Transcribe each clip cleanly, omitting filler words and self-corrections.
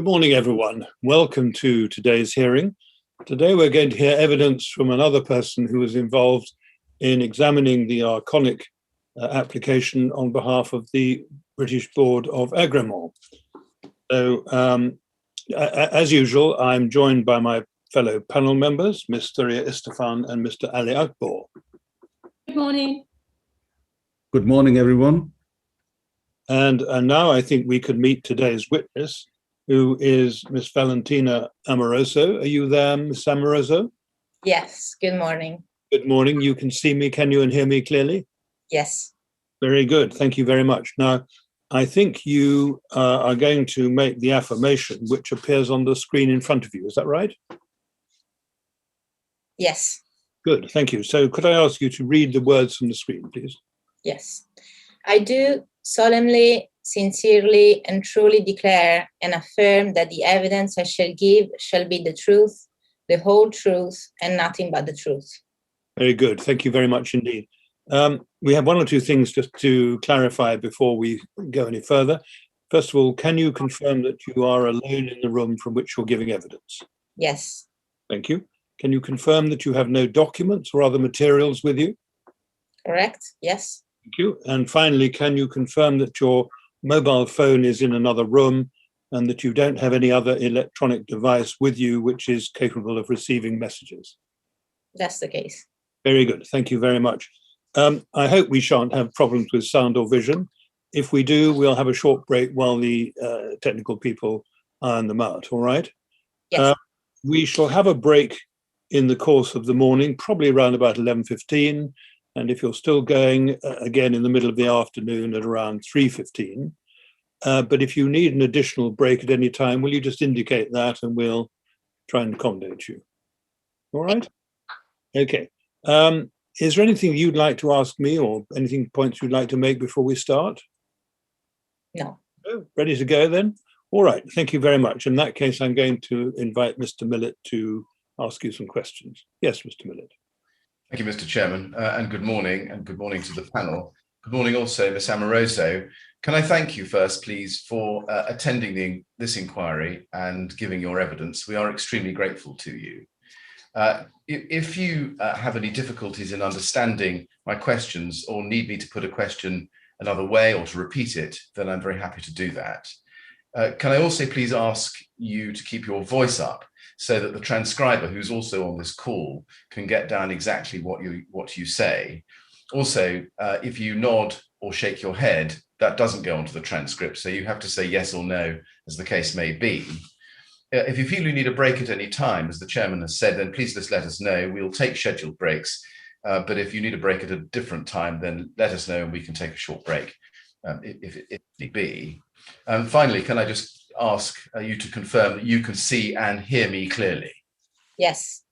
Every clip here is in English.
Good morning, everyone. Welcome to today's hearing. Today we're going to hear evidence from another person who was involved in examining the Arconic application on behalf of the British Board of Agrément. So, as usual, I'm joined by my fellow panel members, Ms. Thuria Istefan and Mr. Ali Akbar. Good morning. Good morning, everyone. And now I think we could meet today's witness, who is Miss Valentina Amoroso. Are you there, Miss Amoroso? Yes, good morning. Good morning. You can see me, can you, and hear me clearly? Yes. Very good. Thank you very much. Now, I think you are going to make the affirmation which appears on the screen in front of you. Is that right? Yes. Good. Thank you. So could I ask you to read the words from the screen, please? Yes. I do solemnly, sincerely, and truly declare and affirm that the evidence I shall give shall be the truth, the whole truth, and nothing but the truth. Very good. Thank you very much indeed. We have one or two things just to clarify before we go any further. First of all, can you confirm that you are alone in the room from which you're giving evidence? Yes. Thank you. Can you confirm that you have no documents or other materials with you? Correct. Yes. Thank you. And finally, can you confirm that your mobile phone is in another room and that you don't have any other electronic device with you which is capable of receiving messages? That's the case. Very good. Thank you very much. I hope we shan't have problems with sound or vision. If we do, we'll have a short break while the technical people iron them out, all right? Yes. We shall have a break in the course of the morning, probably around about 11:15. And if you're still going, again, in the middle of the afternoon at around 3:15. But if you need an additional break at any time, will you just indicate that and we'll try and accommodate you? All right? Okay. Is there anything you'd like to ask me or anything points you'd like to make before we start? No. Oh, ready to go then? All right. Thank you very much. In that case, I'm going to invite Mr. Millett to ask you some questions. Yes, Mr. Millett. Thank you, Mr. Chairman, and good morning to the panel. Good morning also, Ms. Amoroso. Can I thank you first, please, for attending this inquiry and giving your evidence. We are extremely grateful to you. If you have any difficulties in understanding my questions or need me to put a question another way or to repeat it, then I'm very happy to do that. Can I also please ask you to keep your voice up so that the transcriber, who's also on this call, can get down exactly what you say. Also, if you nod or shake your head, that doesn't go onto the transcript, so you have to say yes or no, as the case may be. If you feel you need a break at any time, as the chairman has said, then please just let us know. We'll take scheduled breaks, but if you need a break at a different time, then let us know and we can take a short break if need be. Finally, can I just ask you to confirm that you can see and hear me clearly? Yes.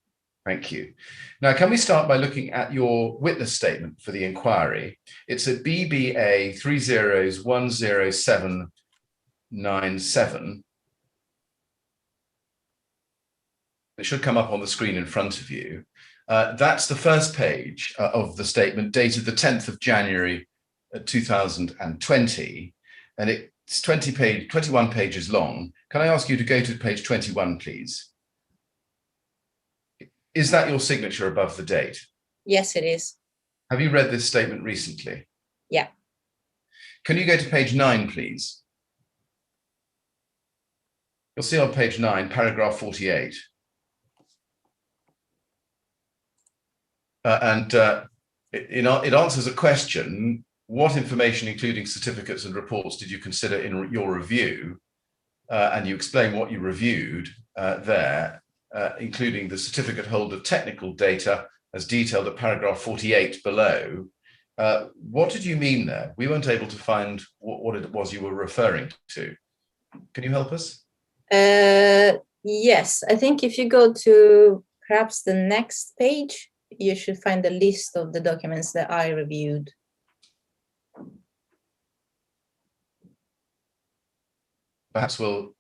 Thank you. Now, can we start by looking at your witness statement for the inquiry? It's at BBA 3010797. It should come up on the screen in front of you. That's the first page of the statement dated the 10th of January 2020, and it's 21 pages long. Can I ask you to go to page 21, please? Is that your signature above the date? Yes, it is. Have you read this statement recently? Yeah. Can you go to page 9, please? You'll see on page 9, paragraph 48. It answers a question: what information, including certificates and reports, did you consider in your review? And you explain what you reviewed there, including the certificate holder technical data as detailed at paragraph 48 below. What did you mean there? We weren't able to find what it was you were referring to. Can you help us? Yes, I think if you go to perhaps the next page, you should find the list of the documents that I reviewed. Perhaps we'll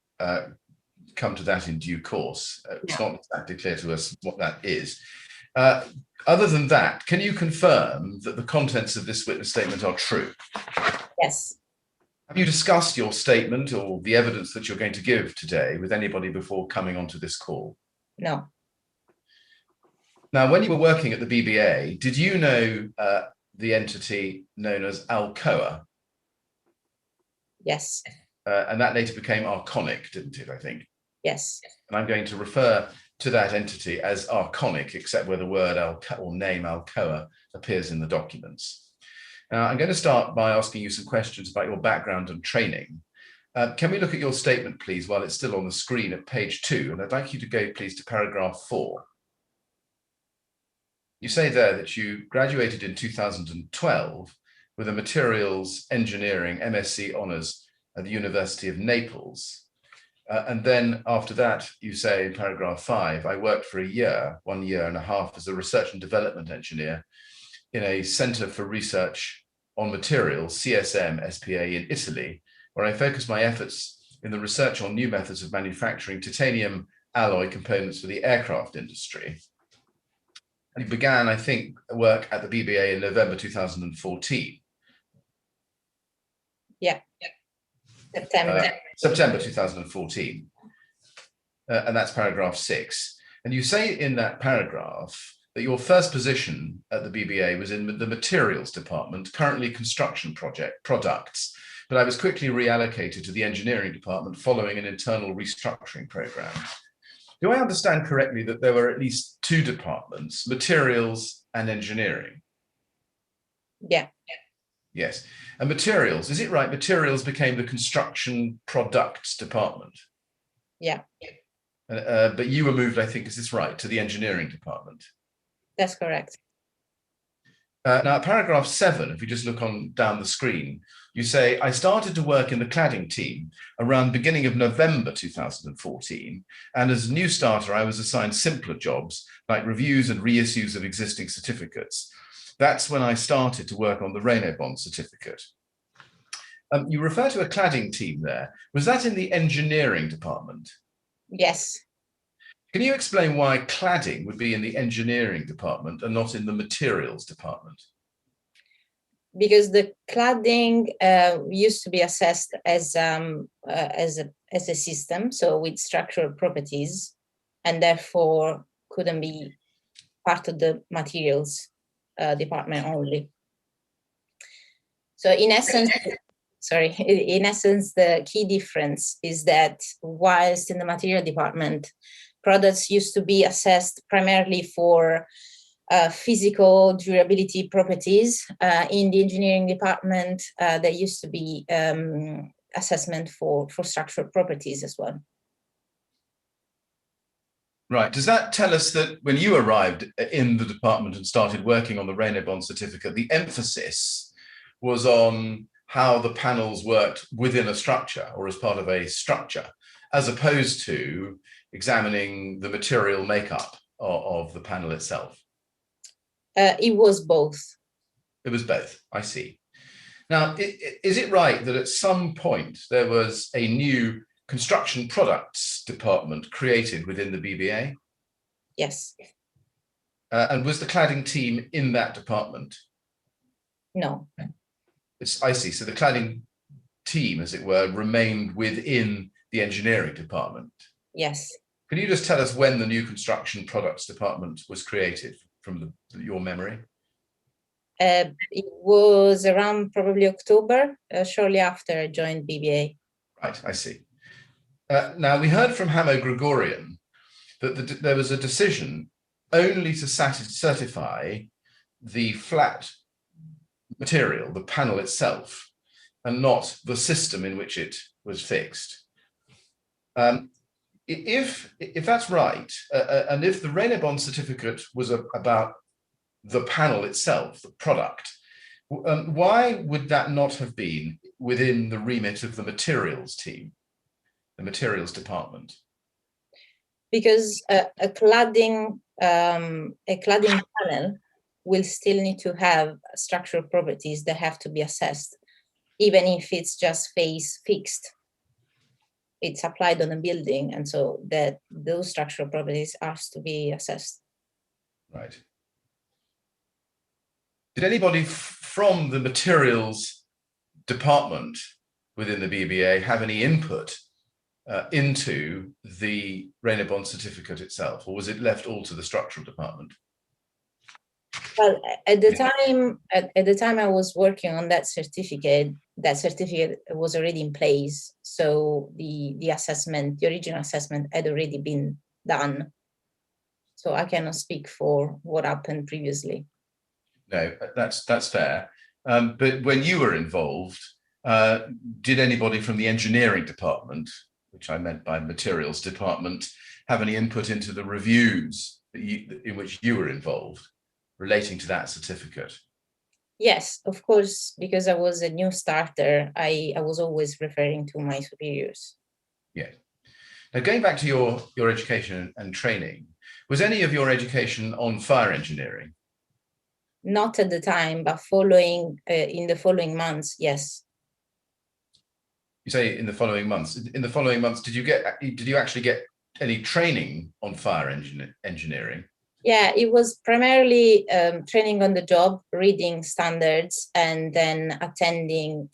come to that in due course. It's not exactly clear to us what that is. Other than that, can you confirm that the contents of this witness statement are true? Yes. Have you discussed your statement or the evidence that you're going to give today with anybody before coming onto this call? No. Now, when you were working at the BBA, did you know the entity known as Alcoa? Yes. And that later became Arconic, didn't it, I think? Yes. And I'm going to refer to that entity as Arconic, except where the word Alcoa or name Alcoa appears in the documents. Now, I'm going to start by asking you some questions about your background and training. Can we look at your statement, please, while it's still on the screen at page 2? And I'd like you to go, please, to paragraph 4. You say there that you graduated in 2012 with a materials engineering MSc honours at the University of Naples. And then after that, you say in paragraph 5, I worked for 1 year and a half as a research and development engineer in a Centre for Research on Materials, CSM SPA in Italy, where I focused my efforts in the research on new methods of manufacturing titanium alloy components for the aircraft industry. And you began, I think, work at the BBA in November 2014. Yeah. September. September 2014. And that's paragraph 6. And you say in that paragraph that your first position at the BBA was in the materials department, currently construction products, but I was quickly reallocated to the engineering department following an internal restructuring program. Do I understand correctly that there were at least 2 departments, materials and engineering? Yeah. Yes. And materials, is it right? Materials became the construction products department? Yeah. But you were moved, I think, is this right, to the engineering department? That's correct. Now, paragraph 7, if we just look on down the screen, you say, I started to work in the cladding team around beginning of November 2014. And as a new starter, I was assigned simpler jobs like reviews and reissues of existing certificates. That's when I started to work on the Rationale certificate. You refer to a cladding team there. Was that in the engineering department? Yes. Can you explain why cladding would be in the engineering department and not in the materials department? Because the cladding used to be assessed as a system, so with structural properties, and therefore couldn't be part of the materials department only. So in essence, the key difference is that whilst in the material department, products used to be assessed primarily for physical durability properties, in the engineering department, there used to be assessment for structural properties as well. Right. Does that tell us that when you arrived in the department and started working on the Rationale certificate, the emphasis was on how the panels worked within a structure or as part of a structure, as opposed to examining the material makeup of the panel itself? It was both. It was both. I see. Now, is it right that at some point there was a new construction products department created within the BBA? Yes. And was the cladding team in that department? No. I see. So the cladding team, as it were, remained within the engineering department. Yes. Can you just tell us when the new construction products department was created from your memory? It was around probably October, shortly after I joined BBA. Right, I see. Now, we heard from Hamo Gregorian that there was a decision only to certify the flat material, the panel itself, and not the system in which it was fixed. If that's right, and if the Rationale certificate was about the panel itself, the product, why would that not have been within the remit of the materials team, the materials department? Because a cladding panel will still need to have structural properties that have to be assessed, even if it's just face fixed. It's applied on a building, and so that those structural properties have to be assessed. Right. Did anybody from the materials department within the BBA have any input into the René certificate itself, or was it left all to the structural department? Well, at the time I was working on that certificate was already in place. So the assessment, the original assessment had already been done. So I cannot speak for what happened previously. No, that's fair. But when you were involved, did anybody from the engineering department, which I meant by materials department, have any input into the reviews in which you were involved relating to that certificate? Yes, of course, because I was a new starter, I was always referring to my superiors. Yeah. Now, going back to your education and training, was any of your education on fire engineering? Not at the time, but following in the following months, yes. You say in the following months. In the following months, did you actually get any training on fire engineering? Yeah, it was primarily training on the job, reading standards, and then attending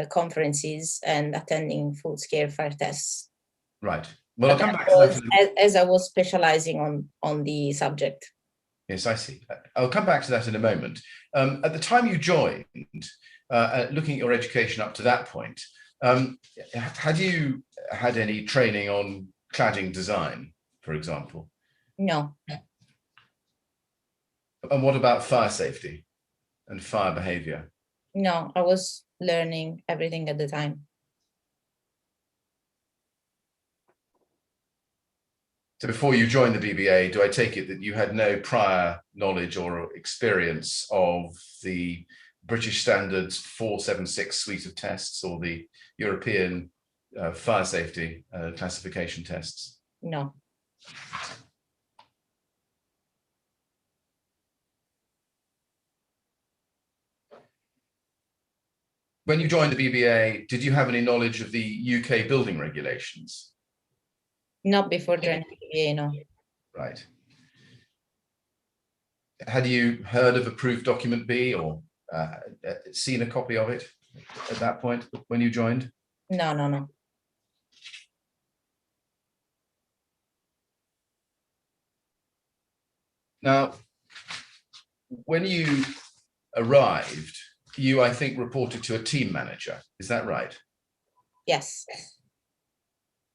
conferences and attending full-scale fire tests. Right. Well, I'll come back to that. As I was specializing on the subject. Yes, I see. I'll come back to that in a moment. At the time you joined, looking at your education up to that point, had you had any training on cladding design, for example? No. And what about fire safety and fire behavior? No, I was learning everything at the time. So before you joined the BBA, do I take it that you had no prior knowledge or experience of the British Standards 476 suite of tests or the European fire safety classification tests? No. When you joined the BBA, did you have any knowledge of the UK building regulations? Not before joining the BBA, no. Right. Had you heard of Approved Document B or seen a copy of it at that point when you joined? No. Now, when you arrived, you, I think, reported to a team manager. Is that right? Yes.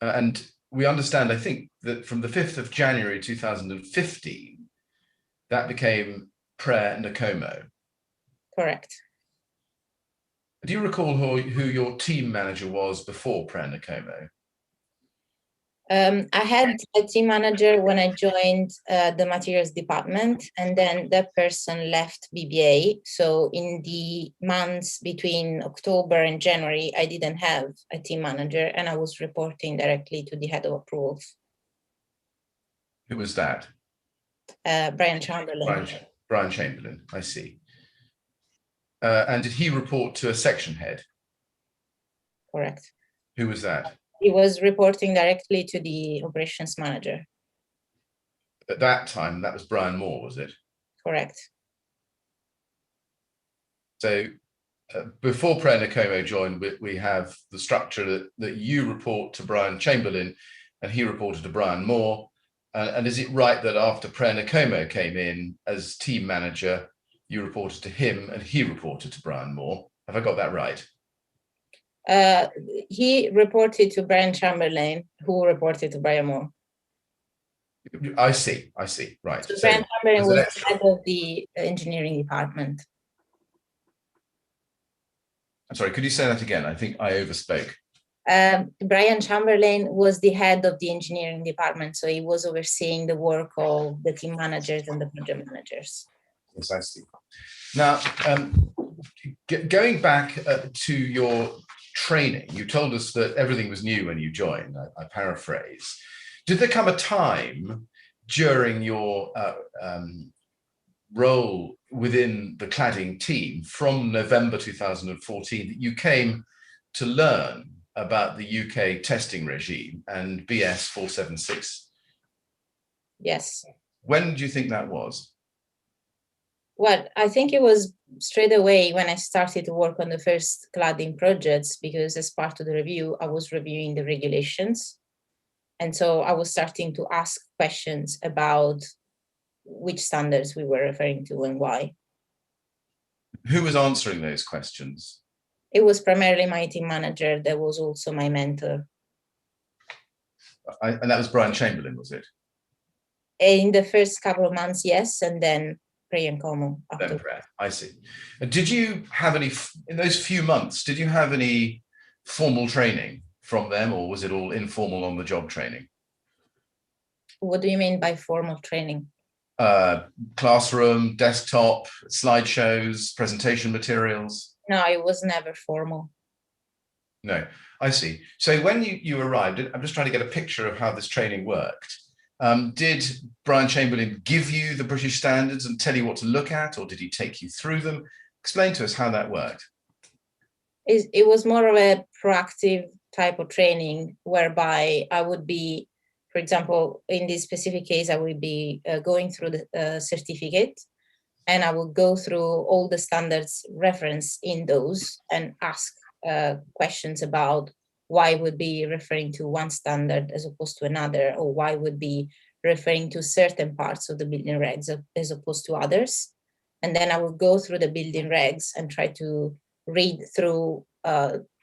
And we understand, I think, that from the 5th of January 2015, that became Prayer Nkomo. Correct. Do you recall who your team manager was before Prayer Nkomo? I had a team manager when I joined the materials department, and then that person left BBA. So in the months between October and January, I didn't have a team manager, and I was reporting directly to the head of approvals. Who was that? Brian Chamberlain. Brian Chamberlain, I see. And did he report to a section head? Correct. Who was that? He was reporting directly to the operations manager. At that time, that was Brian Moore, was it? Correct. So before Prayer Nkomo joined, we have the structure that you report to Brian Chamberlain and he reported to Brian Moore. And is it right that after Prayer Nkomo came in as team manager, you reported to him and he reported to Brian Moore? Have I got that right? He reported to Brian Chamberlain, who reported to Brian Moore. I see, right. So Brian Chamberlain was the head of the engineering department. I'm sorry, could you say that again? I think I overspoke. Brian Chamberlain was the head of the engineering department, so he was overseeing the work of the team managers and the project managers. Yes, I see. Now, going back to your training, you told us that everything was new when you joined. I paraphrase. Did there come a time during your role within the cladding team from November 2014 that you came to learn about the UK testing regime and BS 476? Yes. When do you think that was? Well, I think it was straight away when I started to work on the first cladding projects, because as part of the review, I was reviewing the regulations. And so I was starting to ask questions about which standards we were referring to and why. Who was answering those questions? It was primarily my team manager that was also my mentor. And that was Brian Chamberlain, was it? In the first couple of months, yes, and then Brian Como after. I see. And did you have any, in those few months, did you have any formal training from them, or was it all informal on the job training? What do you mean by formal training? Classroom, desktop, slideshows, presentation materials? No, it was never formal. No, I see. So when you arrived, I'm just trying to get a picture of how this training worked. Did Brian Chamberlain give you the British standards and tell you what to look at, or did he take you through them? Explain to us how that worked. It was more of a proactive type of training, whereby I would be, for example, in this specific case, I would be going through the certificate, and I would go through all the standards referenced in those and ask questions about why would be referring to one standard as opposed to another, or why would be referring to certain parts of the building regs as opposed to others. And then I would go through the building regs and try to read through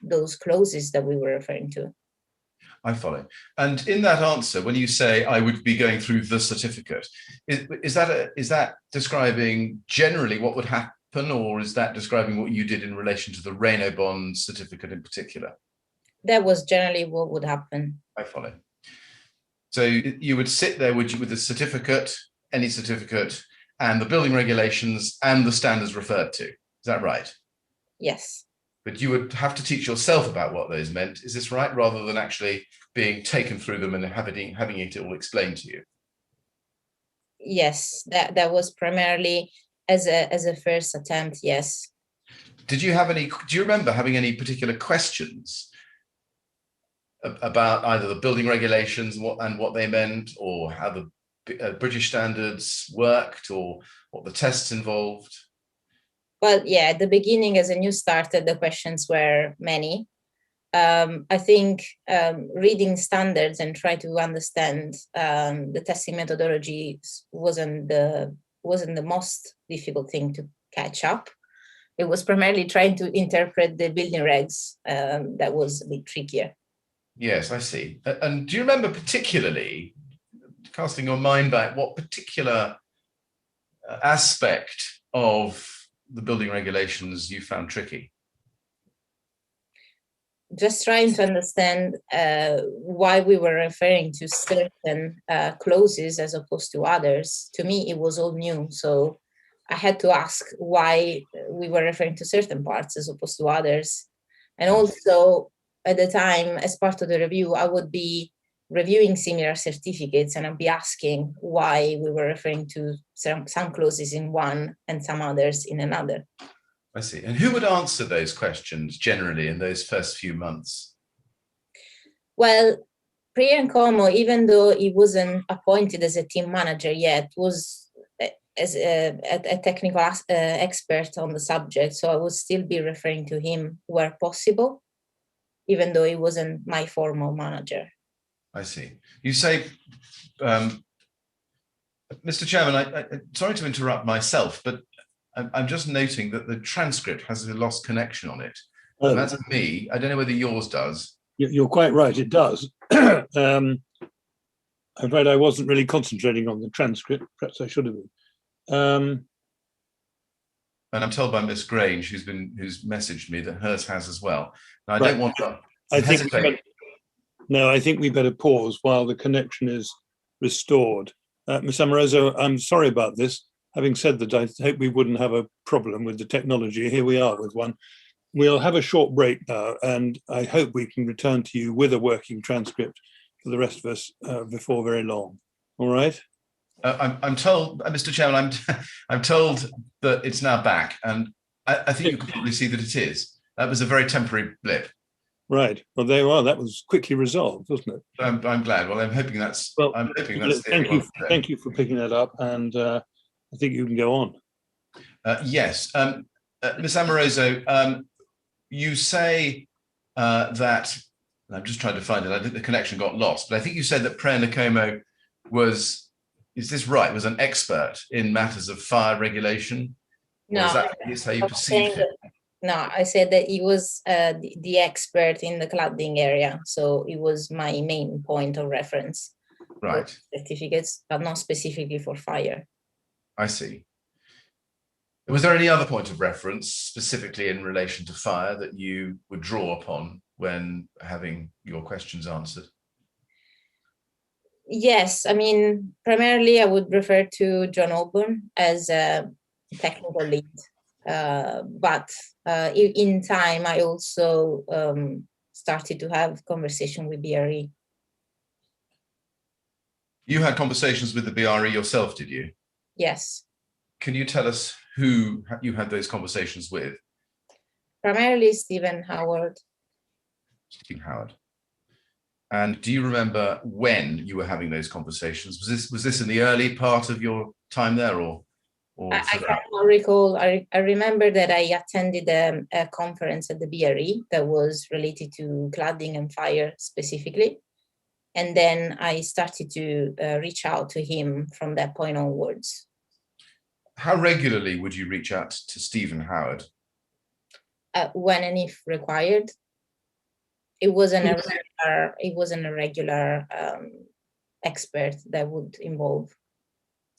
those clauses that we were referring to. I follow. And in that answer, when you say I would be going through the certificate, is that describing generally what would happen, or is that describing what you did in relation to the Reynobond certificate in particular? That was generally what would happen. I follow. So you would sit there with the certificate, any certificate, and the building regulations and the standards referred to. Is that right? Yes. But you would have to teach yourself about what those meant. Is this right? Rather than actually being taken through them and having it all explained to you? Yes, that was primarily as a first attempt, yes. Did you have any, do you remember having any particular questions about either the building regulations and what they meant, or how the British standards worked, or what the tests involved? Well, yeah, at the beginning, as a new starter, the questions were many. I think reading standards and try to understand the testing methodology wasn't the most difficult thing to catch up. It was primarily trying to interpret the building regs that was a bit trickier. Yes, I see. And do you remember particularly, casting your mind back, what particular aspect of the building regulations you found tricky? Just trying to understand why we were referring to certain clauses as opposed to others. To me, it was all new. So I had to ask why we were referring to certain parts as opposed to others. And also, at the time, as part of the review, I would be reviewing similar certificates, and I'd be asking why we were referring to some clauses in one and some others in another. I see. And who would answer those questions generally in those first few months? Well, Brian Como, even though he wasn't appointed as a team manager yet, was as a technical expert on the subject. So I would still be referring to him where possible, even though he wasn't my formal manager. I see. You say, Mr. Chairman, I'm sorry to interrupt myself, but I'm just noting that the transcript has a lost connection on it. Oh. And that's me. I don't know whether yours does. You're quite right, it does. I'm afraid I wasn't really concentrating on the transcript. Perhaps I should have been. And I'm told by Miss Grange, who's messaged me, that hers has as well. Now, I don't want to hesitate. I think we better pause while the connection is restored. Ms. Amoroso, I'm sorry about this. Having said that, I hope we wouldn't have a problem with the technology. Here we are with one. We'll have a short break now, and I hope we can return to you with a working transcript for the rest of us before very long. All right? I'm told, Mr. Chairman, I'm told that it's now back, and I think you can probably see that it is. That was a very temporary blip. Right. Well, there you are. That was quickly resolved, wasn't it? I'm glad. Well, I'm hoping that's. Well, I'm hoping that's. Thank you for picking that up, and I think you can go on. Yes. Ms. Amoroso, you say that, I'm just trying to find it, I think the connection got lost, but I think you said that Prayer Nkomo was, is this right, was an expert in matters of fire regulation? No, or is that at least how you I'm saying perceived him? no, I said that he was the expert in the cladding area, so it was my main point of reference. Right, For certificates, but not specifically for fire. I see. Was there any other point of reference specifically in relation to fire that you would draw upon when having your questions answered? Yes, I mean, primarily I would refer to John Auburn as a technical lead, but in time I also started to have conversation with BRE. You had conversations with the BRE yourself, did you? Yes. Can you tell us who you had those conversations with? Primarily Stephen Howard. Stephen Howard. And do you remember when you were having those conversations? Was this in the early part of your time there, or I throughout? cannot recall. I remember that I attended a conference at the BRE that was related to cladding and fire specifically. And then I started to reach out to him from that point onwards. How regularly would you reach out to Stephen Howard? When and if required. It wasn't a regular expert that would involve.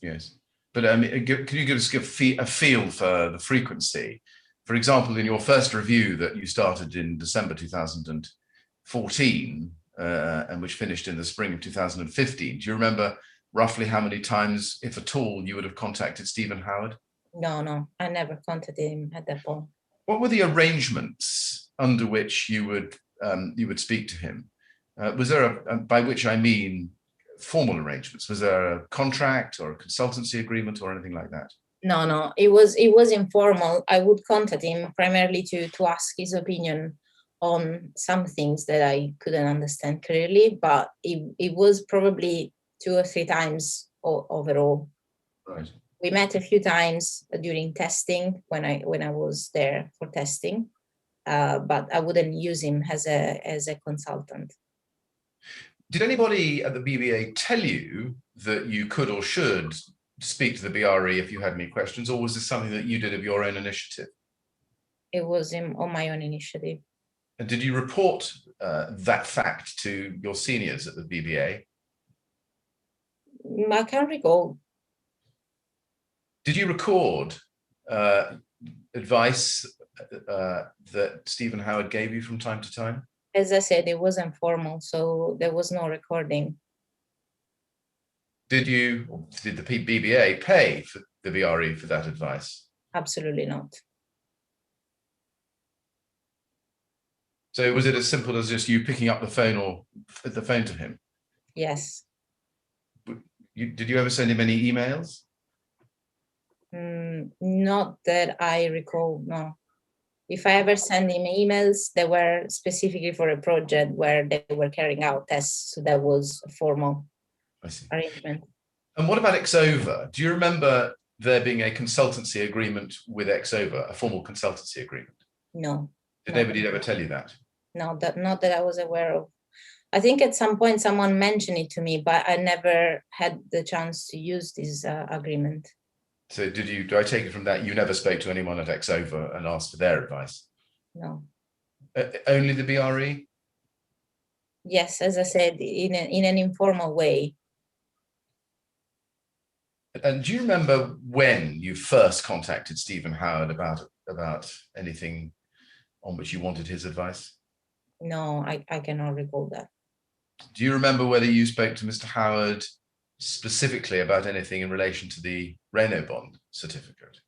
Yes, but can you give us a feel for the frequency? For example, in your first review that you started in December 2014, and which finished in the spring of 2015, do you remember roughly how many times, if at all, you would have contacted Stephen Howard? No, I never contacted him at that point. What were the arrangements under which you would speak to him? Was there by which I mean formal arrangements? Was there a contract or a consultancy agreement or anything like that? No, it was informal. I would contact him primarily to ask his opinion on some things that I couldn't understand clearly, but it was probably 2 or 3 times overall. Right. We met a few times during testing when I was there for testing, but I wouldn't use him as a consultant. Did anybody at the BBA tell you that you could or should speak to the BRE if you had any questions, or was this something that you did of your own initiative? It was on my own initiative. And did you report that fact to your seniors at the BBA? I can't recall. Did you record advice that Stephen Howard gave you from time to time? As I said, it was informal, so there was no recording. Did the BBA pay for the BRE for that advice? Absolutely not. So was it as simple as just you picking up the phone to him? Yes. Did you ever send him any emails? Not that I recall, no. If I ever sent him emails, they were specifically for a project where they were carrying out tests, so that was a formal arrangement. And what about Exova? Do you remember there being a consultancy agreement with Exova, a formal consultancy agreement? No. Did anybody ever tell you that? No, not that I was aware of. I think at some point someone mentioned it to me, but I never had the chance to use this agreement. So do I take it from that you never spoke to anyone at Exova and asked for their advice? No. Only the BRE? Yes, as I said, in an informal way. And do you remember when you first contacted Stephen Howard about anything on which you wanted his advice? No, I cannot recall that. Do you remember whether you spoke to Mr. Howard specifically about anything in relation to the Reno bond certificate?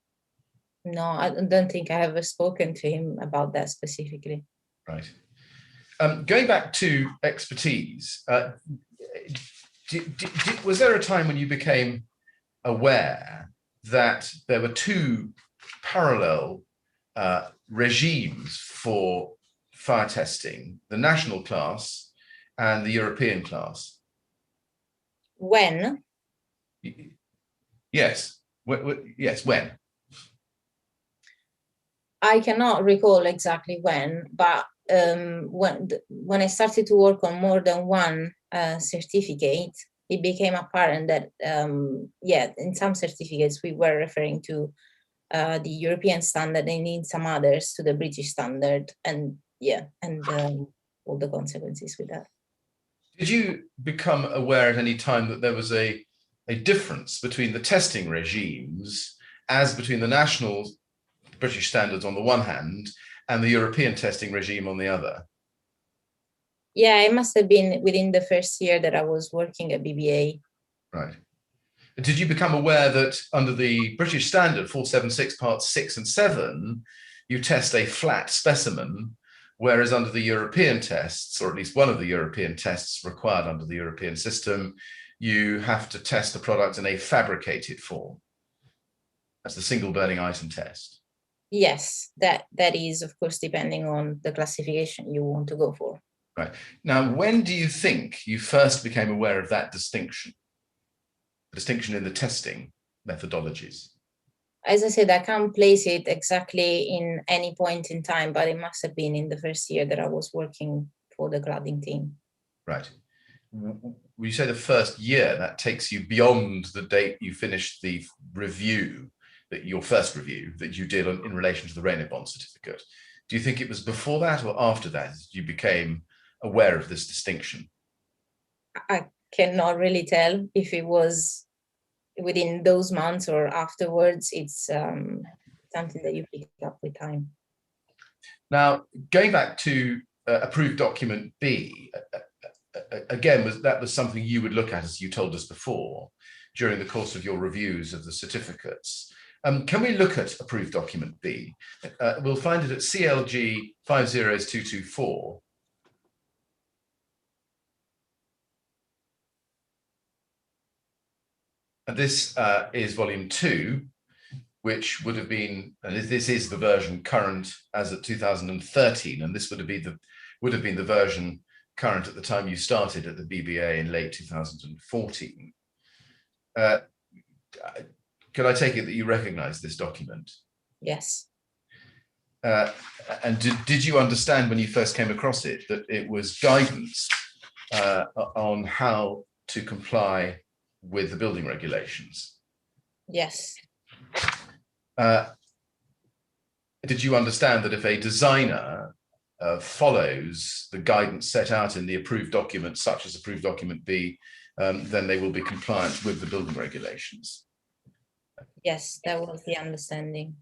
No, I don't think I ever spoken to him about that specifically. Right. Going back to expertise, was there a time when you became aware that there were 2 parallel regimes for fire testing, the national class and the European class? When? Yes. Yes, when? I cannot recall exactly when, but when I started to work on more than one certificate, it became apparent that, yeah, in some certificates we were referring to the European standard, and in some others to the British standard, and yeah, and all the consequences with that. Did you become aware at any time that there was a difference between the testing regimes as between the national British standards on the one hand and the European testing regime on the other? Yeah, it must have been within the first year that I was working at BBA. Right. Did you become aware that under the British standard 476 parts 6 and 7, you test a flat specimen, whereas under the European tests, or at least one of the European tests required under the European system, you have to test the product in a fabricated form? That's the single burning item test. Yes, that is, of course, depending on the classification you want to go for. Right. Now, when do you think you first became aware of that distinction? The distinction in the testing methodologies? As I said, I can't place it exactly in any point in time, but it must have been in the first year that I was working for the cladding team. Right. When you say the first year, that takes you beyond the date you finished the review, that your first review that you did in relation to the Rationale certificate. Do you think it was before that or after that you became aware of this distinction? I cannot really tell if it was within those months or afterwards. It's something that you pick up with time. Now, going back to approved document B, again, that was something you would look at, as you told us before, during the course of your reviews of the certificates. Can we look at approved document B? We'll find it at CLG 50224. And this is volume 2, which would have been, and this is the version current as of 2013, and this would have been the version current at the time you started at the BBA in late 2014. Can I take it that you recognize this document? Yes. And did you understand when you first came across it that it was guidance on how to comply with the building regulations? Yes. Did you understand that if a designer follows the guidance set out in the approved document, such as approved document B, then they will be compliant with the building regulations? Yes, that was the understanding.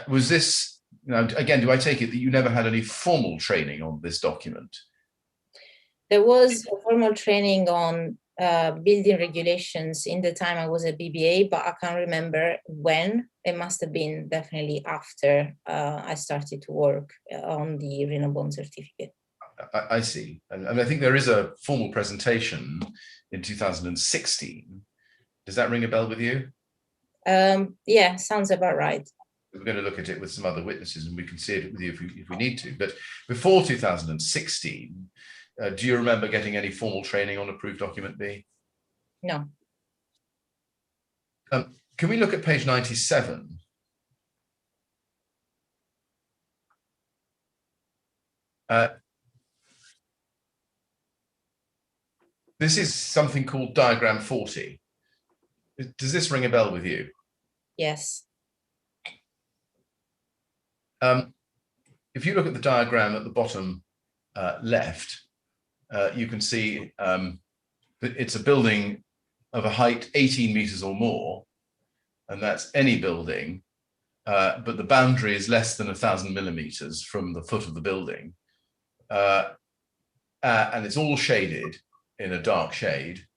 Was this, again, do I take it that you never had any formal training on this document? There was a formal training on building regulations in the time I was at BBA, but I can't remember when. It must have been definitely after I started to work on the Rationale certificate. I see. And I think there is a formal presentation in 2016. Does that ring a bell with you? Yeah, sounds about right. We're going to look at it with some other witnesses and we can see it with you if we need to. But before 2016, do you remember getting any formal training on approved document B? No. Can we look at page 97? This is something called diagram 40. Does this ring a bell with you? Yes. If you look at the diagram at the bottom left, you can see that it's a building of a height 18 meters or more, and that's any building, but the boundary is less than 1,000 millimeters from the foot of the building, and it's all shaded in a dark shade.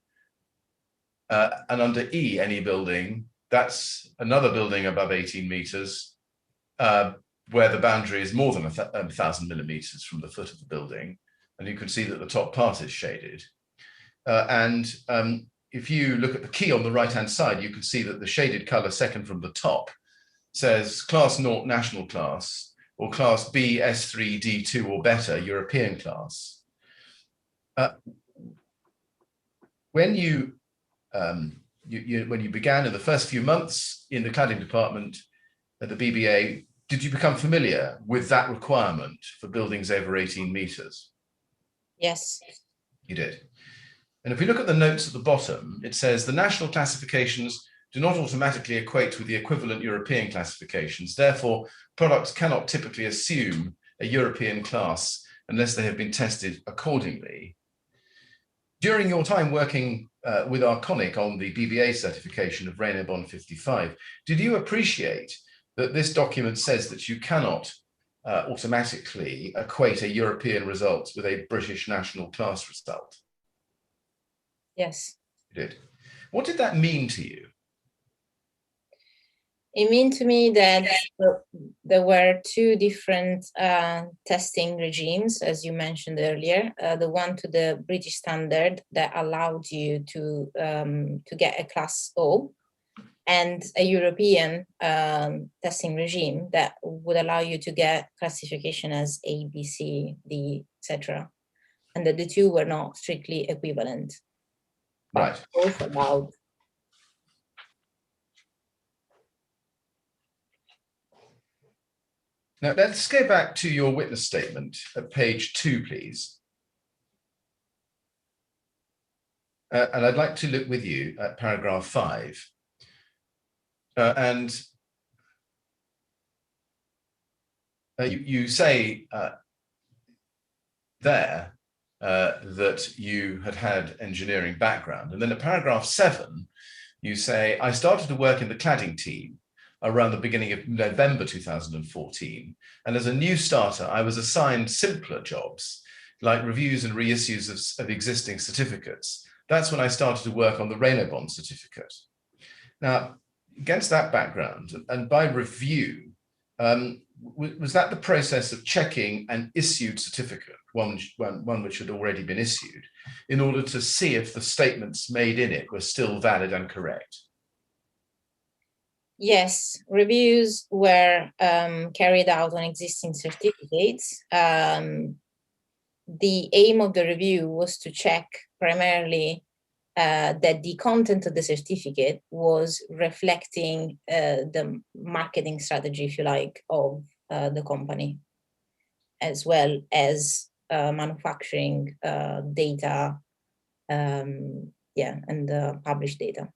And under E, any building, that's another building above 18 meters, where the boundary is more than 1,000 millimeters from the foot of the building. And you can see that the top part is shaded. If you look at the key on the right-hand side, you can see that the shaded color second from the top says class 0 national class, or class B, S3, D2 or better, European class. When you began in the first few months in the cladding department at the BBA, did you become familiar with that requirement for buildings over 18 meters? Yes. You did. And if we look at the notes at the bottom, it says the national classifications do not automatically equate with the equivalent European classifications. Therefore, products cannot typically assume a European class unless they have been tested accordingly. During your time working with Arconic on the BBA certification of Rationale 55, did you appreciate that this document says that you cannot automatically equate a European result with a British national class result? Yes. You did. What did that mean to you? It meant to me that there were two different testing regimes, as you mentioned earlier. The one to the British standard that allowed you to get a class O, and a European testing regime that would allow you to get classification as A, B, C, D, etc. And that the two were not strictly equivalent. Right. Both allowed. Now, let's go back to your witness statement at page 2, please. And I'd like to look with you at paragraph 5. You say there that you had engineering background. And then at paragraph 7, you say, I started to work in the cladding team around the beginning of November 2014. And as a new starter, I was assigned simpler jobs, like reviews and reissues of existing certificates. That's when I started to work on the Rationale certificate. Now, against that background, and by review, was that the process of checking an issued certificate, one which had already been issued, in order to see if the statements made in it were still valid and correct? Yes, reviews were carried out on existing certificates. The aim of the review was to check primarily that the content of the certificate was reflecting the marketing strategy, if you like, of the company, as well as manufacturing data, and published data.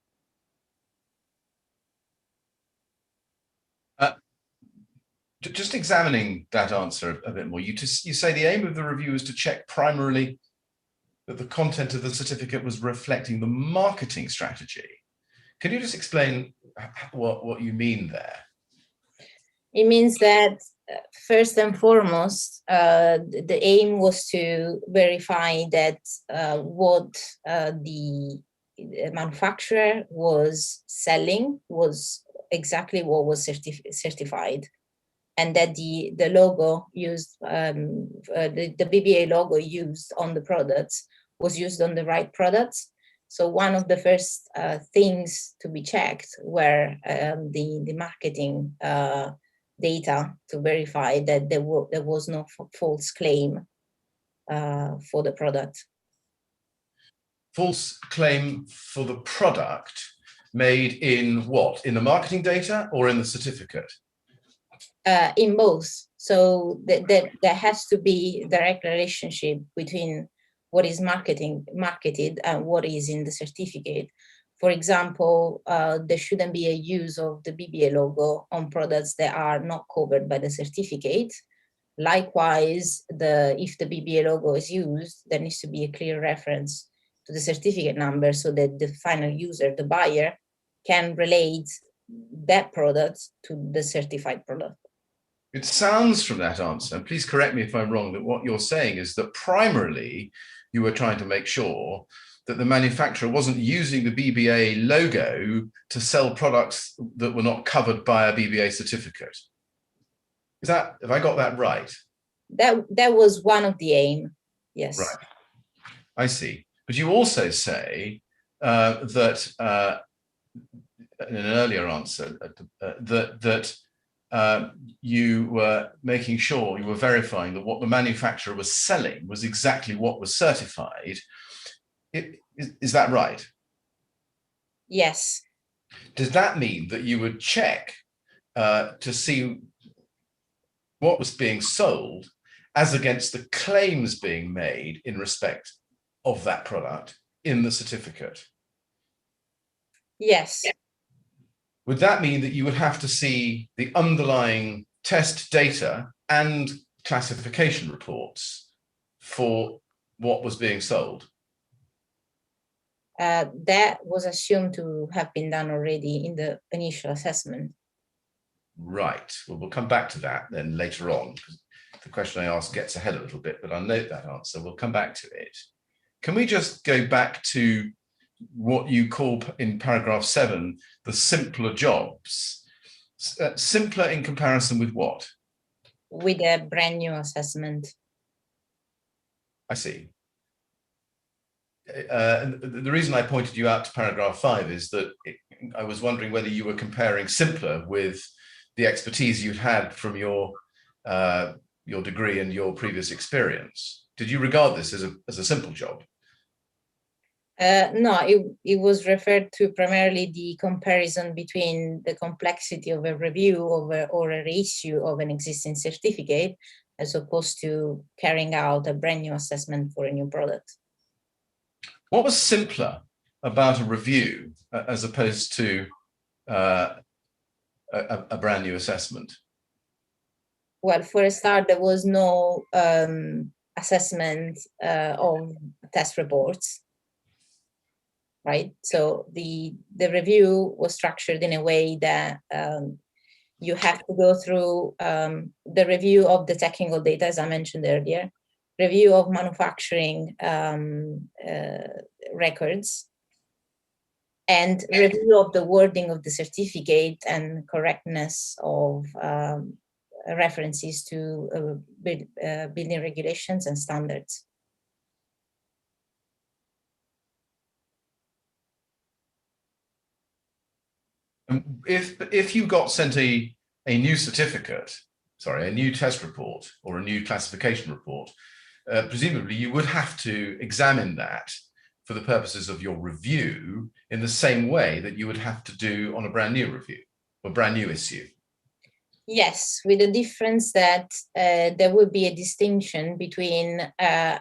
Just examining that answer a bit more, you say the aim of the review is to check primarily that the content of the certificate was reflecting the marketing strategy. Can you just explain what you mean there? It means that first and foremost, the aim was to verify that what the manufacturer was selling was exactly what was certified, and that the logo used, the BBA logo used on the products was used on the right products. So one of the first things to be checked were the marketing data to verify that there was no false claim for the product. False claim for the product made in what? In the marketing data or in the certificate? In both. So there has to be a direct relationship between what is marketed and what is in the certificate. For example, there shouldn't be a use of the BBA logo on products that are not covered by the certificate. Likewise, if the BBA logo is used, there needs to be a clear reference to the certificate number so that the final user, the buyer, can relate that product to the certified product. It sounds from that answer, and please correct me if I'm wrong, that what you're saying is that primarily you were trying to make sure that the manufacturer wasn't using the BBA logo to sell products that were not covered by a BBA certificate. Have I got that right? That was one of the aim, yes. Right, I see. But you also say that in an earlier answer that you were making sure, you were verifying that what the manufacturer was selling was exactly what was certified. Is that right? Yes. Does that mean that you would check to see what was being sold as against the claims being made in respect of that product in the certificate. Yes. Would that mean that you would have to see the underlying test data and classification reports for what was being sold? That was assumed to have been done already in the initial assessment. Right. Well, we'll come back to that then later on. The question I asked gets ahead a little bit, but I'll note that answer. We'll come back to it. Can we just go back to what you call in paragraph 7, the simpler jobs? Simpler in comparison with what? With a brand new assessment. I see. The reason I pointed you out to paragraph 5 is that I was wondering whether you were comparing simpler with the expertise you'd had from your degree and your previous experience. Did you regard this as a simple job? No, it was referred to primarily the comparison between the complexity of a review or a reissue of an existing certificate as opposed to carrying out a brand new assessment for a new product. What was simpler about a review as opposed to a brand new assessment? Well, for a start, there was no assessment of test reports, right? So the review was structured in a way that you have to go through the review of the technical data, as I mentioned earlier, review of manufacturing records, and review of the wording of the certificate and correctness of references to building regulations and standards. If you got sent a new certificate, sorry, a new test report or a new classification report, presumably you would have to examine that for the purposes of your review in the same way that you would have to do on a brand new review or brand new issue. Yes, with the difference that there would be a distinction between a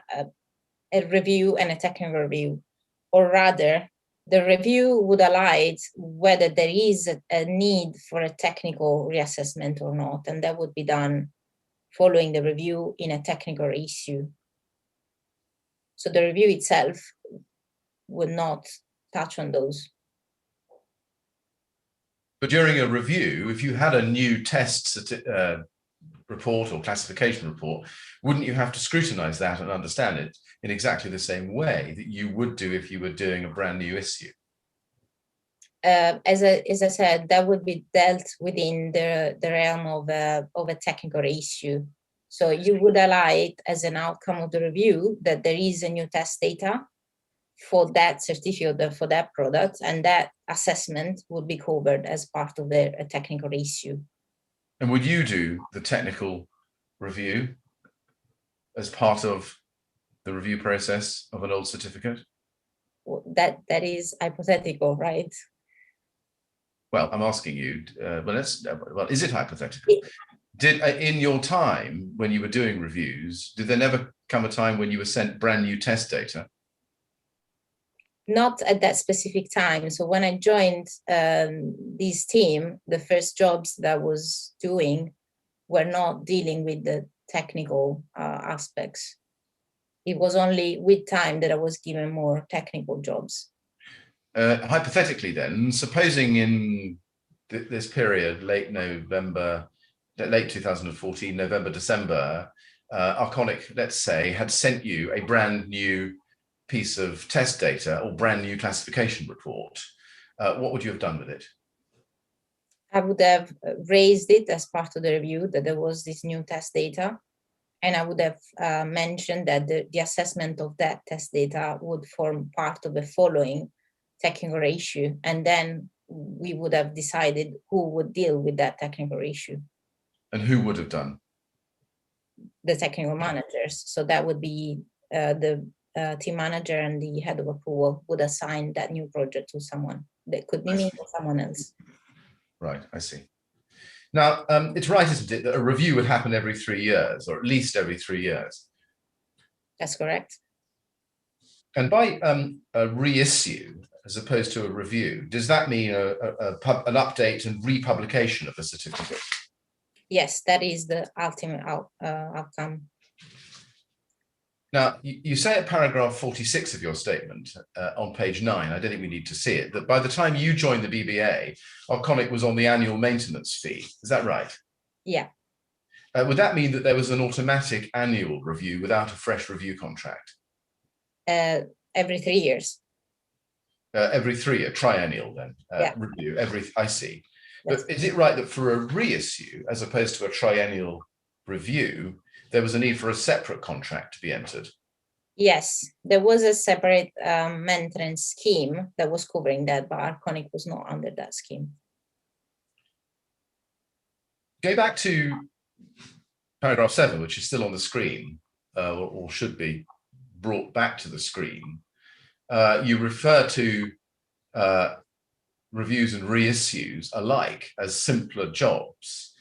review and a technical review, or rather, the review would highlight whether there is a need for a technical reassessment or not, and that would be done following the review in a technical issue. So the review itself would not touch on those. But during a review, if you had a new test report or classification report, wouldn't you have to scrutinize that and understand it in exactly the same way that you would do if you were doing a brand new issue? As I said, that would be dealt within the realm of a technical issue. So you would highlight as an outcome of the review that there is a new test data for that certificate, for that product, and that assessment would be covered as part of a technical issue. And would you do the technical review as part of the review process of an old certificate? That is hypothetical, right? Well, I'm asking you, well, is it hypothetical? Did in your time when you were doing reviews, did there never come a time when you were sent brand new test data? Not at that specific time. So when I joined this team, the first jobs that I was doing were not dealing with the technical aspects. It was only with time that I was given more technical jobs. Hypothetically then, supposing in this period, late 2014, November, December, Arconic, let's say, had sent you a brand new piece of test data or brand new classification report, what would you have done with it? I would have raised it as part of the review that there was this new test data, and I would have mentioned that the assessment of that test data would form part of the following technical issue, and then we would have decided who would deal with that technical issue. And who would have done? The technical managers. So that would be the team manager and the head of approval would assign that new project to someone. That could be me or someone else. Right, I see. Now, it's right, isn't it, that a review would happen every 3 years, or at least every 3 years? That's correct. And by a reissue, as opposed to a review, does that mean an update and republication of the certificate? Yes, that is the ultimate outcome. Now, you say at paragraph 46 of your statement on page 9, I don't think we need to see it, that by the time you joined the BBA, Arconic was on the annual maintenance fee. Is that right? Yeah. Would that mean that there was an automatic annual review without a fresh review contract? Every 3 years. Every 3 year, triennial then, Yeah. review, I see. But is it right that for a reissue, as opposed to a triennial review, there was a need for a separate contract to be entered? Yes, there was a separate maintenance scheme that was covering that, but Arconic was not under that scheme. Go back to paragraph 7, which is still on the screen, or should be brought back to the screen. You refer to reviews and reissues alike as simpler jobs.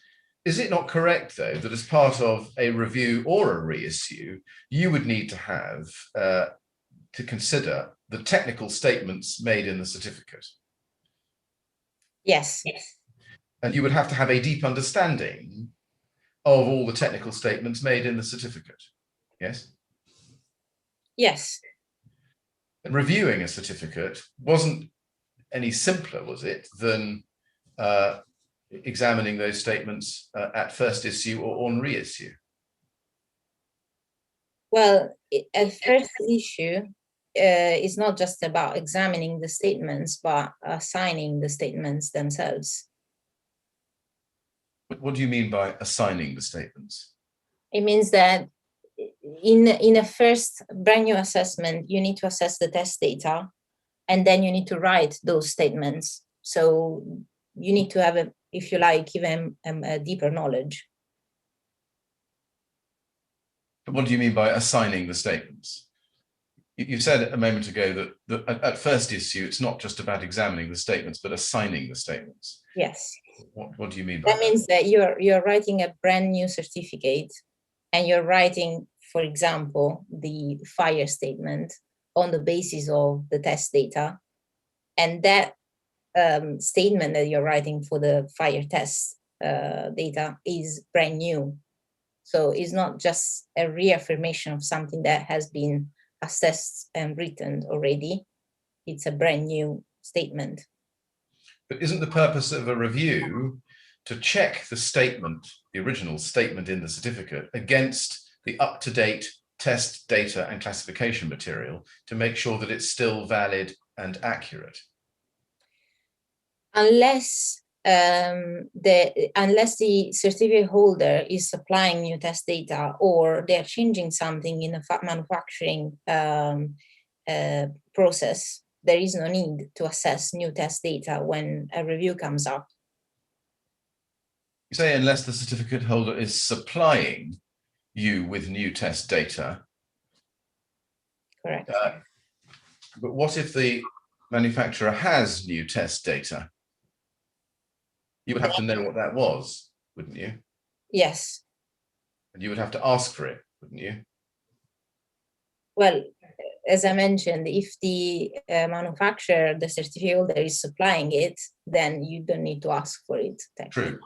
Is it not correct, though, that as part of a review or a reissue, you would need to have to consider the technical statements made in the certificate? Yes. And you would have to have a deep understanding of all the technical statements made in the certificate, yes? Yes. And reviewing a certificate wasn't any simpler, was it, than examining those statements at first issue or on reissue? Well, at first issue, it's not just about examining the statements, but assigning the statements themselves. What do you mean by assigning the statements? It means that in a first brand new assessment, you need to assess the test data, and then you need to write those statements. So you need to have, if you like, even a deeper knowledge. But what do you mean by assigning the statements? You said a moment ago that at first issue, it's not just about examining the statements, but assigning the statements. Yes. What do you mean by that? That means that you're writing a brand new certificate, and you're writing, for example, the fire statement on the basis of the test data. And that statement that you're writing for the fire test data is brand new. So it's not just a reaffirmation of something that has been assessed and written already. It's a brand new statement. But isn't the purpose of a review to check the statement, the original statement in the certificate, against the up-to-date test data and classification material to make sure that it's still valid and accurate? Unless the certificate holder is supplying new test data, or they're changing something in the manufacturing process, there is no need to assess new test data when a review comes up. You say unless the certificate holder is supplying you with new test data. Correct. But what if the manufacturer has new test data? You would have to know what that was, wouldn't you? Yes. And you would have to ask for it, wouldn't you? Well, as I mentioned, if the manufacturer, the certificate holder, is supplying it, then you don't need to ask for it. True.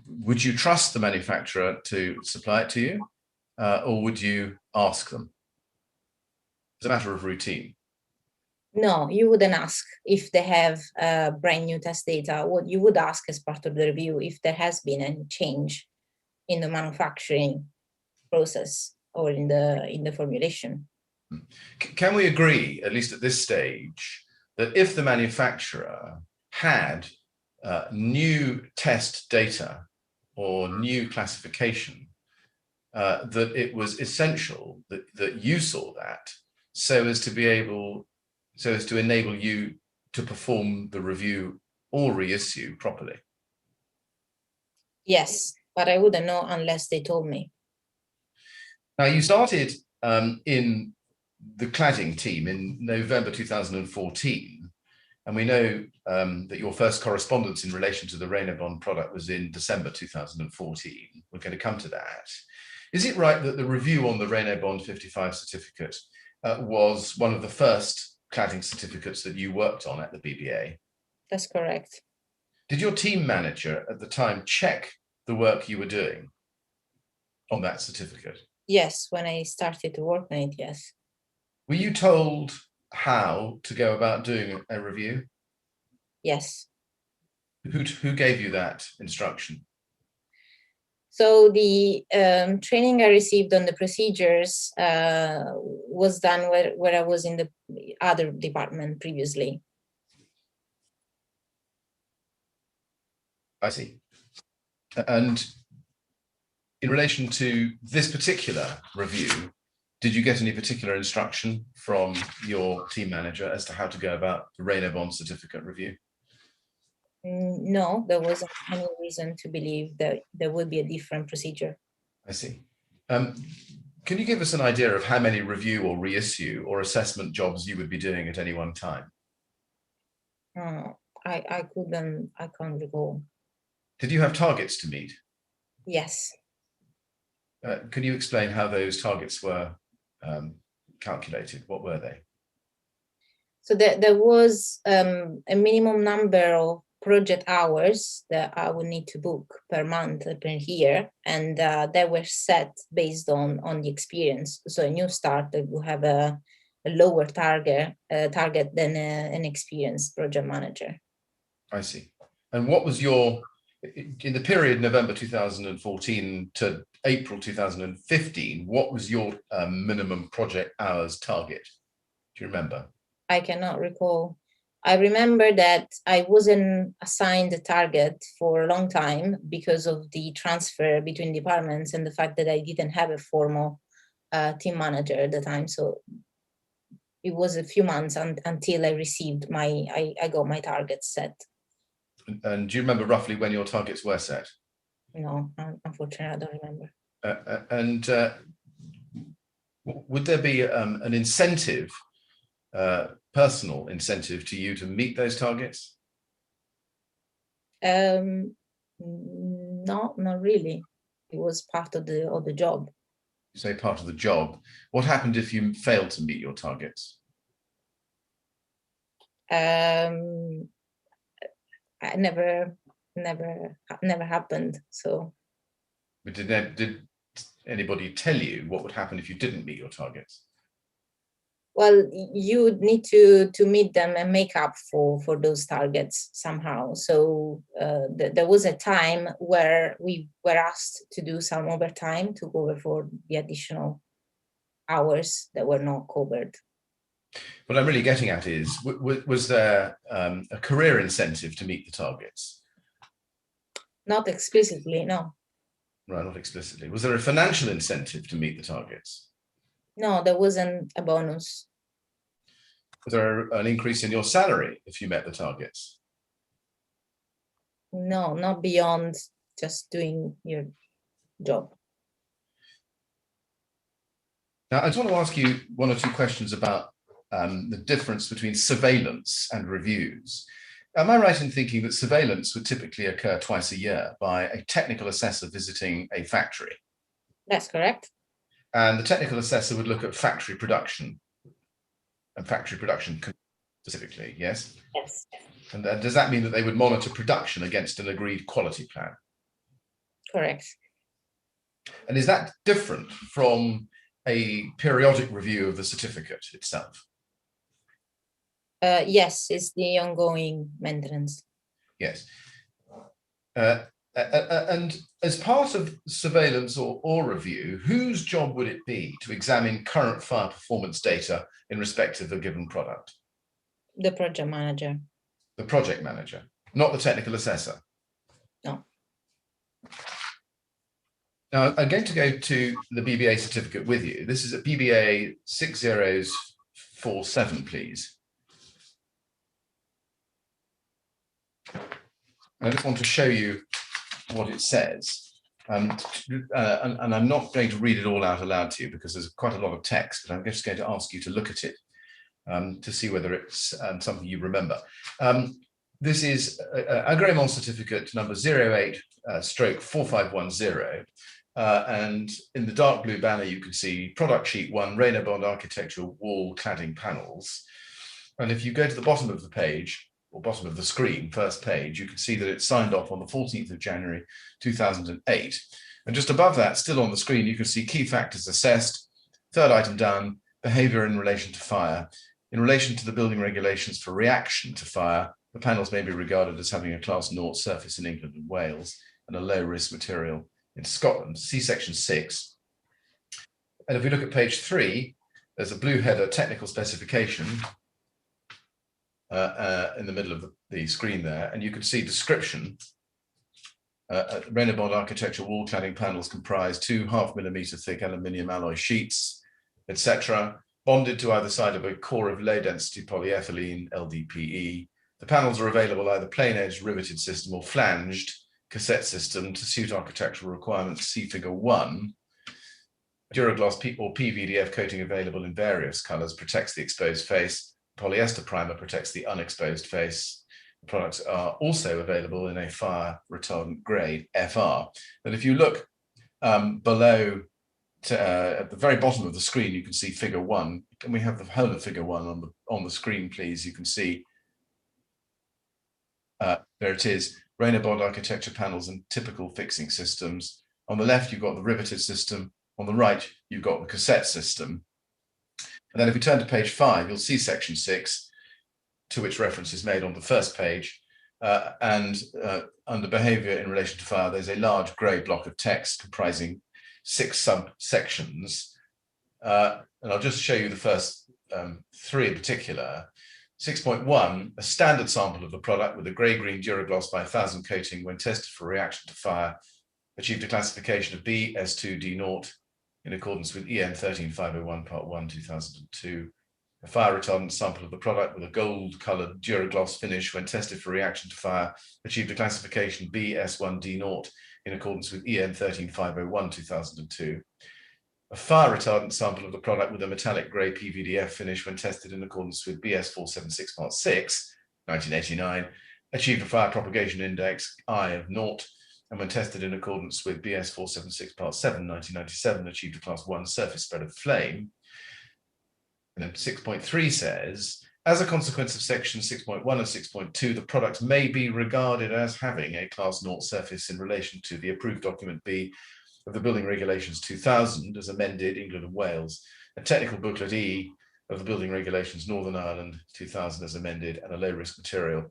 Would you trust the manufacturer to supply it to you, or would you ask them? It's a matter of routine. No, you wouldn't ask if they have brand new test data. What you would ask as part of the review if there has been any change in the manufacturing process or in the formulation. Can we agree, at least at this stage, that if the manufacturer had new test data or new classification, that it was essential that you saw that so as to enable you to perform the review or reissue properly? Yes, but I wouldn't know unless they told me. Now, you started in the cladding team in November 2014. And we know that your first correspondence in relation to the Rationale product was in December 2014. We're going to come to that. Is it right that the review on the Rationale 55 certificate was one of the first cladding certificates that you worked on at the BBA? That's correct. Did your team manager at the time check the work you were doing on that certificate? Yes, when I started to work on it, yes. Were you told how to go about doing a review? Yes. Who gave you that instruction? So the training I received on the procedures was done where I was in the other department previously. I see. And in relation to this particular review, did you get any particular instruction from your team manager as to how to go about the Rationale certificate review? No, there wasn't any reason to believe that there would be a different procedure. I see. Can you give us an idea of how many review or reissue or assessment jobs you would be doing at any one time? I can't recall. Did you have targets to meet? Yes. Can you explain how those targets were calculated? What were they? So there was a minimum number of project hours that I would need to book per month, per year, and they were set based on the experience. So a new starter will have a lower target than an experienced project manager. I see. And what was your, in the period November 2014 to April 2015, what was your minimum project hours target? Do you remember? I cannot recall. I remember that I wasn't assigned a target for a long time because of the transfer between departments and the fact that I didn't have a formal team manager at the time. So it was a few months until I received I got my targets set. And do you remember roughly when your targets were set? No, unfortunately, I don't remember. And would there be an incentive, personal incentive to you to meet those targets? No, not really. It was part of the job. You say part of the job. What happened if you failed to meet your targets? I never happened. So. But did anybody tell you what would happen if you didn't meet your targets? Well, you would need to meet them and make up for those targets somehow. So there was a time where we were asked to do some overtime to cover for the additional hours that were not covered. What I'm really getting at is, was there a career incentive to meet the targets? Not explicitly, no. Right, not explicitly. Was there a financial incentive to meet the targets? No, there wasn't a bonus. Was there an increase in your salary if you met the targets? No, not beyond just doing your job. Now, I just want to ask you one or two questions about the difference between surveillance and reviews. Am I right in thinking that surveillance would typically occur twice a year by a technical assessor visiting a factory? That's correct. And the technical assessor would look at factory production, and factory production specifically, yes? Yes. And does that mean that they would monitor production against an agreed quality plan? Correct. And is that different from a periodic review of the certificate itself? Yes, it's the ongoing maintenance. Yes. And as part of surveillance or review, whose job would it be to examine current fire performance data in respect of a given product? The project manager. The project manager, not the technical assessor? No. Now, I'm going to go to the BBA certificate with you. This is at BBA 6047, please. I just want to show you what it says. And I'm not going to read it all out aloud to you because there's quite a lot of text, but I'm just going to ask you to look at it to see whether it's something you remember. This is Agrément certificate number 08/4510. And in the dark blue banner, you can see product sheet 1, Rainer Bond architectural wall cladding panels. And if you go to the bottom of the page, or bottom of the screen, first page, you can see that it's signed off on the 14th of January 2008. And just above that, still on the screen, you can see key factors assessed, third item down, behavior in relation to fire. In relation to the building regulations for reaction to fire, the panels may be regarded as having a class 0 surface in England and Wales and a low risk material in Scotland. See section 6. And if we look at page 3, there's a blue header technical specification in the middle of the screen there, and you can see description. Rainer Bond architecture wall cladding panels comprise 2 0.5 mm thick aluminium alloy sheets, etc., bonded to either side of a core of low density polyethylene, LDPE. The panels are available either plain edge riveted system or flanged cassette system to suit architectural requirements. See figure 1. Duragloss or PVDF coating available in various colors protects the exposed face. Polyester primer protects the unexposed face. The products are also available in a fire retardant grade, FR. And if you look below at the very bottom of the screen, you can see figure 1. Can we have the whole of figure 1 on the screen, please? You can see there it is, Rainer Bond architecture panels and typical fixing systems. On the left, you've got the riveted system. On the right, you've got the cassette system. And then if we turn to page 5, you'll see section 6, to which reference is made on the first page. Under behavior in relation to fire, there's a large grey block of text comprising 6 subsections. And I'll just show you the first 3 in particular. 6.1, a standard sample of the product with a grey-green Duragloss by 1000 coating when tested for reaction to fire achieved a classification of BS2D0 in accordance with EN 13501 Part 1 2002. A fire retardant sample of the product with a gold-coloured Duragloss finish when tested for reaction to fire achieved a classification BS1D0 in accordance with EN 13501 2002. A fire retardant sample of the product with a metallic grey PVDF finish when tested in accordance with BS 476 Part 6 1989 achieved a fire propagation index I of 0, and when tested in accordance with BS 476 Part 7 1997 achieved a class 1 surface spread of flame. And then 6.3 says, as a consequence of section 6.1 and 6.2, the products may be regarded as having a class 0 surface in relation to the approved document B of the Building Regulations 2000 as amended, England and Wales, a technical booklet E of the Building Regulations Northern Ireland 2000 as amended, and a low risk material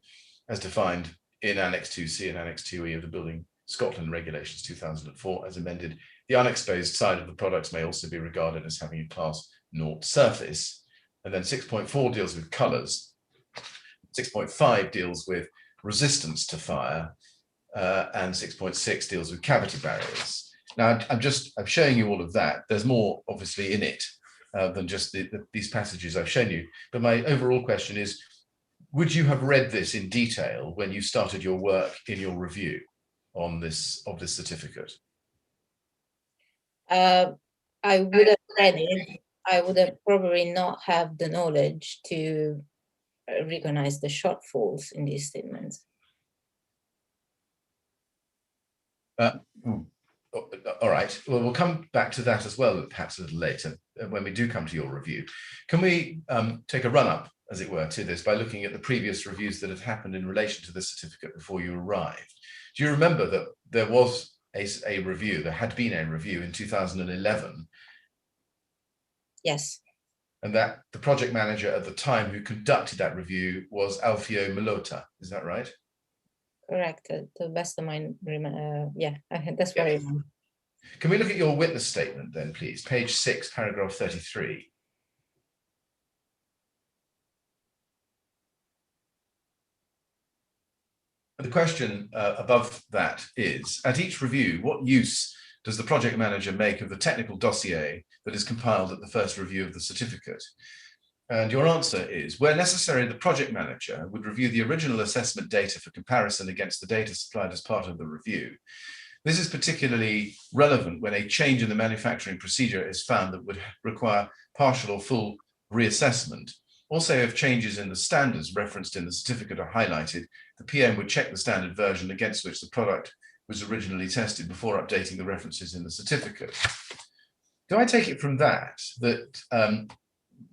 as defined in Annex 2C and Annex 2E of the Building Scotland Regulations 2004 as amended. The unexposed side of the products may also be regarded as having a class 0 surface. And then 6.4 deals with colours. 6.5 deals with resistance to fire, and 6.6 deals with cavity barriers. Now, I'm showing you all of that. There's more, obviously, in it than just these passages I've shown you. But my overall question is, would you have read this in detail when you started your work in your review on this certificate? I would have read it. I would have probably not have the knowledge to recognize the shortfalls in these statements. All right. Well, we'll come back to that as well, perhaps a little later when we do come to your review. Can we take a run-up, as it were, to this by looking at the previous reviews that had happened in relation to the certificate before you arrived? Do you remember that there was a review, there had been a review in 2011? Yes. And that the project manager at the time who conducted that review was Alfio Melota, is that right? Correct. To the best of my yeah, that's what I remember. Can we look at your witness statement then, please? Page 6, paragraph 33. The question above that is, at each review, what use does the project manager make of the technical dossier that is compiled at the first review of the certificate? And your answer is, where necessary, the project manager would review the original assessment data for comparison against the data supplied as part of the review. This is particularly relevant when a change in the manufacturing procedure is found that would require partial or full reassessment, Also, if changes in the standards referenced in the certificate are highlighted, the PM would check the standard version against which the product was originally tested before updating the references in the certificate. Do I take it from that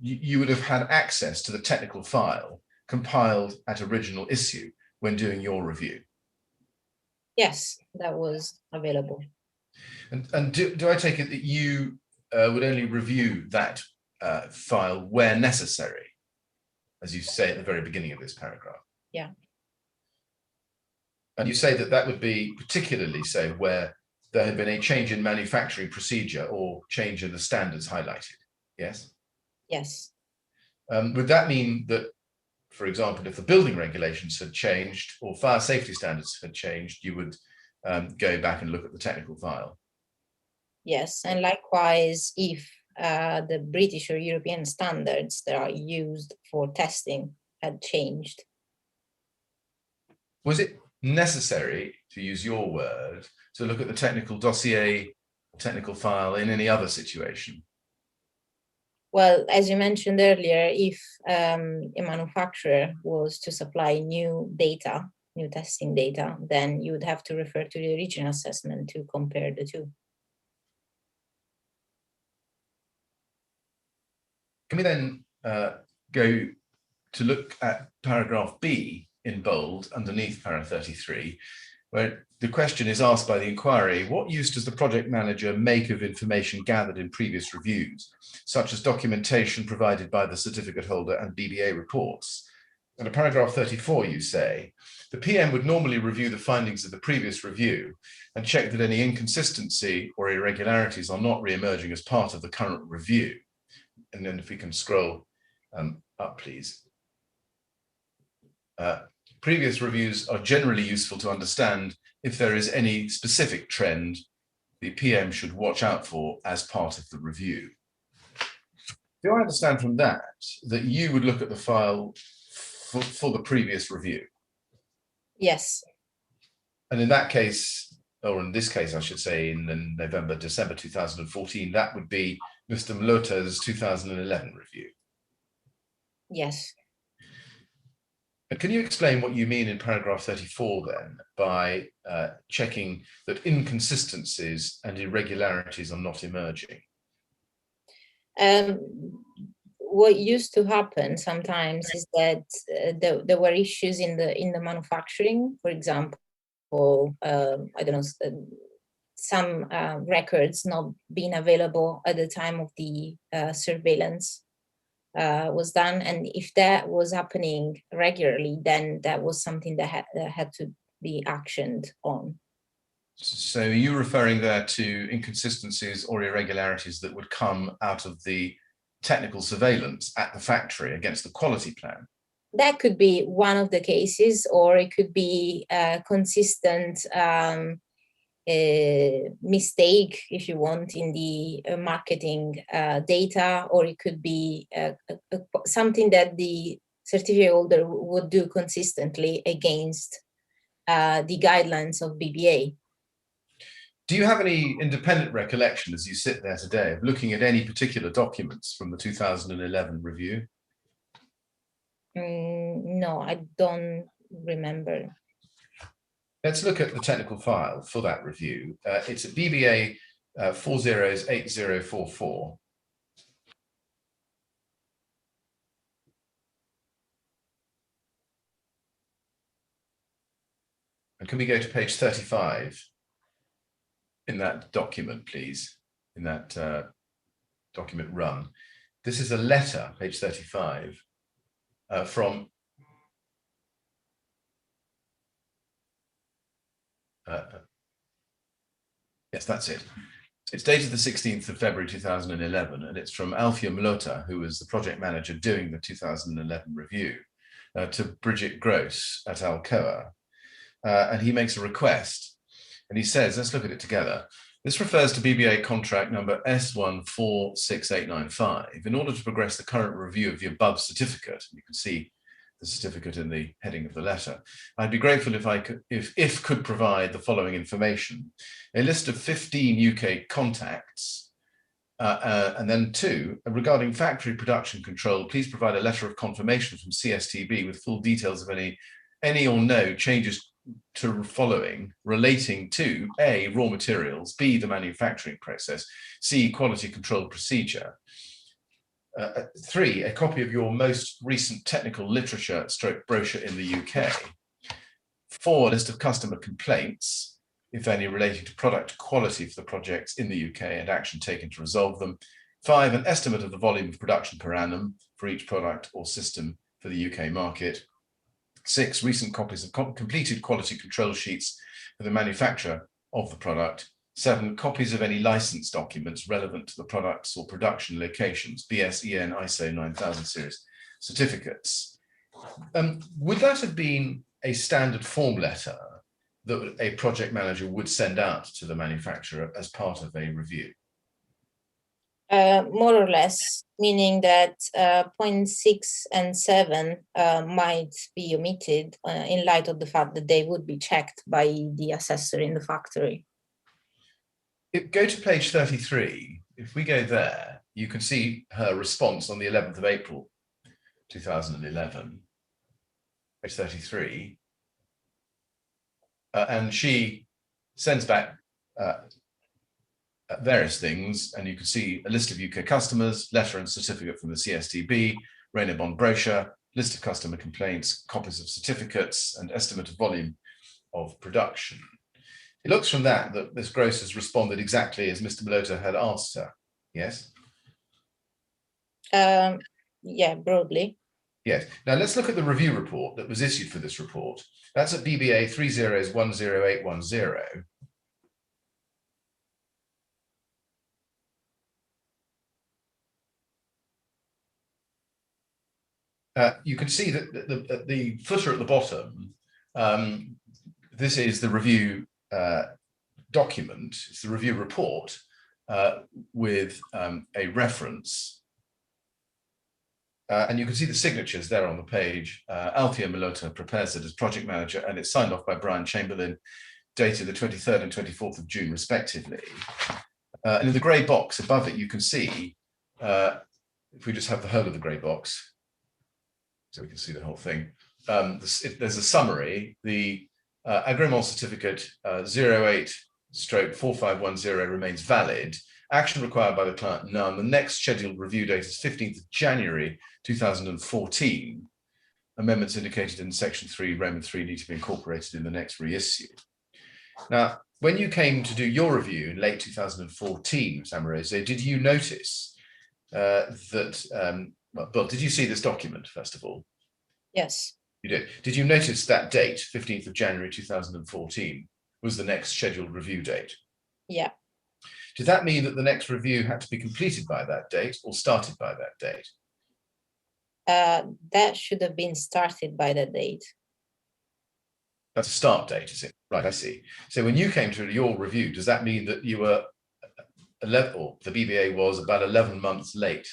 you would have had access to the technical file compiled at original issue when doing your review? Yes, that was available. And do I take it that you would only review that file where necessary, as you say at the very beginning of this paragraph? Yeah. And you say that that would be particularly so where there had been a change in manufacturing procedure or change in the standards highlighted, yes? Yes. Would that mean that, for example, if the building regulations had changed or fire safety standards had changed, you would go back and look at the technical file? Yes, and likewise, if the British or European standards that are used for testing had changed. Was it necessary, to use your word, to look at the technical dossier, technical file in any other situation? Well, as you mentioned earlier, if a manufacturer was to supply new data, new testing data, then you would have to refer to the original assessment to compare the two. Can we then go to look at paragraph B in bold underneath para 33, where the question is asked by the inquiry: what use does the project manager make of information gathered in previous reviews, such as documentation provided by the certificate holder and BBA reports? And in paragraph 34, you say, the PM would normally review the findings of the previous review and check that any inconsistency or irregularities are not re-emerging as part of the current review. And then if we can scroll up, please. Previous reviews are generally useful to understand if there is any specific trend the PM should watch out for as part of the review. Do I understand from that that you would look at the file for the previous review? Yes. And in that case, or in this case, I should say, in November, December 2014, that would be Mr. Mlota's 2011 review. Yes. And can you explain what you mean in paragraph 34 then by checking that inconsistencies and irregularities are not emerging? What used to happen sometimes is that there were issues in the manufacturing. For example, I don't know, some records not being available at the time of the surveillance was done, and if that was happening regularly, then that was something that had to be actioned on. So are you referring there to inconsistencies or irregularities that would come out of the technical surveillance at the factory against the quality plan? That could be one of the cases, or it could be a consistent mistake, if you want, in the marketing data, or it could be something that the certificate holder would do consistently against the guidelines of BBA. Do you have any independent recollection as you sit there today of looking at any particular documents from the 2011 review? No, I don't remember. Let's look at the technical file for that review. It's a BBA 408044. And can we go to page 35 in that document, please, in that document run? This is a letter, page 35, from yes, that's it. It's dated the 16th of February 2011, and it's from Alfia Mlota, who was the project manager doing the 2011 review, to Bridget Gross at Alcoa. And he makes a request, and he says, let's look at it together. This refers to BBA contract number S146895. In order to progress the current review of the above certificate, you can see the certificate in the heading of the letter, I'd be grateful if I could, if could provide the following information: a list of 15 UK contacts And then 2, regarding factory production control, please provide a letter of confirmation from CSTB with full details of any or no changes to following relating to A, raw materials, B, the manufacturing process, C, quality control procedure. 3, a copy of your most recent technical literature / brochure in the UK. 4, a list of customer complaints, if any, relating to product quality for the projects in the UK and action taken to resolve them. 5, an estimate of the volume of production per annum for each product or system for the UK market. 6, recent copies of completed quality control sheets for the manufacture of the product. 7, copies of any license documents relevant to the products or production locations, BSEN ISO 9000 series certificates. Would that have been a standard form letter that a project manager would send out to the manufacturer as part of a review? More or less, meaning that points 6 and 7 might be omitted in light of the fact that they would be checked by the assessor in the factory. Go to page 33. If we go there, you can see her response on the 11th of April, 2011, page 33. And she sends back various things, and you can see a list of UK customers, letter and certificate from the CSTB, Rainer Bond brochure, list of customer complaints, copies of certificates, and estimate of volume of production. It looks from that Ms. Gross has responded exactly as Mr. Malota had asked her. Yes? Yeah, broadly. Yes. Now let's look at the review report that was issued for this report. That's at BBA 30010810. You can see that the footer at the bottom, this is the review document, it's the review report with a reference. And you can see the signatures there on the page. Althea Malota prepares it as project manager, and it's signed off by Brian Chamberlain, dated the 23rd and 24th of June, respectively. And in the grey box above it, you can see, if we just have the whole of the grey box, so we can see the whole thing, there's a summary. The Agrément certificate 08/4510 remains valid. Action required by the client, none. The next scheduled review date is 15th of January 2014. Amendments indicated in section 3, Roman 3, need to be incorporated in the next reissue. Now, when you came to do your review in late 2014, Ms. Amoroso, did you notice well, did you see this document, first of all? Yes. You did. Did you notice that date, 15th of January 2014, was the next scheduled review date? Yeah. Did that mean that the next review had to be completed by that date or started by that date? That should have been started by that date. That's a start date, is it? Right, I see. So when you came to your review, does that mean that you were 11, or the BBA was about 11 months late?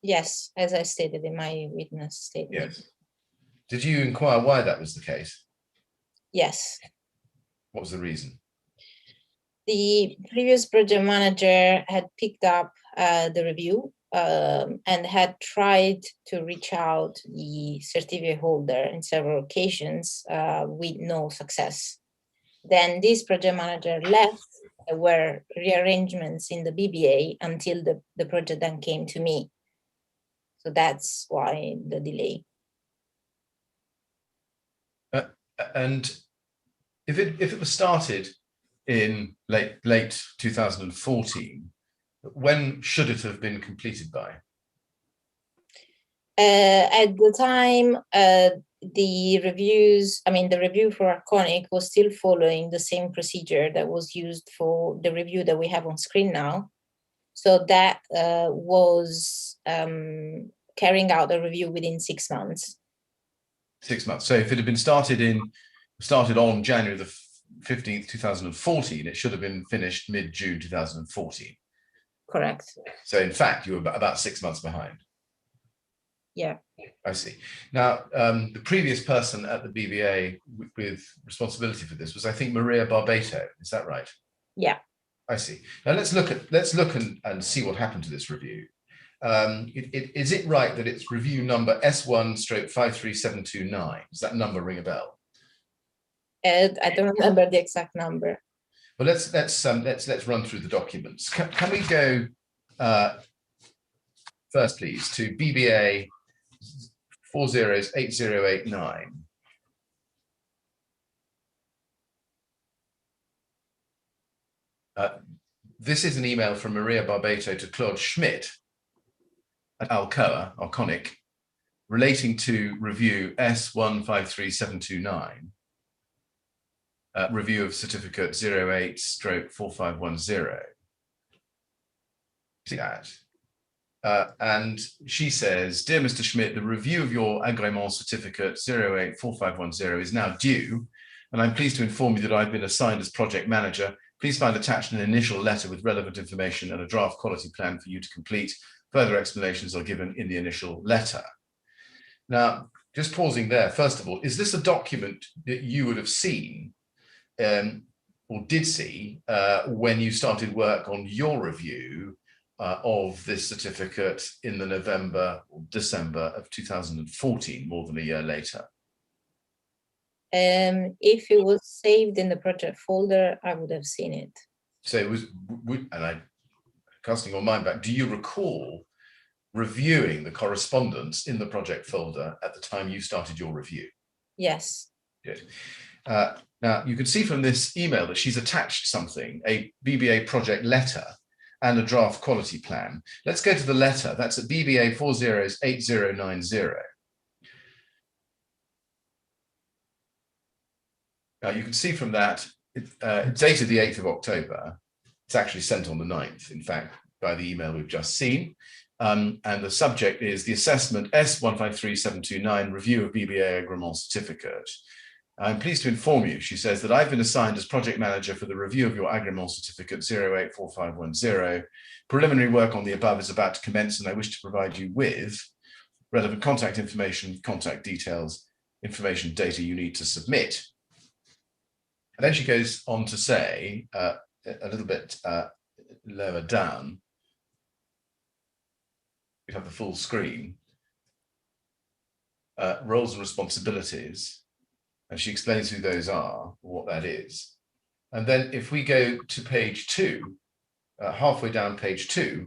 Yes, as I stated in my witness statement. Yes. Did you inquire why that was the case? Yes. What was the reason? The previous project manager had picked up the review and had tried to reach out the certificate holder in several occasions with no success. Then this project manager left. There were rearrangements in the BBA until the project then came to me. So that's why the delay. And if it was started in late 2014, when should it have been completed by? At the time, the review for Arconic was still following the same procedure that was used for the review that we have on screen now. So that was carrying out a review within 6 months. 6 months. So if it had been started on January the 15th, 2014, it should have been finished mid-June 2014. Correct. So in fact, you were about 6 months behind. Yeah. I see. Now, the previous person at the BBA with responsibility for this was, I think, Maria Barbato. Is that right? Yeah. I see. Now let's look and see what happened to this review. Is it right that it's review number S1/53729? Does that number ring a bell? I don't remember the exact number. Well, let's run through the documents. Can we go first, please, to BBA 408089? This is an email from Maria Barbato to Claude Schmidt at Alcoa, Arconic, relating to review S1/53729, review of certificate 08/4510. See that? And she says, "Dear Mr. Schmidt, the review of your Agrément certificate 08/4510 is now due, and I'm pleased to inform you that I've been assigned as project manager. Please find attached an initial letter with relevant information and a draft quality plan for you to complete. Further explanations are given in the initial letter." Now, just pausing there, first of all, is this a document that you would have seen or did see when you started work on your review of this certificate in the November or December of 2014, more than a year later? If it was saved in the project folder, I would have seen it. So it was, and I, casting your mind back, do you recall reviewing the correspondence in the project folder at the time you started your review? Yes. Good. Now, you can see from this email that she's attached something, a BBA project letter and a draft quality plan. Let's go to the letter. That's at BBA 408090. You can see from that, it's dated the 8th of October. It's actually sent on the 9th, in fact, by the email we've just seen. And the subject is the assessment S153729, review of BBA Agrément certificate. I'm pleased to inform you, she says, that I've been assigned as project manager for the review of your Agrément certificate 084510. Preliminary work on the above is about to commence, and I wish to provide you with relevant contact information, contact details, information, data you need to submit. And then she goes on to say, a little bit lower down, we have the full screen, roles and responsibilities, and she explains who those are, what that is. And then if we go to page 2, halfway down page 2,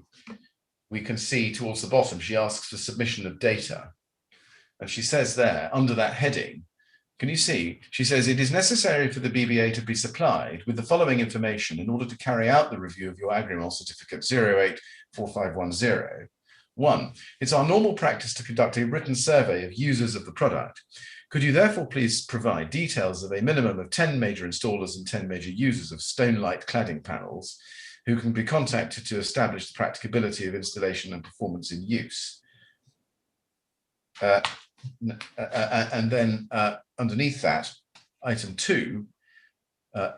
we can see towards the bottom, she asks for submission of data. And she says there, under that heading, can you see? She says, it is necessary for the BBA to be supplied with the following information in order to carry out the review of your Agrément certificate 084510. 1, it's our normal practice to conduct a written survey of users of the product. Could you therefore please provide details of a minimum of 10 major installers and 10 major users of stone light cladding panels who can be contacted to establish the practicability of installation and performance in use? And then underneath that, item 2,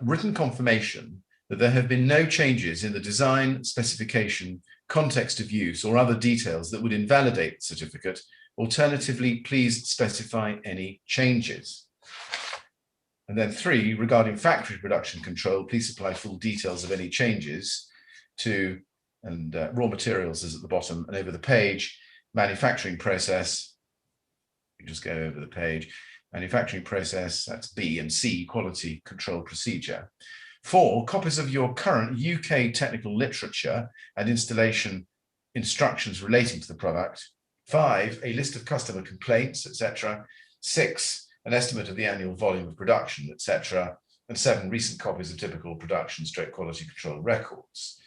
written confirmation that there have been no changes in the design, specification, context of use, or other details that would invalidate the certificate. Alternatively, please specify any changes. And then 3, regarding factory production control, please supply full details of any changes to, and raw materials is at the bottom and over the page, manufacturing process. Just go over the page, manufacturing process, that's B, and C, quality control procedure. 4, copies of your current UK technical literature and installation instructions relating to the product. 5, a list of customer complaints, etc. 6, an estimate of the annual volume of production, etc. And 7, recent copies of typical production / quality control records.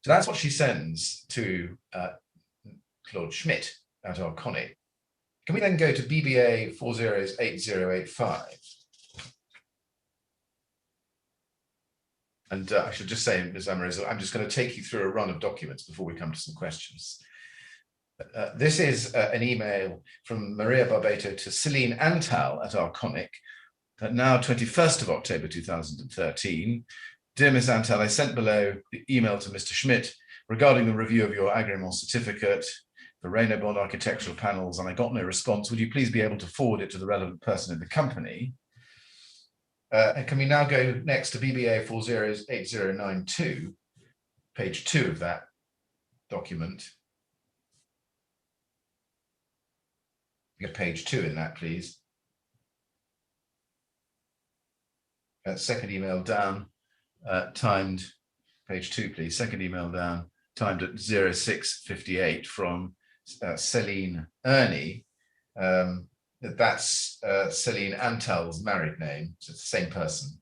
So that's what she sends to Claude Schmidt at Arconic. Can we then go to BBA 408085? And I should just say, Ms. Amoroso, I'm just going to take you through a run of documents before we come to some questions. This is an email from Maria Barbato to Celine Antal at Arconic, now 21st of October 2013. Dear Ms. Antal, I sent below the email to Mr. Schmidt regarding the review of your Agrément certificate for Rainer Bond architectural panels, and I got no response. Would you please be able to forward it to the relevant person in the company? And can we now go next to BBA 408092, page 2 of that document? Get page 2 in that, please. Second email down, timed, page 2, please. Second email down, timed at 06:58 from Celine Ernie. That's Celine Antal's married name, so it's the same person.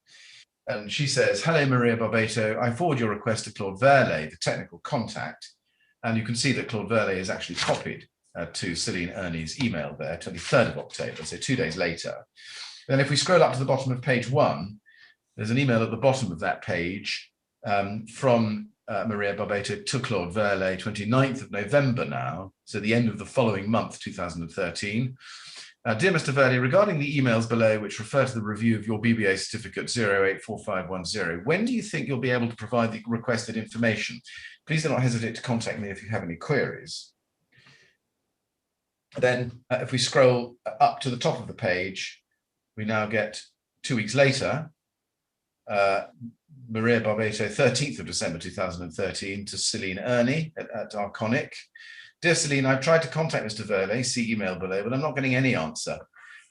And she says, "Hello, Maria Barbato. I forward your request to Claude Verlet, the technical contact." And you can see that Claude Verlet is actually copied to Celine Ernie's email there, 23rd of October, so 2 days later. Then if we scroll up to the bottom of page 1, there's an email at the bottom of that page from Maria Barbato to Claude Verlet, 29th of November now, so the end of the following month, 2013. Dear Mr. Verlet, regarding the emails below which refer to the review of your BBA certificate 084510, when do you think you'll be able to provide the requested information? Please do not hesitate to contact me if you have any queries. Then if we scroll up to the top of the page, we now get 2 weeks later, Maria Barbato, 13th of December 2013, to Celine Ernie at Arconic. Dear Celine, I've tried to contact Mr. Verlet, see email below, but I'm not getting any answer.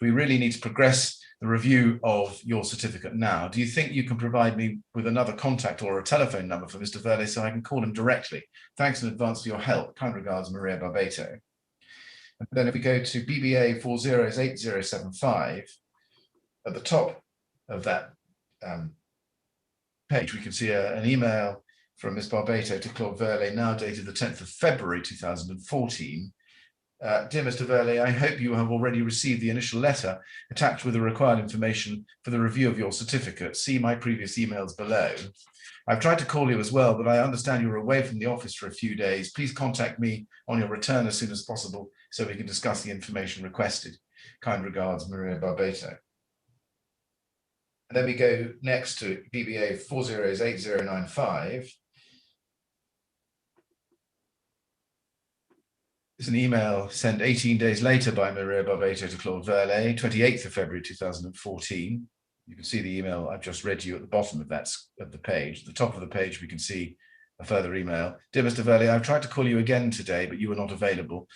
We really need to progress the review of your certificate now. Do you think you can provide me with another contact or a telephone number for Mr. Verlet so I can call him directly? Thanks in advance for your help. Kind regards, Maria Barbato. And then if we go to BBA 408075, at the top of that page, we can see an email from Ms. Barbato to Claude Verlet, now dated the 10th of February 2014. Dear Mr. Verlet, I hope you have already received the initial letter attached with the required information for the review of your certificate. See my previous emails below. I've tried to call you as well, but I understand you're away from the office for a few days. Please contact me on your return as soon as possible so we can discuss the information requested. Kind regards, Maria Barbato. And then we go next to BBA 408095. It's an email sent 18 days later by Maria Barbato to Claude Verlet, 28th of February 2014. You can see the email I've just read you at the bottom of the page. At the top of the page, we can see a further email. Dear Mr. Verlet, I've tried to call you again today, but you were not available.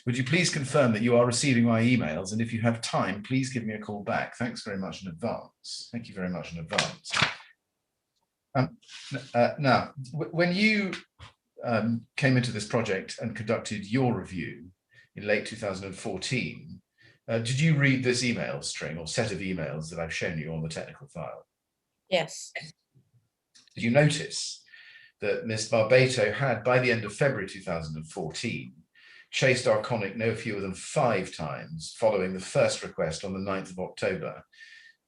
Would you please confirm that you are receiving my emails? And if you have time, please give me a call back. Thanks very much in advance. Thank you very much in advance. Now, when you came into this project and conducted your review in late 2014, did you read this email string or set of emails that I've shown you on the technical file? Yes. Did you notice that Ms. Barbato had, by the end of February 2014, chased Arconic no fewer than 5 times following the first request on the 9th of October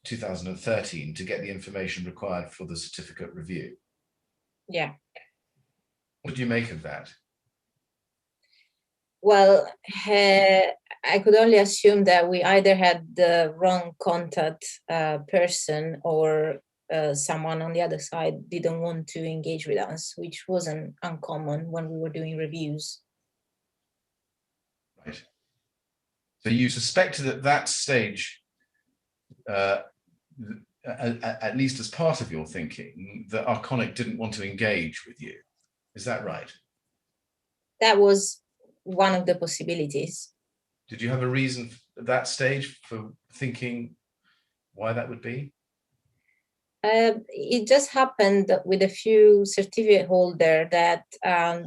2013 to get the information required for the certificate review? Yeah. What do you make of that? Well, I could only assume that we either had the wrong contact person or someone on the other side didn't want to engage with us, which wasn't uncommon when we were doing reviews. Right. So you suspected at that stage, at least as part of your thinking, that Arconic didn't want to engage with you. Is that right? That was one of the possibilities. Did you have a reason at that stage for thinking why that would be? It just happened with a few certificate holders that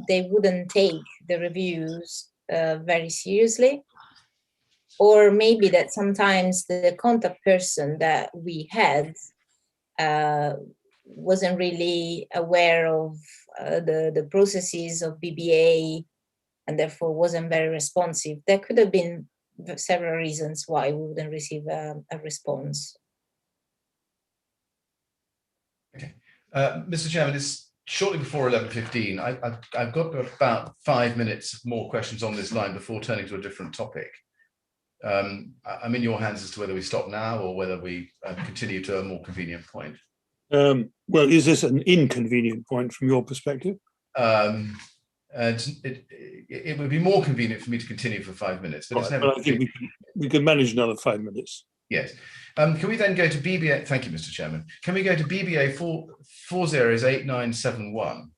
they wouldn't take the reviews very seriously. Or maybe that sometimes the contact person that we had wasn't really aware of the processes of BBA and therefore wasn't very responsive. There could have been several reasons why we wouldn't receive a response. Okay. Mr. Chairman, it's shortly before 11:15. I've got about 5 minutes more questions on this line before turning to a different topic. I'm in your hands as to whether we stop now or whether we continue to a more convenient point. Well, is this an inconvenient point from your perspective? It would be more convenient for me to continue for 5 minutes, but it's never. But I think we can manage another 5 minutes. Yes. Can we then go to BBA? Thank you, Mr. Chairman. Can we go to BBA 408971?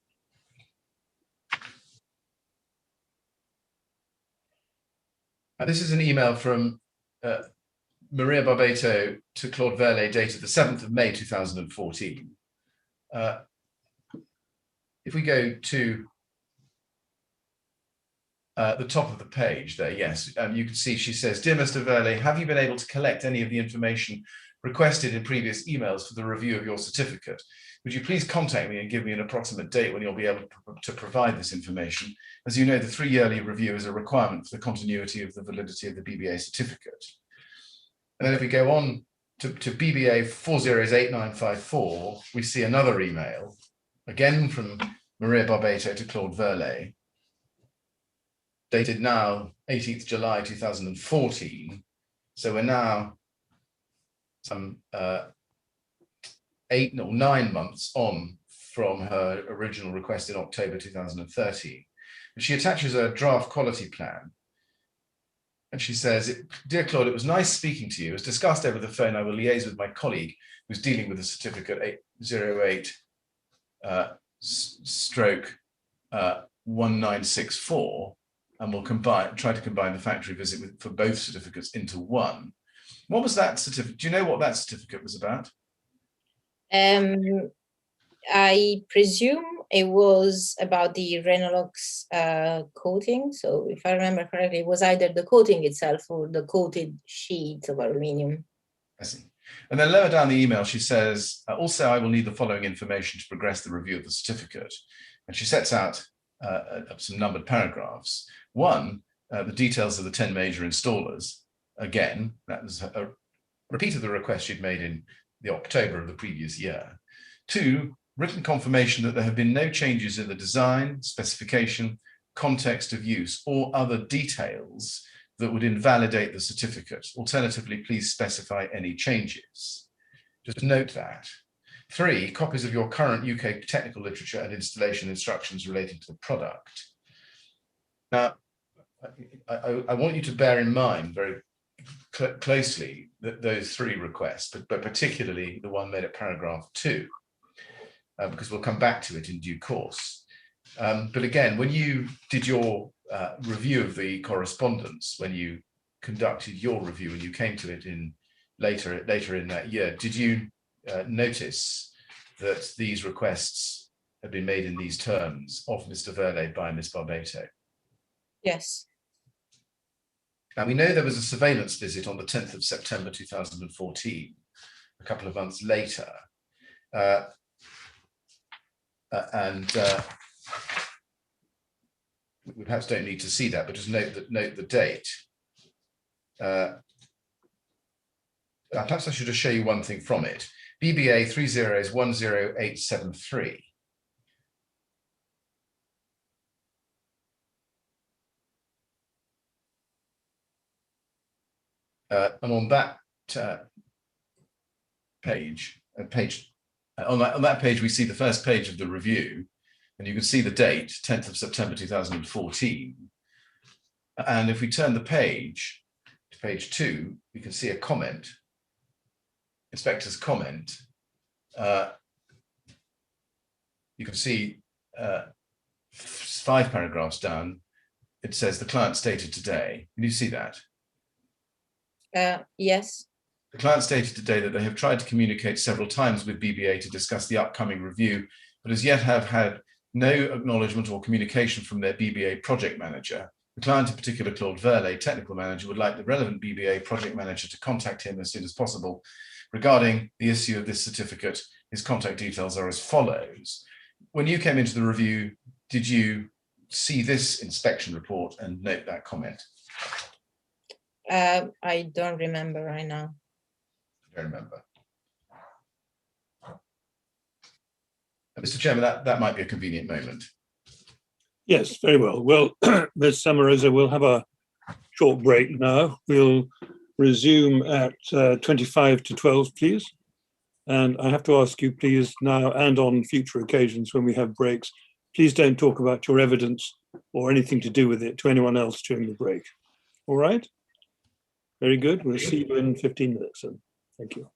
This is an email from Maria Barbato to Claude Verlet, dated the 7th of May 2014. If we go to the top of the page there, yes, you can see she says, "Dear Mr. Verlet, have you been able to collect any of the information requested in previous emails for the review of your certificate? Would you please contact me and give me an approximate date when you'll be able to provide this information? As you know, the 3-yearly review is a requirement for the continuity of the validity of the BBA certificate." And then if we go on to BBA 408954, we see another email, again from Maria Barbato to Claude Verlet, dated now 18th July 2014. So we're now some 8 or 9 months on from her original request in October 2013. And she attaches a draft quality plan. And she says, "Dear Claude, it was nice speaking to you. As discussed over the phone, I will liaise with my colleague who's dealing with the certificate 808 stroke 1964, and we'll try to combine the factory visit for both certificates into one." What was that certificate? Do you know what that certificate was about? I presume it was about the Renolox coating. So if I remember correctly, it was either the coating itself or the coated sheet of aluminium. I see. And then lower down the email, she says, "Also, I will need the following information to progress the review of the certificate." And she sets out some numbered paragraphs. One, the details of the 10 major installers. Again, that was a repeat of the request she'd made in the October of the previous year. Two, written confirmation that there have been no changes in the design, specification, context of use, or other details that would invalidate the certificate. Alternatively, please specify any changes. Just note that. Three, copies of your current UK technical literature and installation instructions relating to the product. Now, I want you to bear in mind very closely that those 3 requests, but particularly the one made at paragraph 2, because we'll come back to it in due course. But again, when you did your review of the correspondence, when you conducted your review and you came to it in later in that year, did you notice that these requests have been made in these terms of Mr. Verlet by Ms. Barbato? Yes. Now, we know there was a surveillance visit on the 10th of September 2014, a couple of months later. We perhaps don't need to see that, but just note the date. Perhaps I should just show you one thing from it. BBA 3010873. And on that page, on that page, we see the first page of the review, and you can see the date, 10th of September 2014. And if we turn the page to page 2, we can see a comment, inspector's comment. You can see 5 paragraphs down, it says the client stated today. Can you see that? Yes. The client stated today that they have tried to communicate several times with BBA to discuss the upcoming review, but as yet have had no acknowledgement or communication from their BBA project manager. The client, in particular Claude Verlet, technical manager, would like the relevant BBA project manager to contact him as soon as possible. Regarding the issue of this certificate, his contact details are as follows. When you came into the review, did you see this inspection report and note that comment? I don't remember right now. I don't remember. Mr. Chairman, that might be a convenient moment. Yes, very well. Well, Ms. Amoroso, we'll have a short break now. We'll resume at 25 to 12, please. And I have to ask you, please, now and on future occasions when we have breaks, please don't talk about your evidence or anything to do with it to anyone else during the break. All right? Very good. We'll see you in 15 minutes then. Thank you.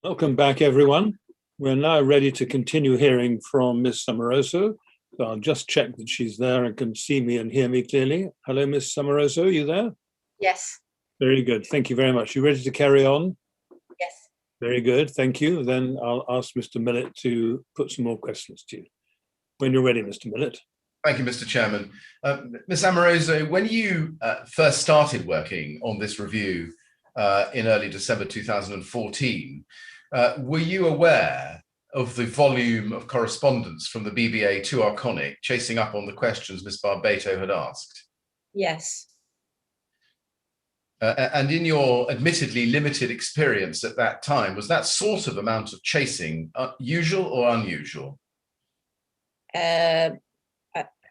Welcome back, everyone. We're now ready to continue hearing from Miss Amoroso. So I'll just check that she's there and can see me and hear me clearly. Hello, Miss Amoroso, are you there? Yes. Very good. Thank you very much. You ready to carry on? Yes. Very good. Thank you. Then I'll ask Mr. Millett to put some more questions to you. When you're ready, Mr. Millett. Thank you, Mr. Chairman. Ms. Amoroso, when you first started working on this review in early December 2014, were you aware of the volume of correspondence from the BBA to Arconic chasing up on the questions Ms. Barbato had asked? Yes. And in your admittedly limited experience at that time, was that sort of amount of chasing usual or unusual? It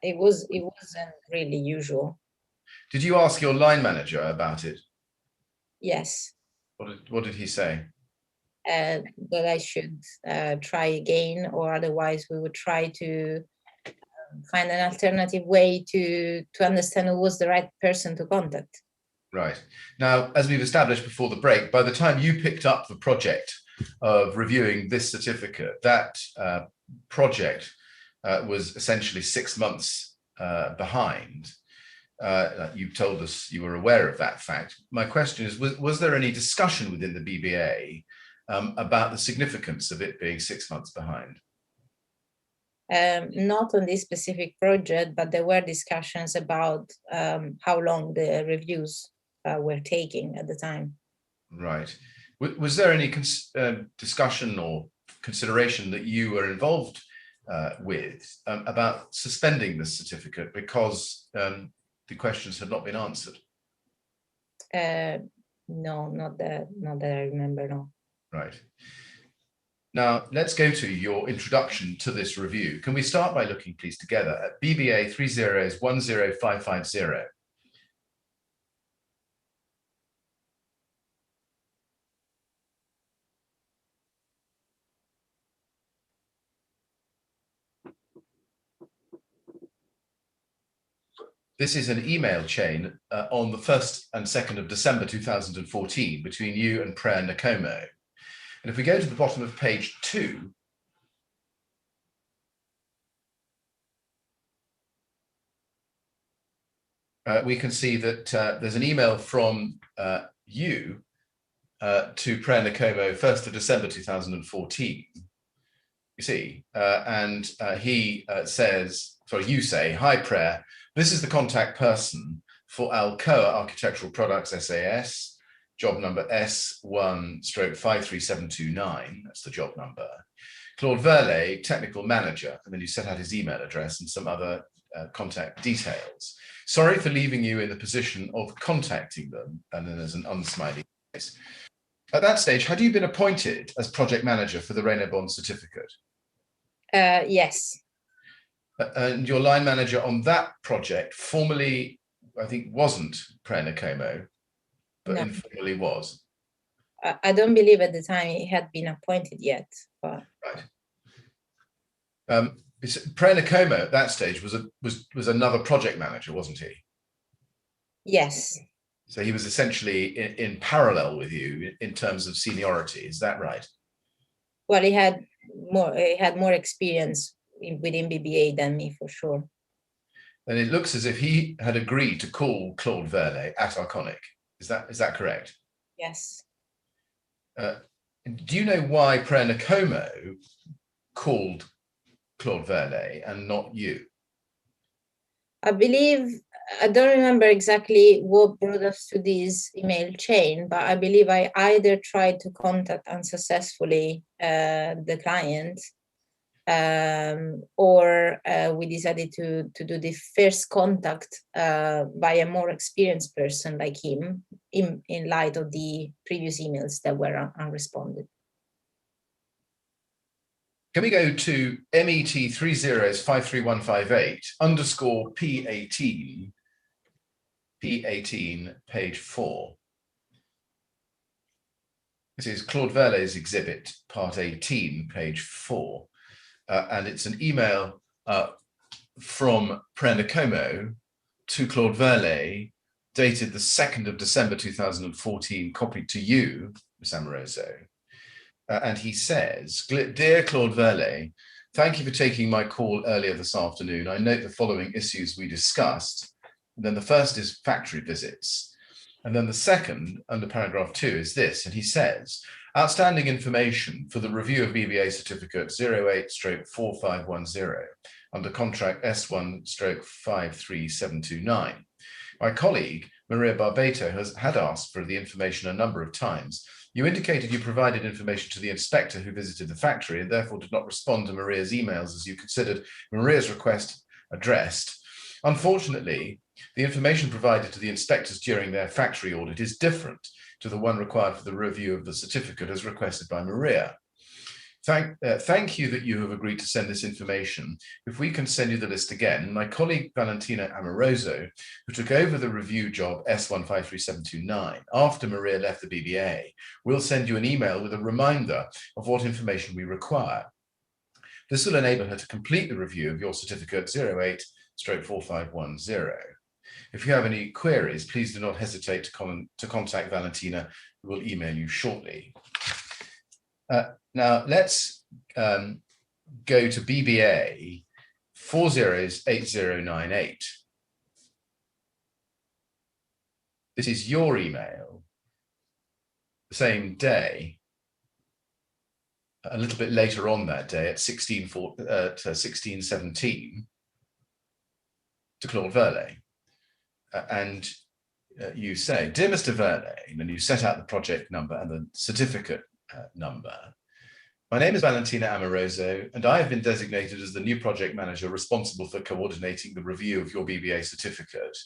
wasn't really usual. Did you ask your line manager about it? Yes. What did he say? That I should try again, or otherwise we would try to find an alternative way to understand who was the right person to contact. Right. Now, as we've established before the break, by the time you picked up the project of reviewing this certificate, that project was essentially 6 months behind. You told us you were aware of that fact. My question is, was there any discussion within the BBA about the significance of it being 6 months behind? Not on this specific project, but there were discussions about how long the reviews were taking at the time. Right. Was there any discussion or consideration that you were involved with about suspending the certificate because the questions had not been answered? No, not that I remember, no. Right. Now, let's go to your introduction to this review. Can we start by looking, please, together at BBA 3010550? This is an email chain on the 1st and 2nd of December 2014 between you and Prayer Nakomo. And if we go to the bottom of page 2, we can see that there's an email from you to Prayer Nakomo, 1st of December 2014. You see, and he says, sorry, you say, "Hi Prayer, this is the contact person for Alcoa Architectural Products SAS, job number S1/53729, that's the job number. Claude Verlet, technical manager," and then you set out his email address and some other contact details. "Sorry for leaving you in the position of contacting them," and then there's an unsmiley face. At that stage, had you been appointed as project manager for the Reynobond certificate? Yes. And your line manager on that project formally, I think, wasn't Prayer Nakomo, but No. informally was. I don't believe at the time he had been appointed yet. But... Right. Prayer Nakomo at that stage was another project manager, wasn't he? Yes. So he was essentially in parallel with you in terms of seniority. Is that right? Well, he had more experience within BBA than me, for sure. And it looks as if he had agreed to call Claude Verlet at Arconic. Is that correct? Yes. Do you know why Prayer Nakomo called Claude Verlet and not you? I don't remember exactly what brought us to this email chain, but I believe I either tried to contact unsuccessfully the client, or we decided to do the first contact by a more experienced person like him in light of the previous emails that were unresponded. Can we go to MET 30's53158 _P18, page 4. This is Claude Verlet's exhibit, part 18, page 4. And it's an email from Prayer Nakomo to Claude Verlet, dated the 2nd of December 2014, copied to you, Ms. Amoroso. and he says, "Dear Claude Verlet, thank you for taking my call earlier this afternoon. I note the following issues we discussed. And then the first is factory visits. And then the second, under paragraph 2, is this." And he says, "Outstanding information for the review of BBA certificate 08/4510 under contract S1/53729. My colleague, Maria Barbato, had asked for the information a number of times. You indicated you provided information to the inspector who visited the factory and therefore did not respond to Maria's emails as you considered Maria's request addressed. Unfortunately, the information provided to the inspectors during their factory audit is different to the one required for the review of the certificate as requested by Maria. Thank you that you have agreed to send this information. If we can send you the list again, my colleague Valentina Amoroso, who took over the review job S153729 after Maria left the BBA, will send you an email with a reminder of what information we require. This will enable her to complete the review of your certificate 08/4510. If you have any queries, please do not hesitate to contact Valentina, who will email you shortly." Now let's go to BBA 408098. This is your email, the same day, a little bit later on that day at 1617 to Claude Verlet. And you say, "Dear Mr. Verlet," and you set out the project number and the certificate number. "My name is Valentina Amoroso, and I have been designated as the new project manager responsible for coordinating the review of your BBA certificate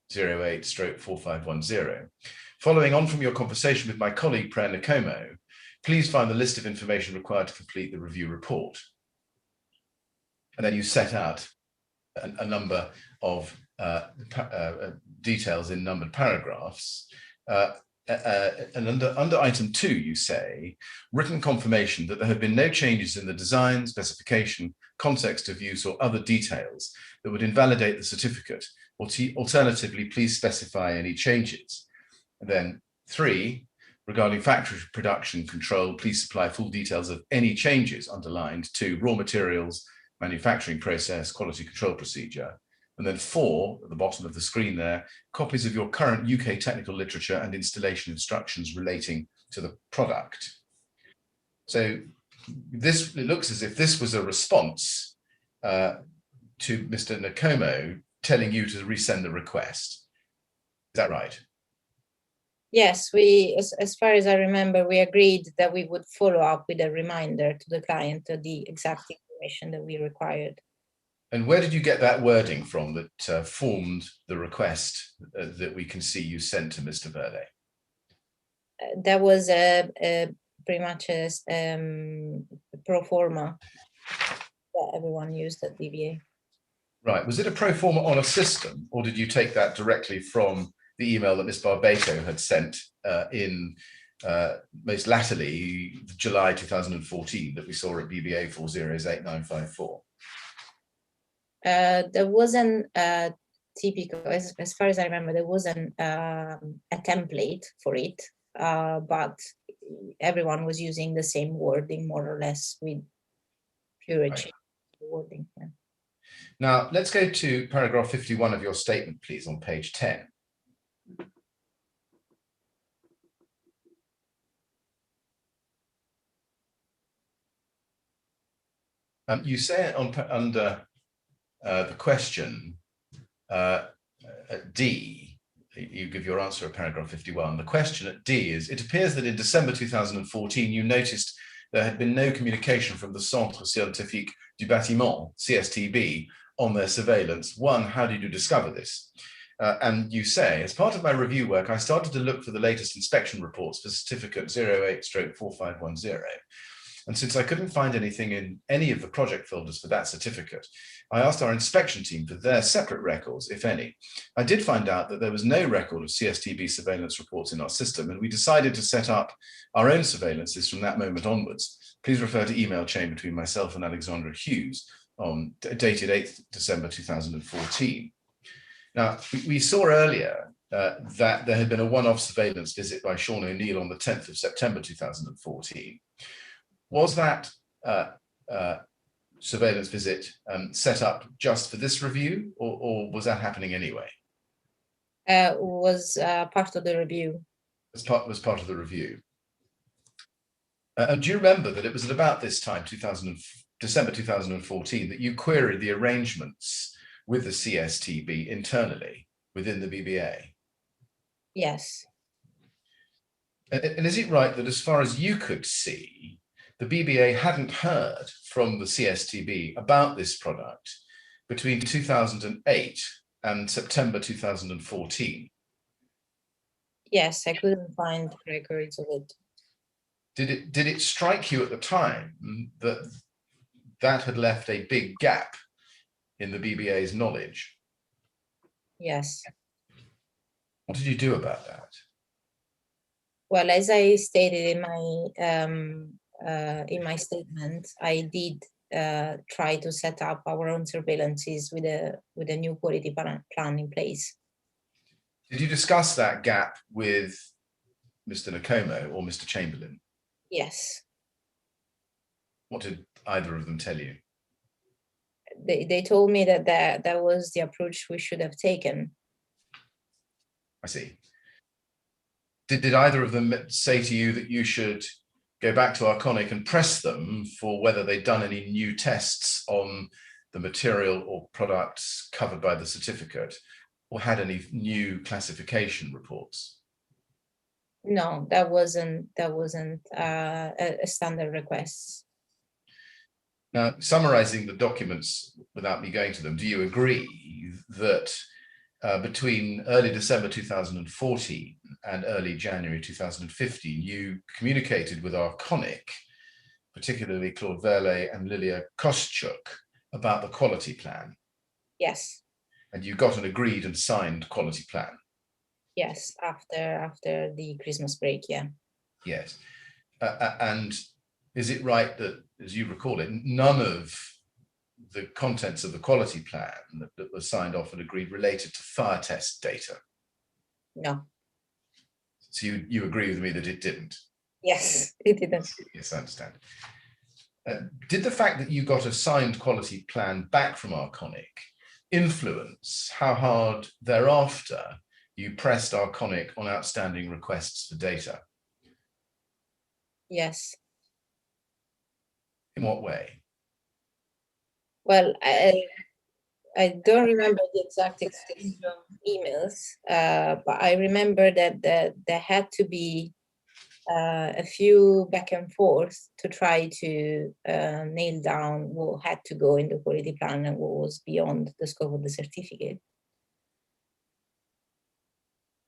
08/4510. Following on from your conversation with my colleague Prayer Nkomo, please find the list of information required to complete the review report." And then you set out a number of details in numbered paragraphs. And under item 2, you say, "Written confirmation that there have been no changes in the design, specification, context of use, or other details that would invalidate the certificate. Alternatively, please specify any changes." And then 3, "Regarding factory production control, please supply full details of any changes," underlined, to raw materials, manufacturing process, quality control procedure. And then 4, at the bottom of the screen there, "Copies of your current UK technical literature and installation instructions relating to the product." So it looks as if this was a response to Mr. Nkomo telling you to resend the request. Is that right? Yes, as far as I remember, we agreed that we would follow up with a reminder to the client of the exact information that we required. And where did you get that wording from that formed the request that we can see you sent to Mr. Verlet? That was pretty much a pro forma that everyone used at BBA. Right. Was it a pro forma on a system, or did you take that directly from the email that Ms. Barbato had sent in most latterly July 2014 that we saw at BBA 408954? There wasn't typical, as far as I remember, there wasn't a template for it, but everyone was using the same wording more or less with pure change wording. Yeah. Now let's go to paragraph 51 of your statement, please, on page 10. You say under the question D, you give your answer at paragraph 51. The question at D is, "It appears that in December 2014, you noticed there had been no communication from the Centre Scientifique du Bâtiment, CSTB, on their surveillance. One, how did you discover this?" And you say, "As part of my review work, I started to look for the latest inspection reports for certificate 08/4510. And since I couldn't find anything in any of the project folders for that certificate, I asked our inspection team for their separate records, if any. I did find out that there was no record of CSTB surveillance reports in our system, and we decided to set up our own surveillances from that moment onwards. Please refer to email chain between myself and Alexandra Hughes, dated 8th December 2014. Now, we saw earlier that there had been a one-off surveillance visit by Sean O'Neill on the 10th of September 2014. Was that surveillance visit set up just for this review, or was that happening anyway? Was part of the review. Was part of the review. Do you remember that it was at about this time, December 2014, that you queried the arrangements with the CSTB internally within the BBA? Yes. And is it right that as far as you could see, the BBA hadn't heard from the CSTB about this product between 2008 and September 2014? Yes, I couldn't find records of it. Did it strike you at the time that that had left a big gap in the BBA's knowledge? Yes. What did you do about that? Well, as I stated in my statement, I did try to set up our own surveillances with a new quality plan in place. Did you discuss that gap with Mr. Nakomo or Mr. Chamberlain? Yes. What did either of them tell you? They told me that that was the approach we should have taken. I see. Did either of them say to you that you should go back to Arconic and press them for whether they'd done any new tests on the material or products covered by the certificate, or had any new classification reports? No, that wasn't a standard request. Now, summarizing the documents without me going to them, do you agree that between early December 2014 and early January 2015, you communicated with Arconic, particularly Claude Verlet and Lilia Koschuk, about the quality plan? Yes. And you got an agreed and signed quality plan? Yes, after the Christmas break, yeah. Yes. And is it right that, as you recall it, none of the contents of the quality plan that was signed off and agreed related to fire test data? No. So you agree with me that it didn't? Yes, it didn't. Yes, I understand. Did the fact that you got a signed quality plan back from Arconic influence how hard thereafter you pressed Arconic on outstanding requests for data? Yes. In what way? Well, I don't remember the exact exchange of emails, but I remember that there had to be a few back and forth to try to nail down what had to go in the quality plan and what was beyond the scope of the certificate.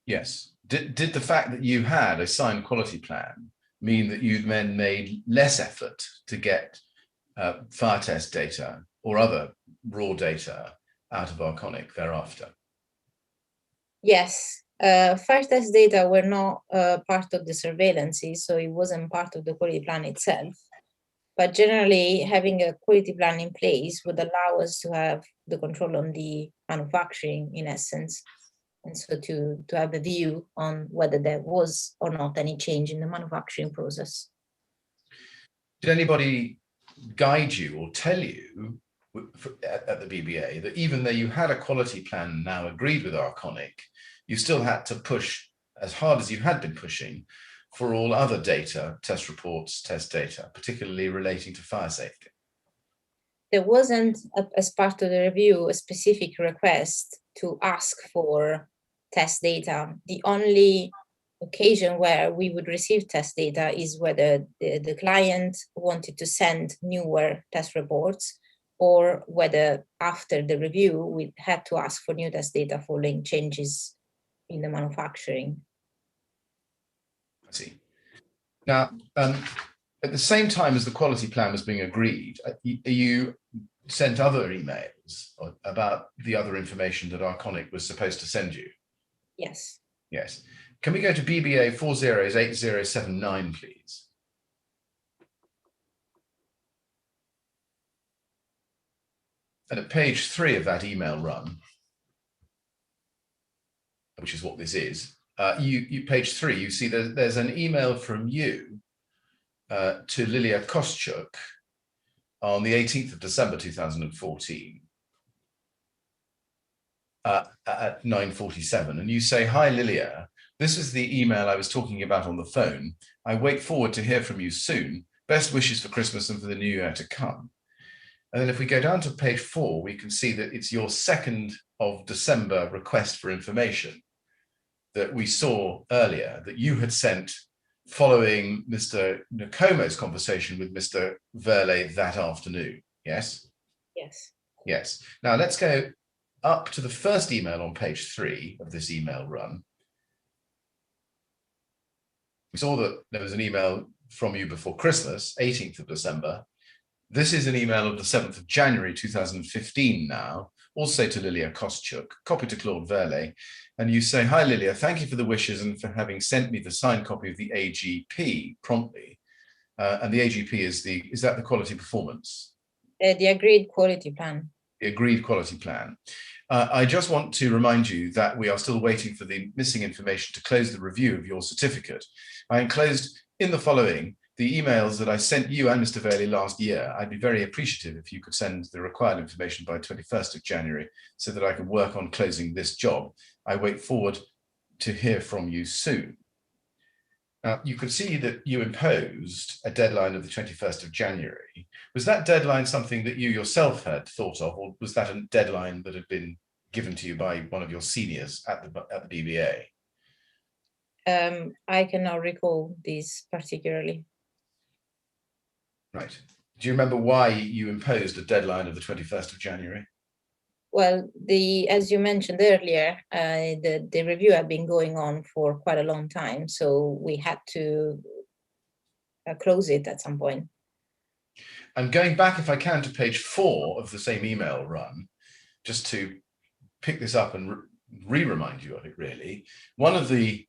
Yes. Did the fact that you had a signed quality plan mean that you then made less effort to get fire test data or other raw data out of Arconic thereafter? Yes. Fire test data were not part of the surveillances, so it wasn't part of the quality plan itself. But generally, having a quality plan in place would allow us to have the control on the manufacturing, in essence, and so to have a view on whether there was or not any change in the manufacturing process. Did anybody guide you or tell you at the BBA that even though you had a quality plan now agreed with Arconic, you still had to push as hard as you had been pushing for all other data, test reports, test data, particularly relating to fire safety? There wasn't, as part of the review, a specific request to ask for test data. The only occasion where we would receive test data is whether the client wanted to send newer test reports, or whether after the review we had to ask for new test data following changes in the manufacturing. I see. Now, at the same time as the quality plan was being agreed, you sent other emails about the other information that Arconic was supposed to send you? Yes. Yes. Can we go to BBA 408079, please? And at page 3 of that email run, which is what this is, page 3, you see there's an email from you to Lilia Koschuk on the 18th of December 2014 at 9:47, and you say, "Hi Lilia, this is the email I was talking about on the phone. I wait forward to hear from you soon. Best wishes for Christmas and for the new year to come." And then if we go down to page 4, we can see that it's your 2nd of December request for information that we saw earlier that you had sent following Mr. Nkomo's conversation with Mr. Verley that afternoon. Yes? Yes. Yes. Now let's go up to the first email on page 3 of this email run. We saw that there was an email from you before Christmas, 18th of December. This is an email of the 7th of January 2015 now, also to Lilia Koschuk, copy to Claude Verley. And you say, "Hi Lilia, thank you for the wishes and for having sent me the signed copy of the AGP promptly." And the AGP is that the quality performance? The agreed quality plan. The agreed quality plan. I just want to remind you that we are still waiting for the missing information to close the review of your certificate. I enclosed in the following the emails that I sent you and Mr. Verley last year. I'd be very appreciative if you could send the required information by 21st of January so that I can work on closing this job. I wait forward to hear from you soon. Now, you could see that you imposed a deadline of the 21st of January. Was that deadline something that you yourself had thought of, or was that a deadline that had been given to you by one of your seniors at the BBA? I cannot recall this particularly. Right. Do you remember why you imposed a deadline of the 21st of January? Well, as you mentioned earlier, the review had been going on for quite a long time, so we had to close it at some point. And going back, if I can, to page 4 of the same email run, just to pick this up and re-remind you of it, really, one of the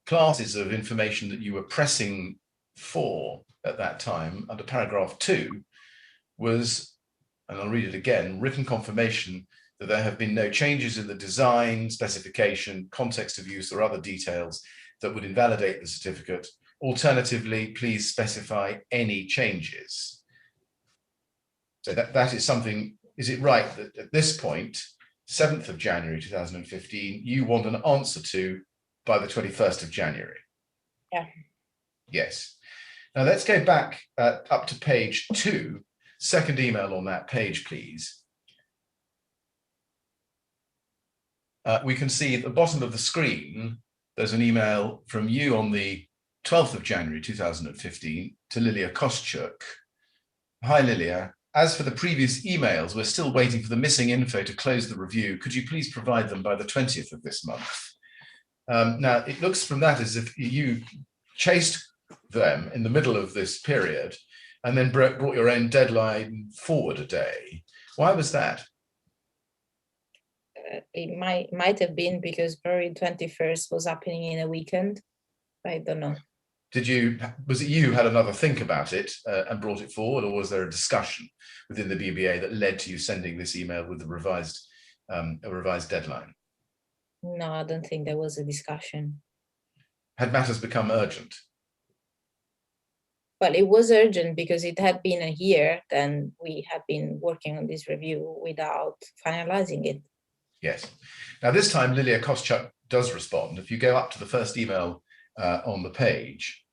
classes of information that you were pressing for at that time under paragraph 2 was, and I'll read it again, written confirmation that there have been no changes in the design, specification, context of use, or other details that would invalidate the certificate. Alternatively, please specify any changes. So that is something, is it right that at this point, 7th of January 2015, you want an answer to by the 21st of January? Yeah. Yes. Now let's go back up to page 2, second email on that page, please. We can see at the bottom of the screen, there's an email from you on the 12th of January 2015 to Lilia Koschuk. "Hi Lilia, as for the previous emails, we're still waiting for the missing info to close the review. Could you please provide them by the 20th of this month?" Now, it looks from that as if you chased them in the middle of this period and then brought your own deadline forward a day. Why was that? It might have been because February 21st was happening in a weekend. I don't know. Was it you who had another think about it and brought it forward, or was there a discussion within the BBA that led to you sending this email with the a revised deadline? No, I don't think there was a discussion. Had matters become urgent? Well, it was urgent because it had been a year, then we had been working on this review without finalizing it. Yes. Now this time Lilia Koschuk does respond. If you go up to the first email on the page,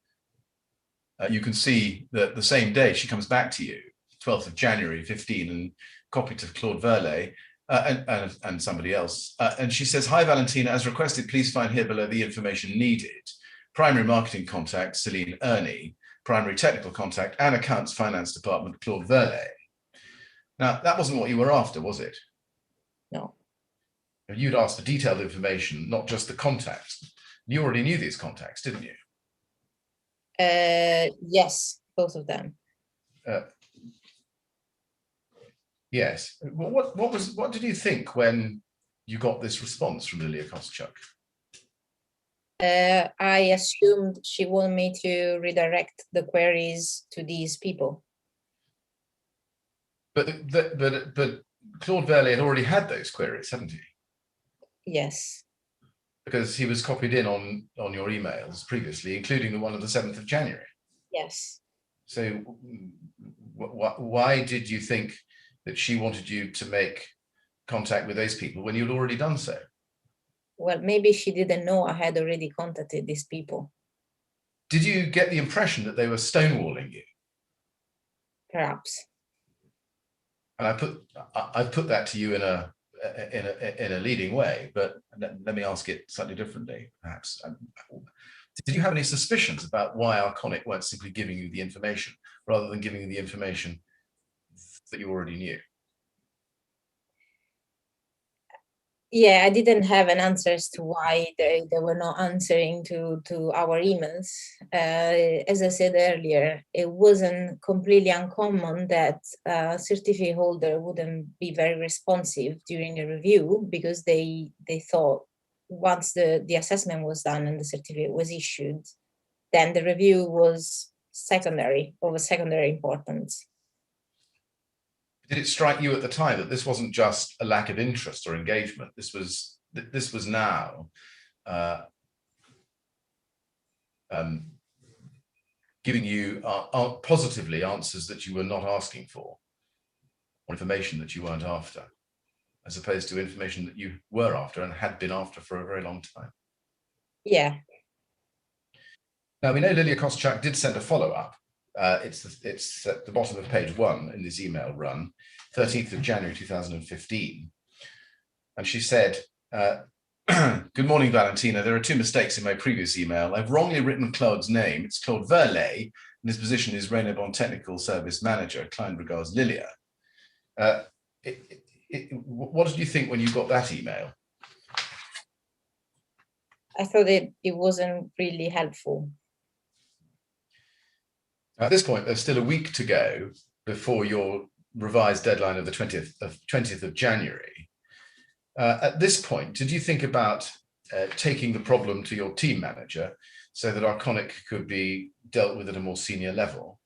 you can see that the same day she comes back to you, 12th of January 15, and copied to Claude Verley and somebody else. And she says, "Hi Valentina, as requested, please find here below the information needed. Primary marketing contact, Celine Ernie. Primary technical contact and accounts finance department, Claude Verley." Now, that wasn't what you were after, was it? No. You'd asked for detailed information, not just the contacts. You already knew these contacts, didn't you? Yes, both of them. Yes. What did you think when you got this response from Lilia Koschuk? I assumed she wanted me to redirect the queries to these people. But Claude Verley had already had those queries, hadn't he? Yes. Because he was copied in on your emails previously, including the one of the 7th of January. Yes. So why did you think that she wanted you to make contact with those people when you'd already done so? Well, maybe she didn't know I had already contacted these people. Did you get the impression that they were stonewalling you? Perhaps. And I put that to you in a leading way, but let me ask it slightly differently, perhaps. Did you have any suspicions about why Arconic weren't simply giving you the information rather than giving you the information that you already knew? Yeah, I didn't have an answer as to why they were not answering to our emails. As I said earlier, it wasn't completely uncommon that a certificate holder wouldn't be very responsive during a review because they thought once the assessment was done and the certificate was issued, then the review was of secondary importance. Did it strike you at the time that this wasn't just a lack of interest or engagement? This was now giving you positively answers that you were not asking for, or information that you weren't after, as opposed to information that you were after and had been after for a very long time. Yeah. Now, we know Lilia Koschak did send a follow-up. It's at the bottom of page 1 in this email run, 13th of January 2015. And she said, good morning, Valentina. There are 2 mistakes in my previous email. I've wrongly written Claude's name. It's Claude Verlet, and his position is Renebon Technical Service Manager. Kind regards, Lilia. What did you think when you got that email? I thought it wasn't really helpful. At this point, there's still a week to go before your revised deadline of the 20th of January. At this point, did you think about taking the problem to your team manager so that Arconic could be dealt with at a more senior level?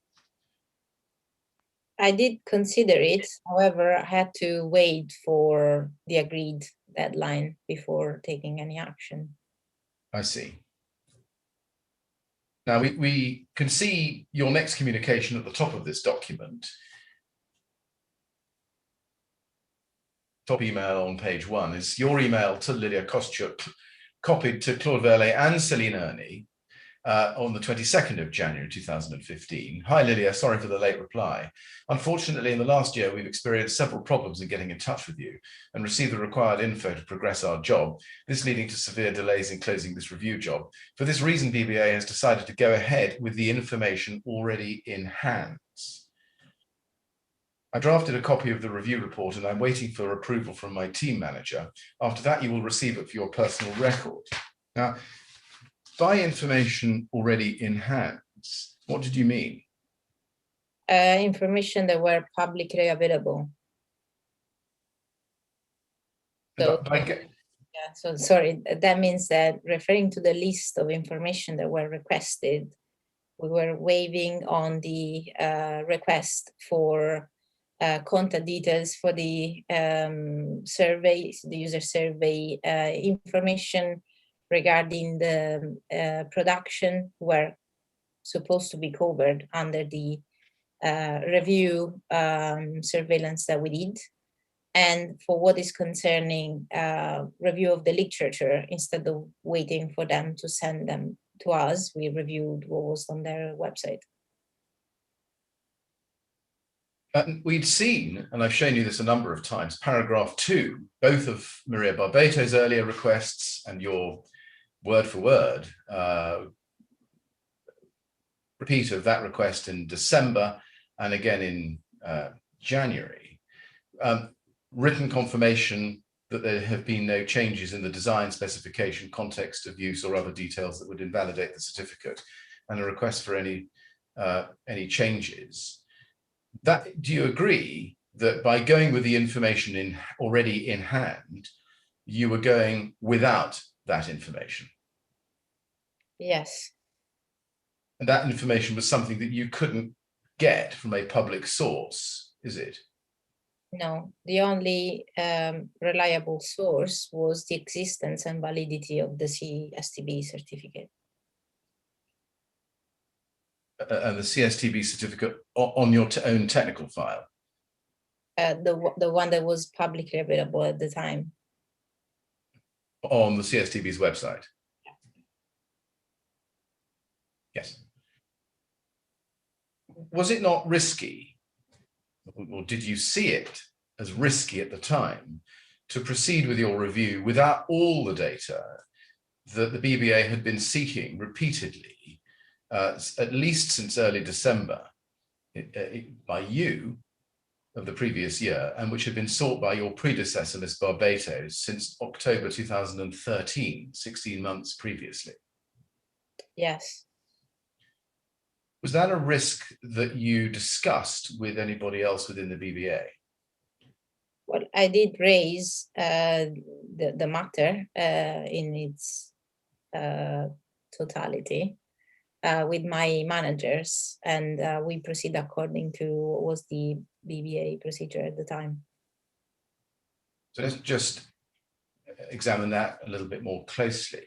I did consider it. However, I had to wait for the agreed deadline before taking any action. I see. Now, we can see your next communication at the top of this document. Top email on page 1 is your email to Lilia Koschuk, copied to Claude Verlet and Celine Ernie on the 22nd of January 2015. Hi, Lilia, sorry for the late reply. Unfortunately, in the last year, we've experienced several problems in getting in touch with you and received the required info to progress our job, this leading to severe delays in closing this review job. For this reason, BBA has decided to go ahead with the information already in hand. I drafted a copy of the review report and I'm waiting for approval from my team manager. After that, you will receive it for your personal record. Now, by information already in hand, what did you mean? Information that were publicly available. So, so sorry, that means that referring to the list of information that were requested, we were waiving on the request for contact details for the survey, the user survey information regarding the production were supposed to be covered under the review surveillance that we did. And for what is concerning review of the literature, instead of waiting for them to send them to us, we reviewed what was on their website. We'd seen, and I've shown you this a number of times, paragraph 2, both of Maria Barbato's earlier requests and your word for word repeat of that request in December and again in January. Written confirmation that there have been no changes in the design specification, context of use, or other details that would invalidate the certificate, and a request for any changes. Do you agree that by going with the information already in hand, you were going without that information? Yes. And that information was something that you couldn't get from a public source, is it? No, the only reliable source was the existence and validity of the CSTB certificate. And the CSTB certificate on your own technical file? The one that was publicly available at the time. On the CSTB's website? Yes. Was it not risky, or did you see it as risky at the time, to proceed with your review without all the data that the BBA had been seeking repeatedly, at least since early December, by you of the previous year, and which had been sought by your predecessor, Ms. Barbatos, since October 2013, 16 months previously? Yes. Was that a risk that you discussed with anybody else within the BBA? Well, I did raise the matter in its totality with my managers, and we proceed according to what was the BBA procedure at the time. So let's just examine that a little bit more closely.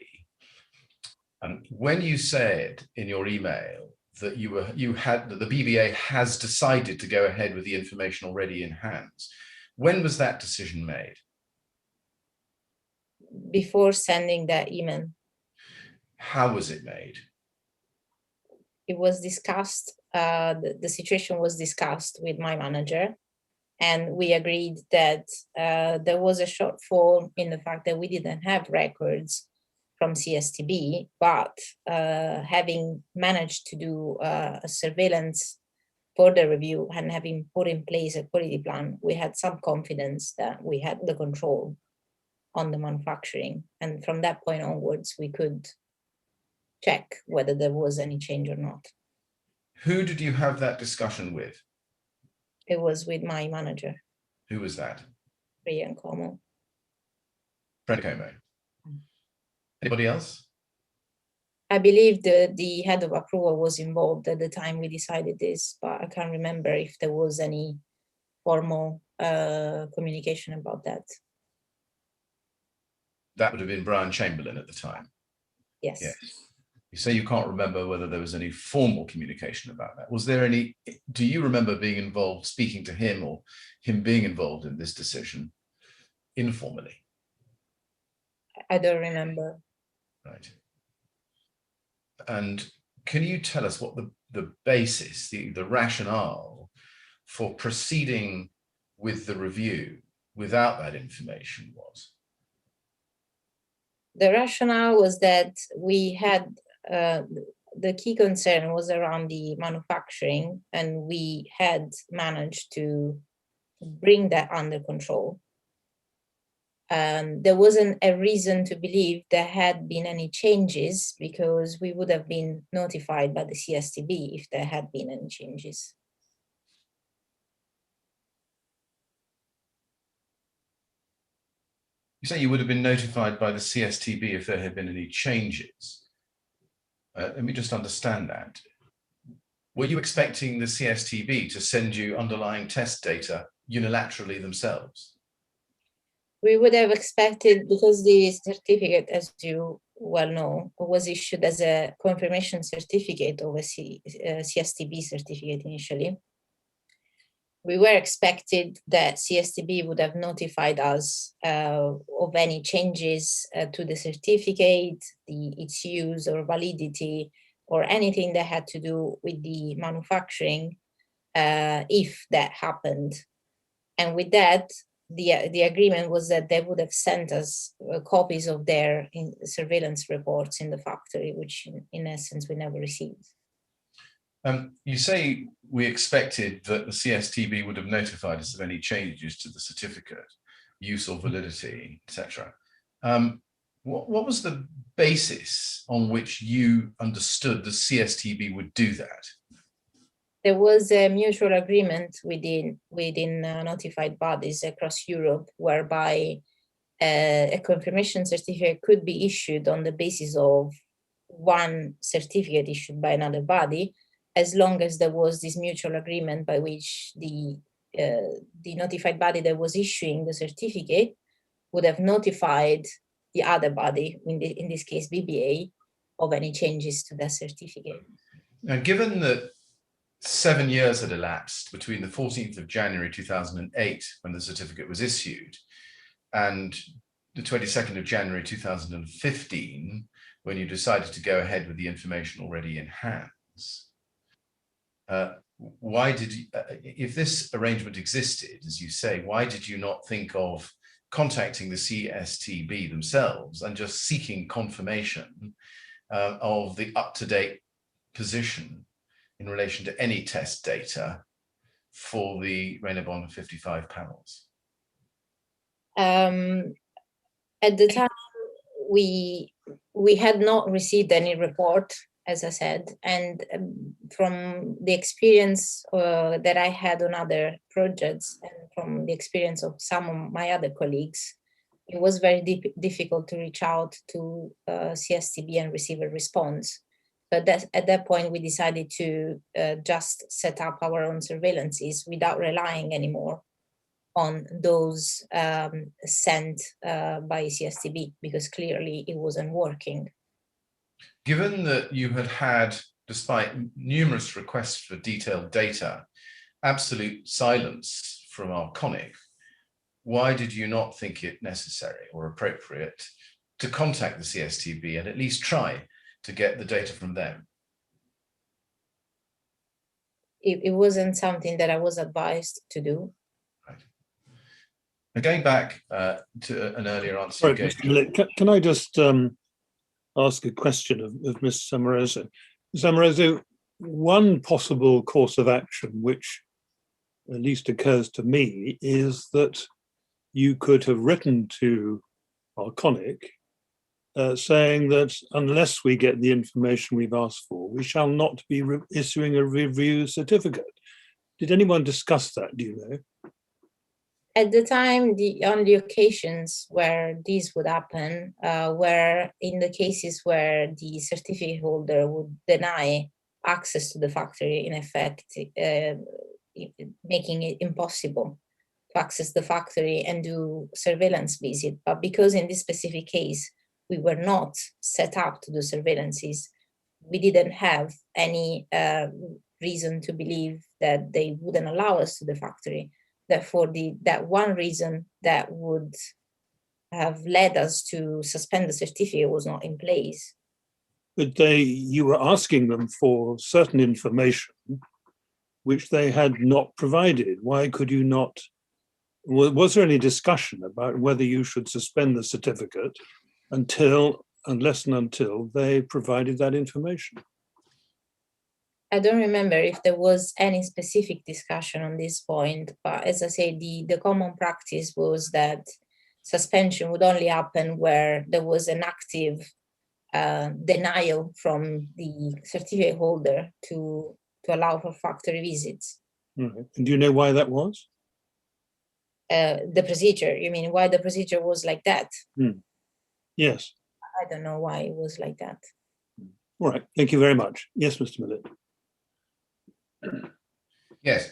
When you said in your email that that the BBA has decided to go ahead with the information already in hands, when was that decision made? Before sending that email. How was it made? It was discussed, the situation was discussed with my manager, and we agreed that there was a shortfall in the fact that we didn't have records from CSTB, but having managed to do a surveillance for the review and having put in place a quality plan, we had some confidence that we had the control on the manufacturing. And from that point onwards, we could check whether there was any change or not. Who did you have that discussion with? It was with my manager. Who was that? Brian Como. Fred Como. Anybody else? I believe the head of approval was involved at the time we decided this, but I can't remember if there was any formal communication about that. That would have been Brian Chamberlain at the time. Yes. Yes. You say you can't remember whether there was any formal communication about that. Was there any, do you remember being involved, speaking to him, or him being involved in this decision informally? I don't remember. Right. And can you tell us what the basis, the rationale for proceeding with the review without that information was? The rationale was that we had, the key concern was around the manufacturing, and we had managed to bring that under control. There wasn't a reason to believe there had been any changes, because we would have been notified by the CSTB if there had been any changes. You say you would have been notified by the CSTB if there had been any changes. Let me just understand that. Were you expecting the CSTB to send you underlying test data unilaterally themselves? We would have expected, because the certificate, as you well know, was issued as a confirmation certificate of a CSTB certificate initially. We were expected that CSTB would have notified us of any changes to the certificate, its use or validity, or anything that had to do with the manufacturing, if that happened. And with that, the agreement was that they would have sent us copies of their surveillance reports in the factory, which in essence we never received. You say we expected that the CSTB would have notified us of any changes to the certificate, use or validity, etc. What was the basis on which you understood the CSTB would do that? There was a mutual agreement within notified bodies across Europe, whereby a confirmation certificate could be issued on the basis of one certificate issued by another body, as long as there was this mutual agreement by which the notified body that was issuing the certificate would have notified the other body, in this case BBA, of any changes to that certificate. Now, given that 7 years had elapsed between the 14th of January 2008, when the certificate was issued, and the 22nd of January 2015, when you decided to go ahead with the information already in hands, why did you, if this arrangement existed, as you say, why did you not think of contacting the CSTB themselves and just seeking confirmation of the up-to-date position in relation to any test data for the Reynabond 55 panels? At the time, we had not received any report, as I said, and from the experience that I had on other projects and from the experience of some of my other colleagues, it was very difficult to reach out to CSTB and receive a response. But at that point, we decided to just set up our own surveillances without relying anymore on those sent by CSTB, because clearly it wasn't working. Given that you had, despite numerous requests for detailed data, absolute silence from Arconic, why did you not think it necessary or appropriate to contact the CSTB and at least try to get the data from them? It wasn't something that I was advised to do. Right. Now, going back to an earlier answer. Sorry, Mr. Millett, can I just ask a question of Ms. Amoroso? Ms. Amoroso, one possible course of action, which at least occurs to me, is that you could have written to Arconic saying that unless we get the information we've asked for, we shall not be issuing a review certificate. Did anyone discuss that, do you know? At the time, on the occasions where this would happen were in the cases where the certificate holder would deny access to the factory, in effect, making it impossible to access the factory and do surveillance visit. But because in this specific case, we were not set up to do surveillances, we didn't have any reason to believe that they wouldn't allow us to the factory. Therefore, that one reason that would have led us to suspend the certificate was not in place. But you were asking them for certain information which they had not provided. Why could you not? Was there any discussion about whether you should suspend the certificate unless and until they provided that information? I don't remember if there was any specific discussion on this point, but as I say, the common practice was that suspension would only happen where there was an active denial from the certificate holder to allow for factory visits. Right. And do you know why that was? The procedure, you mean why the procedure was like that? Yes. I don't know why it was like that. All right, thank you very much. Yes, Mr. Millett. Yes.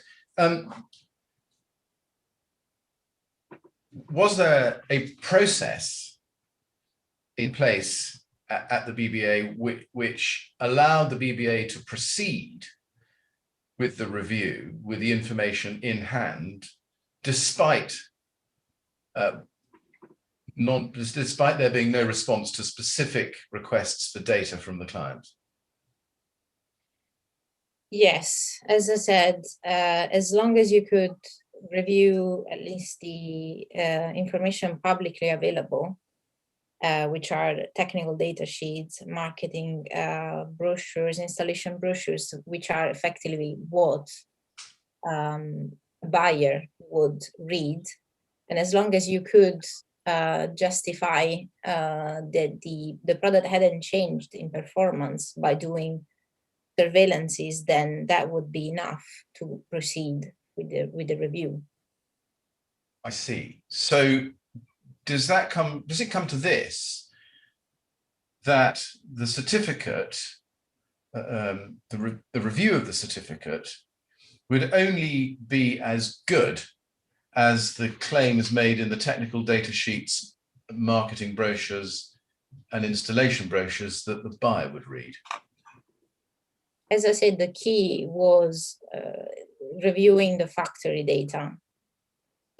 Was there a process in place at the BBA which allowed the BBA to proceed with the review, with the information in hand, despite there being no response to specific requests for data from the client? Yes, as I said, as long as you could review at least the information publicly available, which are technical data sheets, marketing brochures, installation brochures, which are effectively what a buyer would read. And as long as you could justify that the product hadn't changed in performance by doing surveillances, then that would be enough to proceed with the review. I see. So does it come to this, that the certificate, the review of the certificate would only be as good as the claim is made in the technical data sheets, marketing brochures, and installation brochures that the buyer would read. As I said, the key was reviewing the factory data.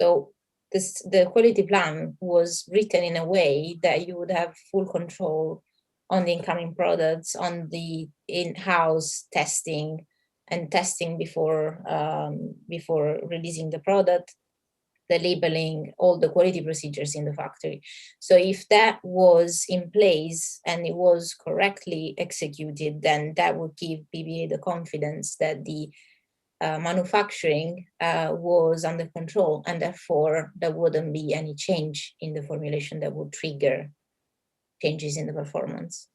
So the quality plan was written in a way that you would have full control on the incoming products, on the in-house testing and testing before releasing the product, the labeling, all the quality procedures in the factory. So if that was in place and it was correctly executed, then that would give BBA the confidence that the manufacturing was under control, and therefore there wouldn't be any change in the formulation that would trigger changes in the performance.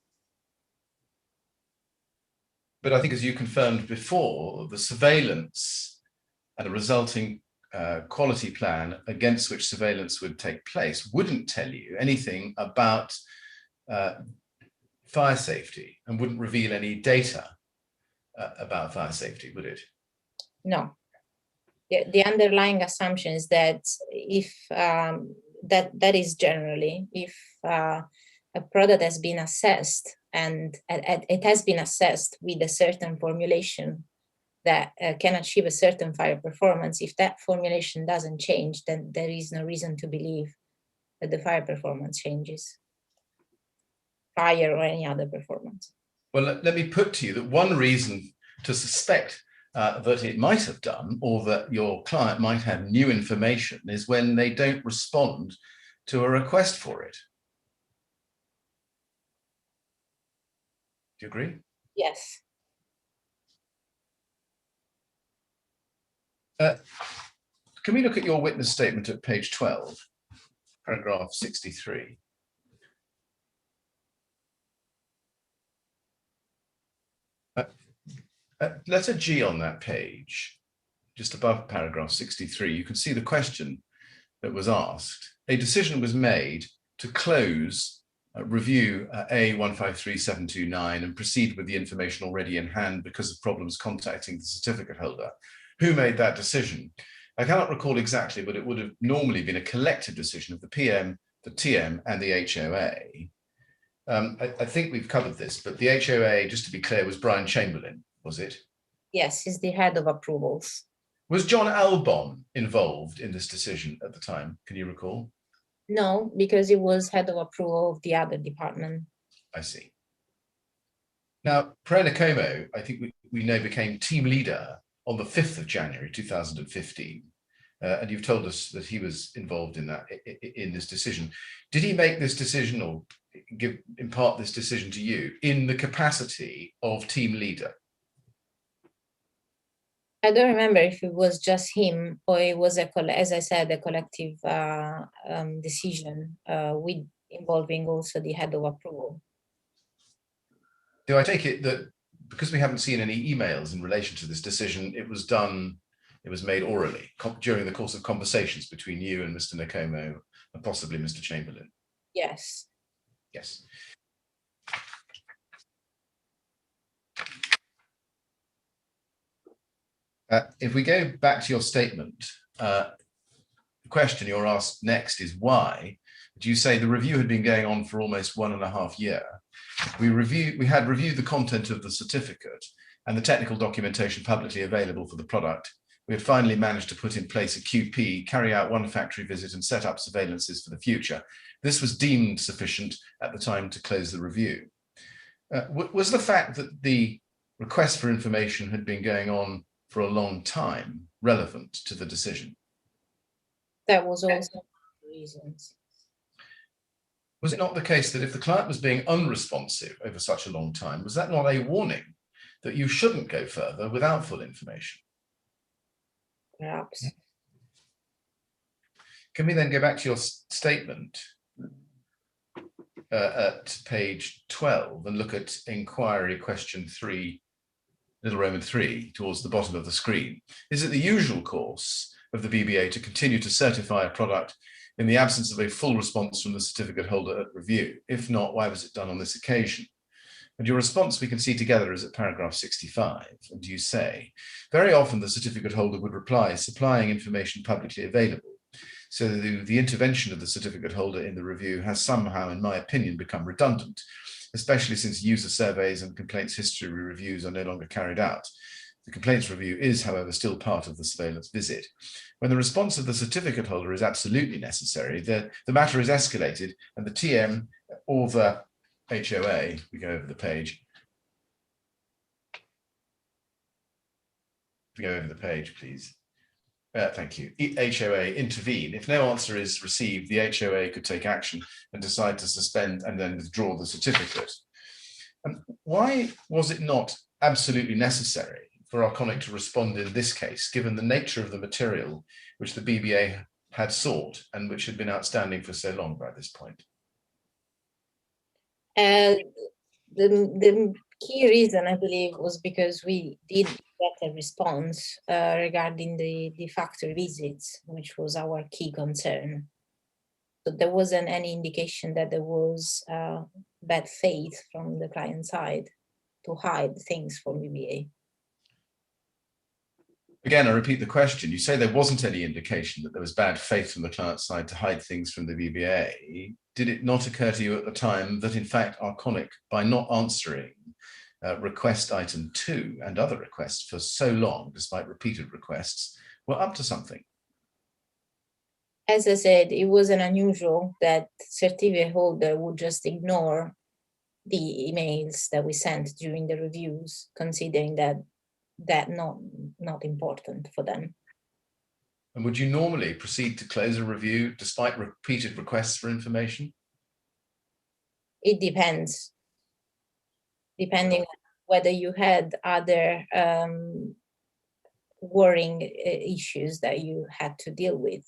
But I think, as you confirmed before, the surveillance and the resulting quality plan against which surveillance would take place wouldn't tell you anything about fire safety and wouldn't reveal any data about fire safety, would it? No. The underlying assumption is that if that is generally if a product has been assessed and it has been assessed with a certain formulation that can achieve a certain fire performance, if that formulation doesn't change, then there is no reason to believe that the fire performance changes, fire or any other performance. Well, let me put to you that one reason to suspect that it might have done, or that your client might have new information, is when they don't respond to a request for it. Do you agree? Yes. Can we look at your witness statement at page 12, paragraph 63? Letter G on that page, just above paragraph 63, you can see the question that was asked. A decision was made to close review A153729 and proceed with the information already in hand because of problems contacting the certificate holder. Who made that decision? I cannot recall exactly, but it would have normally been a collective decision of the PM, the TM, and the HOA. I think we've covered this, but the HOA, just to be clear, was Brian Chamberlain, was it? Yes, he's the head of approvals. Was John Albon involved in this decision at the time? Can you recall? No, because he was head of approval of the other department. I see. Now, Perena Como, I think we know, became team leader on the 5th of January 2015, and you've told us that he was involved in that, in this decision. Did he make this decision or impart this decision to you in the capacity of team leader? I don't remember if it was just him or it was as I said, a collective decision with involving also the head of approval. Do I take it that because we haven't seen any emails in relation to this decision, it was made orally during the course of conversations between you and Mr. Nakomo and possibly Mr. Chamberlain? Yes. Yes. If we go back to your statement, the question you're asked next is why. Do you say the review had been going on for almost 1.5 years? We had reviewed the content of the certificate and the technical documentation publicly available for the product. We had finally managed to put in place a QP, carry out one factory visit and set up surveillances for the future. This was deemed sufficient at the time to close the review. Was the fact that the request for information had been going on for a long time relevant to the decision? That was also one of the reasons. Was it not the case that if the client was being unresponsive over such a long time, was that not a warning that you shouldn't go further without full information? Perhaps. Can we then go back to your statement at page 12 and look at inquiry question 3, little Roman 3, towards the bottom of the screen? Is it the usual course of the BBA to continue to certify a product in the absence of a full response from the certificate holder at review? If not, why was it done on this occasion? And your response we can see together is at paragraph 65, and you say, very often the certificate holder would reply, supplying information publicly available. So the intervention of the certificate holder in the review has somehow, in my opinion, become redundant, especially since user surveys and complaints history reviews are no longer carried out. The complaints review is, however, still part of the surveillance visit. When the response of the certificate holder is absolutely necessary, the matter is escalated and the TM or the HOA, we go over the page. Go over the page, please. Thank you. HOA intervene. If no answer is received, the HOA could take action and decide to suspend and then withdraw the certificate. Why was it not absolutely necessary for Arconic to respond in this case, given the nature of the material which the BBA had sought and which had been outstanding for so long by this point? The key reason, I believe, was because we did get a response regarding the factory visits, which was our key concern. So there wasn't any indication that there was bad faith from the client side to hide things from BBA. Again, I repeat the question. You say there wasn't any indication that there was bad faith from the client side to hide things from the BBA. Did it not occur to you at the time that, in fact, Arconic, by not answering request item 2 and other requests for so long, despite repeated requests, were up to something? As I said, it wasn't unusual that certificate holder would just ignore the emails that we sent during the reviews, considering that not important for them. And would you normally proceed to close a review despite repeated requests for information? It depends, depending on whether you had other worrying issues that you had to deal with.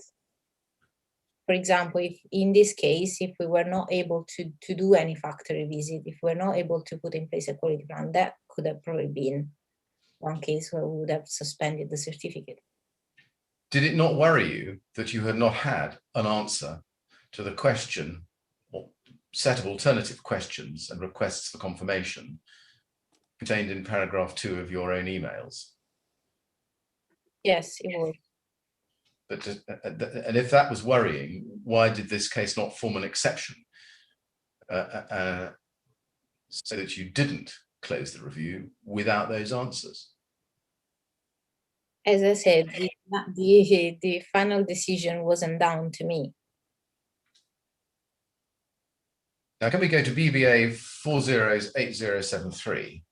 For example, if in this case, if we were not able to do any factory visit, if we're not able to put in place a quality plan, that could have probably been one case where we would have suspended the certificate. Did it not worry you that you had not had an answer to the question or set of alternative questions and requests for confirmation contained in paragraph 2 of your own emails? Yes, it was. But, and if that was worrying, why did this case not form an exception so that you didn't close the review without those answers? As I said, the final decision wasn't down to me. Now, can we go to BBA 408073?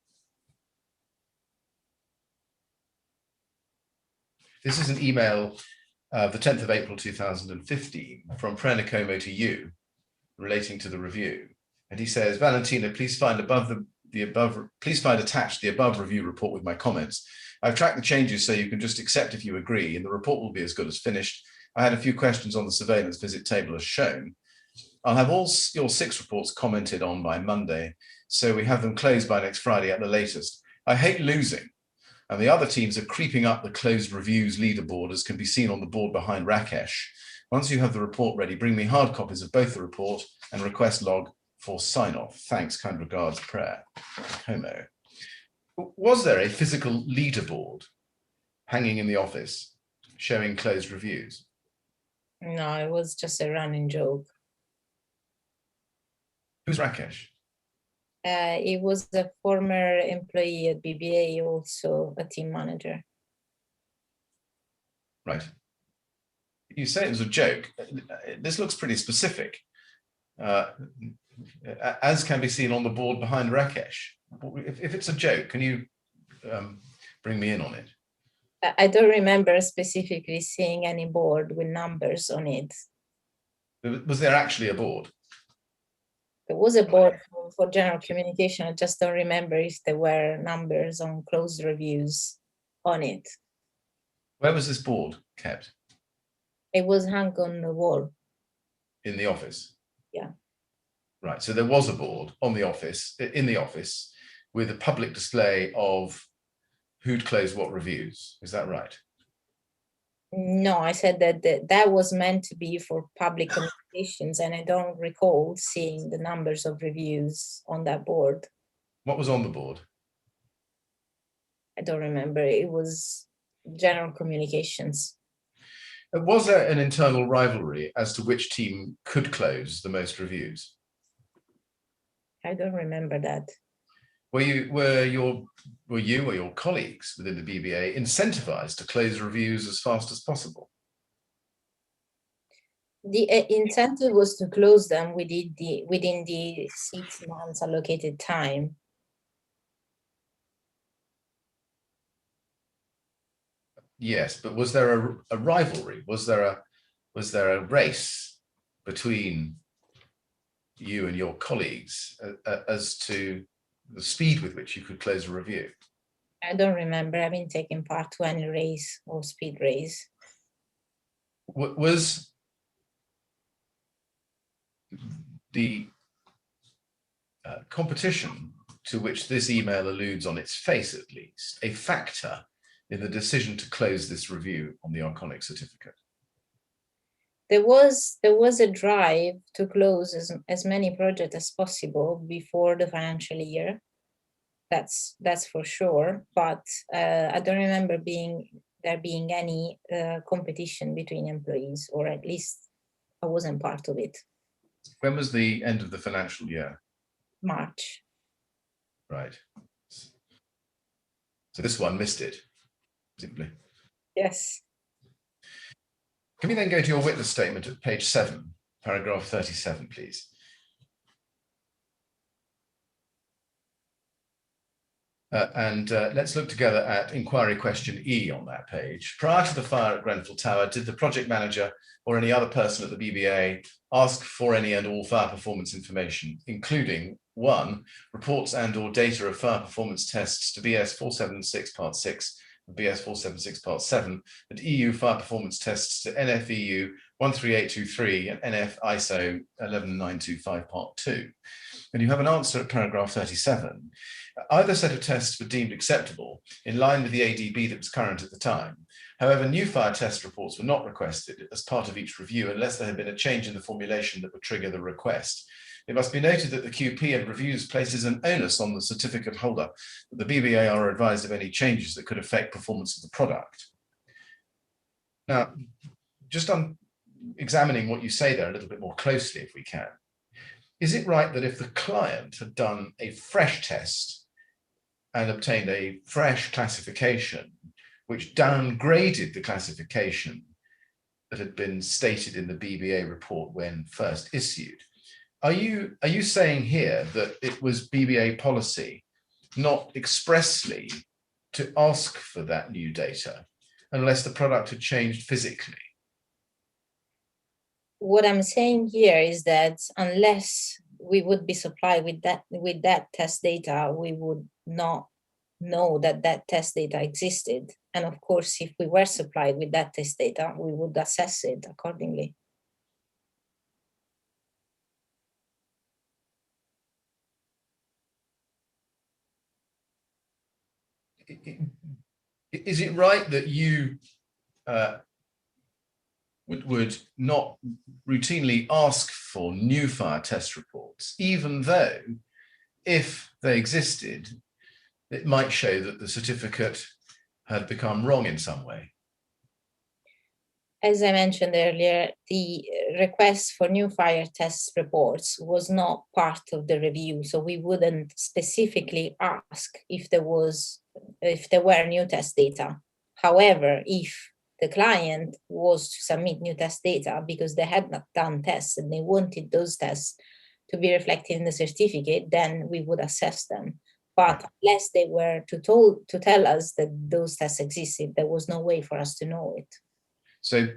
This is an email of the 10th of April 2015 from Prenicomo to you relating to the review. And he says, Valentina, please find please find attached the above review report with my comments. I've tracked the changes so you can just accept if you agree, and the report will be as good as finished. I had a few questions on the surveillance visit table as shown. I'll have all your 6 reports commented on by Monday, so we have them closed by next Friday at the latest. I hate losing, and the other teams are creeping up the closed reviews leaderboard, as can be seen on the board behind Rakesh. Once you have the report ready, bring me hard copies of both the report and request log for sign-off. Thanks, kind regards, Prayer. Homo. Was there a physical leaderboard hanging in the office showing closed reviews? No, it was just a running joke. Who's Rakesh? It was a former employee at BBA, also a team manager. Right. You say it was a joke. This looks pretty specific, as can be seen on the board behind Rakesh. If it's a joke, can you bring me in on it? I don't remember specifically seeing any board with numbers on it. Was there actually a board? There was a board for general communication. I just don't remember if there were numbers on closed reviews on it. Where was this board kept? It was hung on the wall. In the office? Yeah. Right, so there was a board in the office with a public display of who'd closed what reviews. Is that right? No, I said that that was meant to be for public communications, and I don't recall seeing the numbers of reviews on that board. What was on the board? I don't remember. It was general communications. Was there an internal rivalry as to which team could close the most reviews? I don't remember that. Were you or your colleagues within the BBA incentivized to close reviews as fast as possible? The incentive was to close them within the 6 months allocated time. Yes, but was there a rivalry? Was there a race between you and your colleagues as to the speed with which you could close a review? I don't remember having taken part to any race or speed race. Was the competition to which this email alludes on its face, at least, a factor in the decision to close this review on the Arconic certificate? There was a drive to close as many projects as possible before the financial year. That's for sure. But I don't remember there being any competition between employees, or at least I wasn't part of it. When was the end of the financial year? March. Right. So this one missed it, simply. Yes. Can we then go to your witness statement at page 7, paragraph 37, please? Let's look together at inquiry question E on that page. Prior to the fire at Grenfell Tower, did the project manager or any other person at the BBA ask for any and all fire performance information, including 1, reports and or data of fire performance tests to BS 476 part 6, BS 476 part 7, and EU fire performance tests to NFEU 13823 and NF ISO 11925 part 2? And you have an answer at paragraph 37. Either set of tests were deemed acceptable in line with the ADB that was current at the time. However, new fire test reports were not requested as part of each review unless there had been a change in the formulation that would trigger the request. It must be noted that the QP and reviews places an onus on the certificate holder that the BBA are advised of any changes that could affect performance of the product. Now, just on examining what you say there a little bit more closely, if we can, is it right that if the client had done a fresh test and obtained a fresh classification, which downgraded the classification that had been stated in the BBA report when first issued, are you saying here that it was BBA policy not expressly to ask for that new data unless the product had changed physically? What I'm saying here is that unless we would be supplied with that test data, we would not know that test data existed. And of course, if we were supplied with that test data, we would assess it accordingly. Is it right that you would not routinely ask for new fire test reports, even though if they existed, it might show that the certificate had become wrong in some way? As I mentioned earlier, the request for new fire test reports was not part of the review, so we wouldn't specifically ask if there were new test data. However, if the client was to submit new test data because they had not done tests and they wanted those tests to be reflected in the certificate, then we would assess them. But unless they were to tell us that those tests existed, there was no way for us to know it. So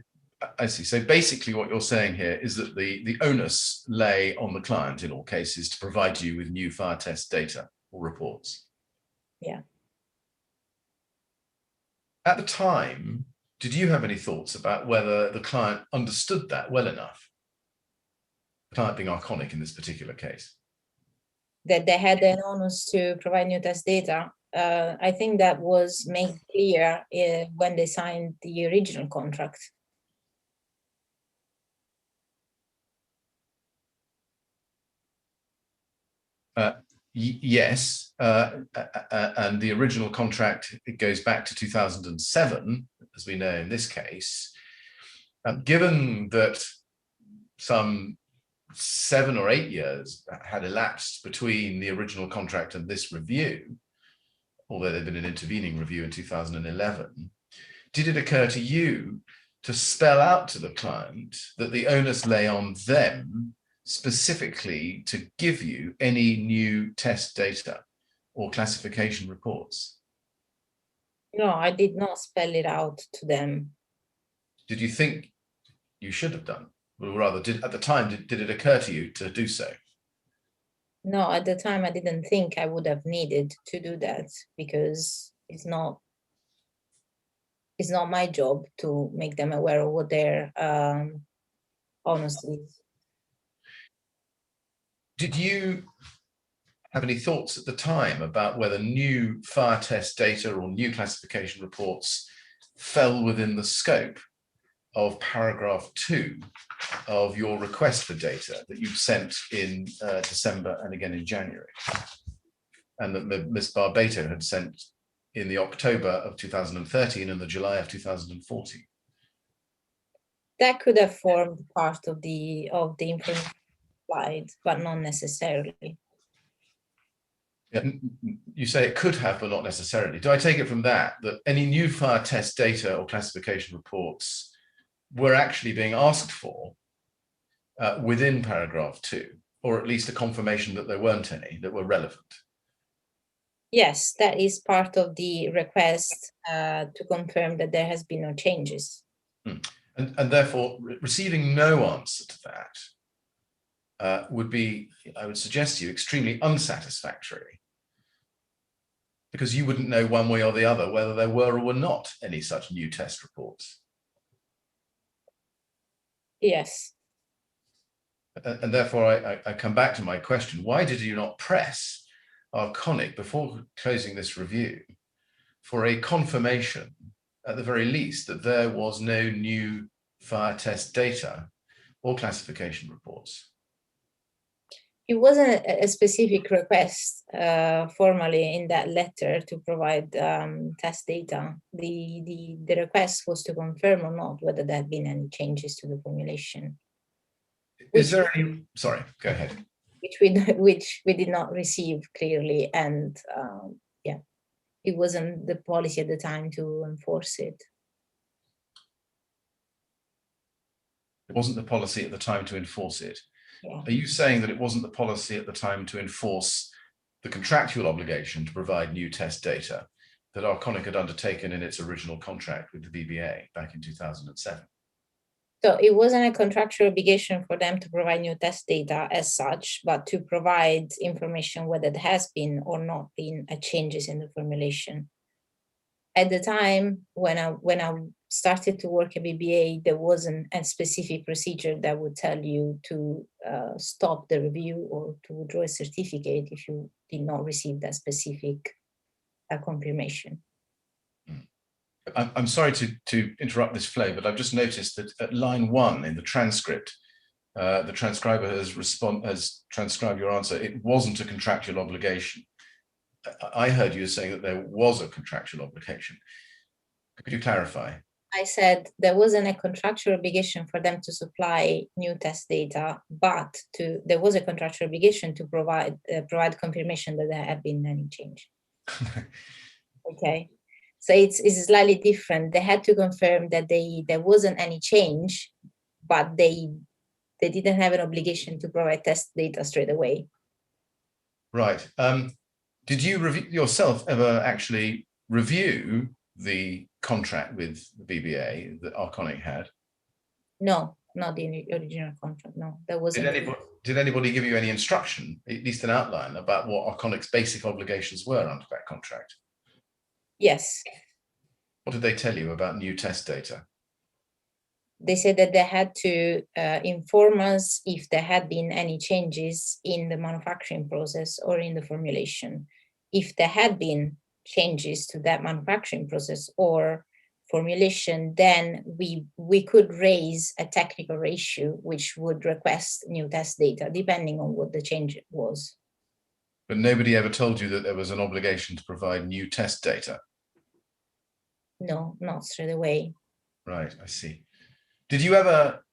I see. So basically what you're saying here is that the onus lay on the client in all cases to provide you with new fire test data or reports. Yeah. At the time, did you have any thoughts about whether the client understood that well enough? The client being Arconic in this particular case. That they had an onus to provide new test data. I think that was made clear when they signed the original contract. Yes, and the original contract, it goes back to 2007, as we know in this case. Given that some 7 or 8 years had elapsed between the original contract and this review, although there'd been an intervening review in 2011, did it occur to you to spell out to the client that the onus lay on them specifically to give you any new test data or classification reports? No, I did not spell it out to them. Did you think you should have done? Or rather, at the time, did it occur to you to do so? No, at the time I didn't think I would have needed to do that, because it's not my job to make them aware of what their honesty is. Did you have any thoughts at the time about whether new fire test data or new classification reports fell within the scope of paragraph 2 of your request for data that you sent in December and again in January, and that Ms. Barbato had sent in the October of 2013 and the July of 2014? That could have formed part of the information slide, but not necessarily. Yeah, you say it could have, but not necessarily. Do I take it from that any new fire test data or classification reports were actually being asked for within paragraph 2, or at least a confirmation that there weren't any that were relevant? Yes, that is part of the request to confirm that there has been no changes. And therefore, receiving no answer to that would be, I would suggest to you, extremely unsatisfactory, because you wouldn't know one way or the other whether there were or were not any such new test reports. Yes. And therefore, I come back to my question: why did you not press Arconic before closing this review for a confirmation, at the very least, that there was no new fire test data or classification reports? It wasn't a specific request formally in that letter to provide test data. The request was to confirm or not whether there had been any changes to the formulation. Is there any? Sorry, go ahead. Which we did not receive clearly, and yeah, it wasn't the policy at the time to enforce it. It wasn't the policy at the time to enforce it. Yeah. Are you saying that it wasn't the policy at the time to enforce the contractual obligation to provide new test data that Arconic had undertaken in its original contract with the BBA back in 2007? So it wasn't a contractual obligation for them to provide new test data as such, but to provide information whether there has been or not been changes in the formulation. At the time when I started to work at BBA, there wasn't a specific procedure that would tell you to stop the review or to withdraw a certificate if you did not receive that specific confirmation. I'm sorry to interrupt this flow, but I've just noticed that at line 1 in the transcript, the transcriber has transcribed your answer. It wasn't a contractual obligation. I heard you saying that there was a contractual obligation. Could you clarify? I said there wasn't a contractual obligation for them to supply new test data, but there was a contractual obligation to provide confirmation that there had been any change. Okay, so it's slightly different. They had to confirm that there wasn't any change, but they didn't have an obligation to provide test data straight away. Right. Did you yourself ever actually review the contract with the BBA that Arconic had? No, not the original contract. No, there wasn't. Did anybody give you any instruction, at least an outline, about what Arconic's basic obligations were under that contract? Yes. What did they tell you about new test data? They said that they had to inform us if there had been any changes in the manufacturing process or in the formulation. If there had been changes to that manufacturing process or formulation, then we could raise a technical issue which would request new test data, depending on what the change was. But nobody ever told you that there was an obligation to provide new test data? No, not straight away. Right, I see. Did you ever,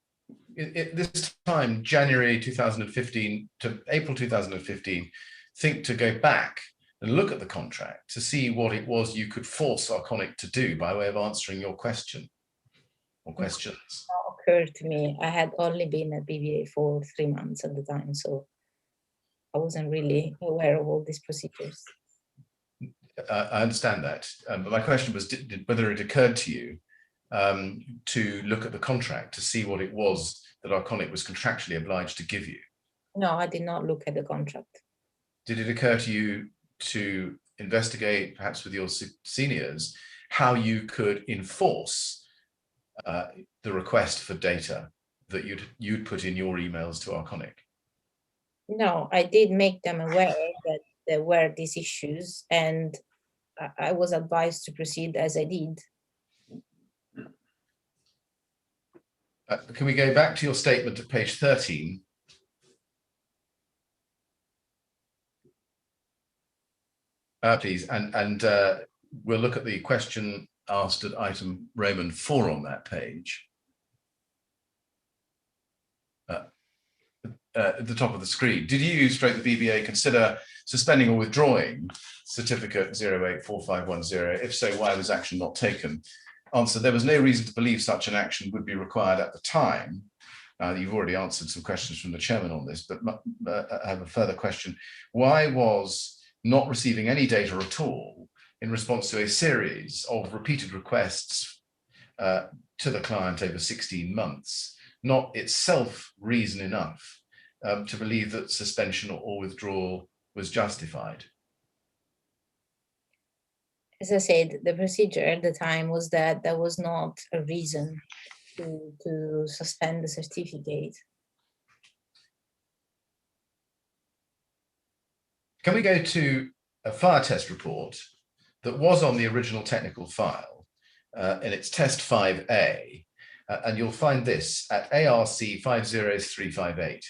at this time, January 2015 to April 2015, think to go back and look at the contract to see what it was you could force Arconic to do by way of answering your question or questions? Not occurred to me. I had only been at BBA for 3 months at the time, so I wasn't really aware of all these procedures. I understand that, but my question was whether it occurred to you to look at the contract to see what it was that Arconic was contractually obliged to give you. No, I did not look at the contract. Did it occur to you to investigate, perhaps with your seniors, how you could enforce the request for data that you'd put in your emails to Arconic? No, I did make them aware that there were these issues, and I was advised to proceed as I did. Can we go back to your statement at page 13? Please, and we'll look at the question asked at item Roman 4 on that page. At the top of the screen. Did you, stroke the BBA, consider suspending or withdrawing certificate 084510? If so, why was action not taken? Answer: there was no reason to believe such an action would be required at the time. You've already answered some questions from the chairman on this, but I have a further question. Why was not receiving any data at all in response to a series of repeated requests to the client over 16 months not itself reason enough to believe that suspension or withdrawal was justified? As I said, the procedure at the time was that there was not a reason to suspend the certificate. Can we go to a fire test report that was on the original technical file, and it's test 5A, and you'll find this at ARC 50358.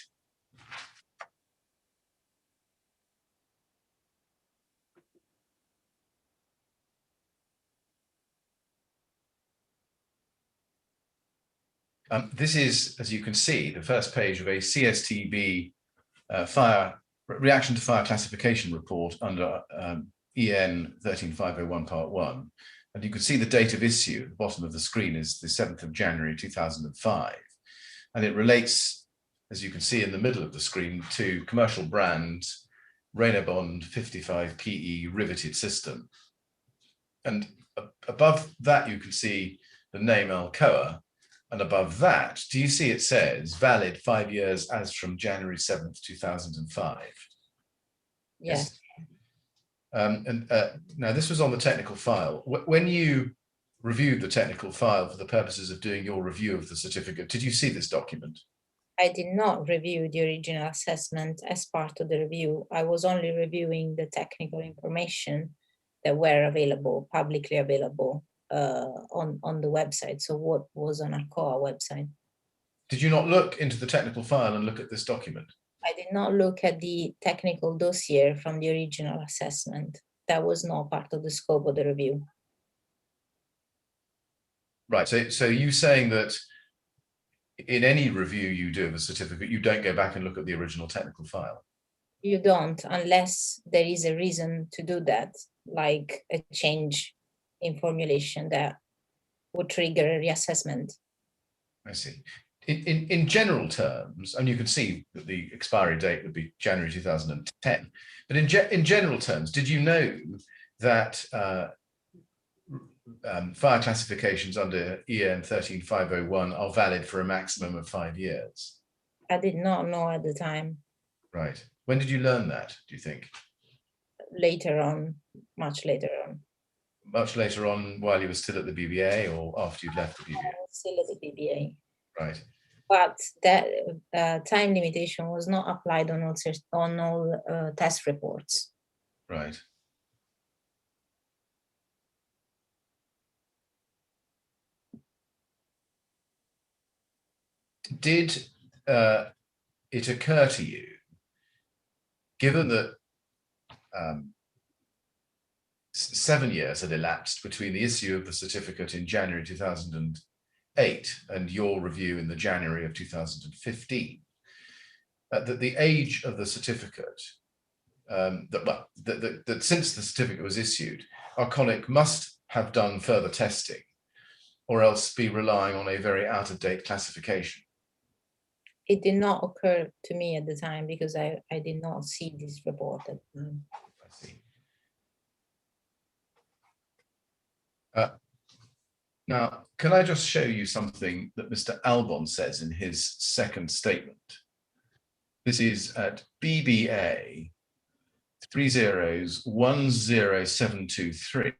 This is, as you can see, the first page of a CSTB fire reaction to fire classification report under EN 13501 Part 1. And you can see the date of issue at the bottom of the screen is the 7th of January 2005. And it relates, as you can see in the middle of the screen, to commercial brand Rainabond 55 PE riveted system. And above that, you can see the name Alcoa. And above that, do you see it says valid 5 years as from January 7th, 2005? Yes. Now this was on the technical file. When you reviewed the technical file for the purposes of doing your review of the certificate, did you see this document? I did not review the original assessment as part of the review. I was only reviewing the technical information that were available, publicly available on the website. So what was on Arcoa website. Did you not look into the technical file and look at this document? I did not look at the technical dossier from the original assessment. That was not part of the scope of the review. Right, so you saying that in any review you do of a certificate, you don't go back and look at the original technical file? You don't, unless there is a reason to do that, like a change in formulation that would trigger a reassessment. I see. In general terms, and you can see that the expiry date would be January 2010, but in general terms, did you know that fire classifications under EN 13501 are valid for a maximum of 5 years? I did not know at the time. Right. When did you learn that, do you think? Later on, much later on. Much later on, while you were still at the BBA or after you'd left the BBA? I was still at the BBA. Right. But that time limitation was not applied on all test reports. Right. Did it occur to you, given that 7 years had elapsed between the issue of the certificate in January 2008 and your review in the January of 2015, that the age of the certificate, that since the certificate was issued, Arconic must have done further testing or else be relying on a very out-of-date classification. It did not occur to me at the time because I did not see this report at the time. I see. Now, can I just show you something that Mr. Albon says in his second statement? This is at BBA 10723.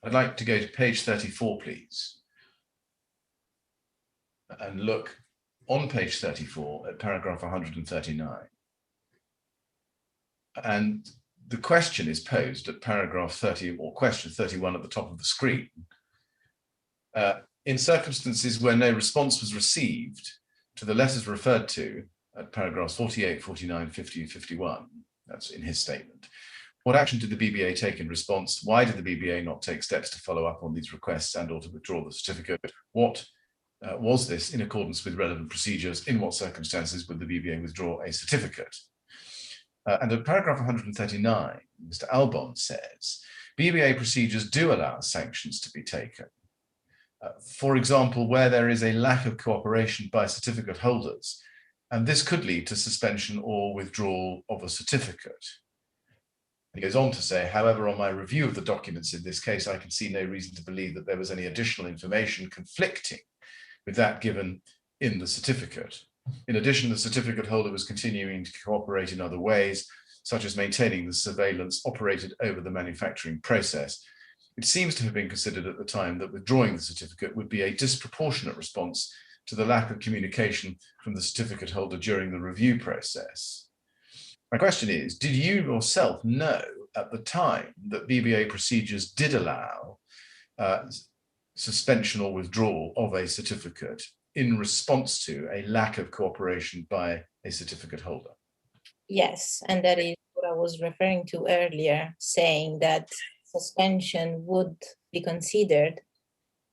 I'd like to go to page 34, please, and look on page 34 at paragraph 139. And the question is posed at paragraph 30 or question 31 at the top of the screen. In circumstances where no response was received to the letters referred to at paragraphs 48, 49, 50, and 51, that's in his statement, what action did the BBA take in response? Why did the BBA not take steps to follow up on these requests and or to withdraw the certificate? What was this in accordance with relevant procedures? In what circumstances would the BBA withdraw a certificate? And at paragraph 139, Mr. Albon says, BBA procedures do allow sanctions to be taken. For example, where there is a lack of cooperation by certificate holders, and this could lead to suspension or withdrawal of a certificate. He goes on to say, however, on my review of the documents in this case, I can see no reason to believe that there was any additional information conflicting with that given in the certificate. In addition, the certificate holder was continuing to cooperate in other ways, such as maintaining the surveillance operated over the manufacturing process. It seems to have been considered at the time that withdrawing the certificate would be a disproportionate response to the lack of communication from the certificate holder during the review process. My question is, did you yourself know at the time that BBA procedures did allow suspension or withdrawal of a certificate in response to a lack of cooperation by a certificate holder? Yes, and that is what I was referring to earlier, saying that suspension would be considered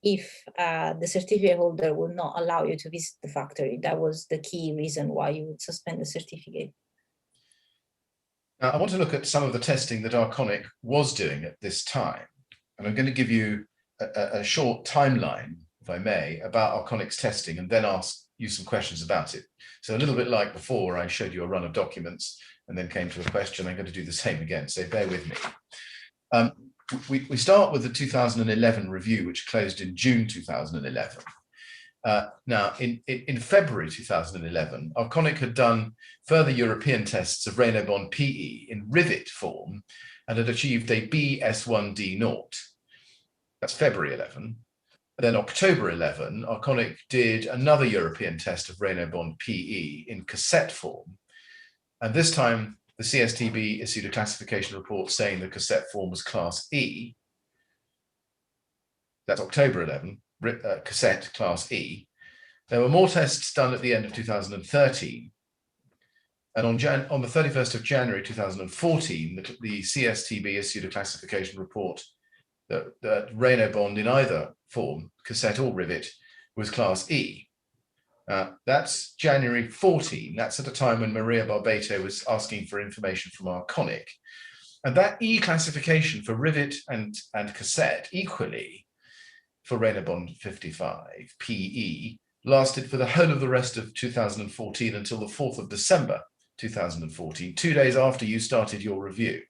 if the certificate holder would not allow you to visit the factory. That was the key reason why you would suspend the certificate. Now, I want to look at some of the testing that Arconic was doing at this time. And I'm going to give you a short timeline, if I may, about Arconic's testing and then ask you some questions about it. So a little bit like before, I showed you a run of documents and then came to a question. I'm going to do the same again, so bear with me. We start with the 2011 review, which closed in June 2011. Now, in February 2011, Arconic had done further European tests of Raynobond PE in rivet form and had achieved a BS1D0. That's February 11. Then October 11, Arconic did another European test of Raynobond PE in cassette form. And this time, the CSTB issued a classification report saying the cassette form was Class E. That's October 11. Cassette Class E. There were more tests done at the end of 2013. And on the 31st of January 2014, the CSTB issued a classification report that Raynobond in either form, cassette or rivet, was Class E. That's January 14. That's at a time when Maria Barbato was asking for information from Arconic. And that E classification for rivet and cassette equally for Raynobond 55 PE lasted for the whole of the rest of 2014 until the 4th of December 2014, 2 days after you started your review.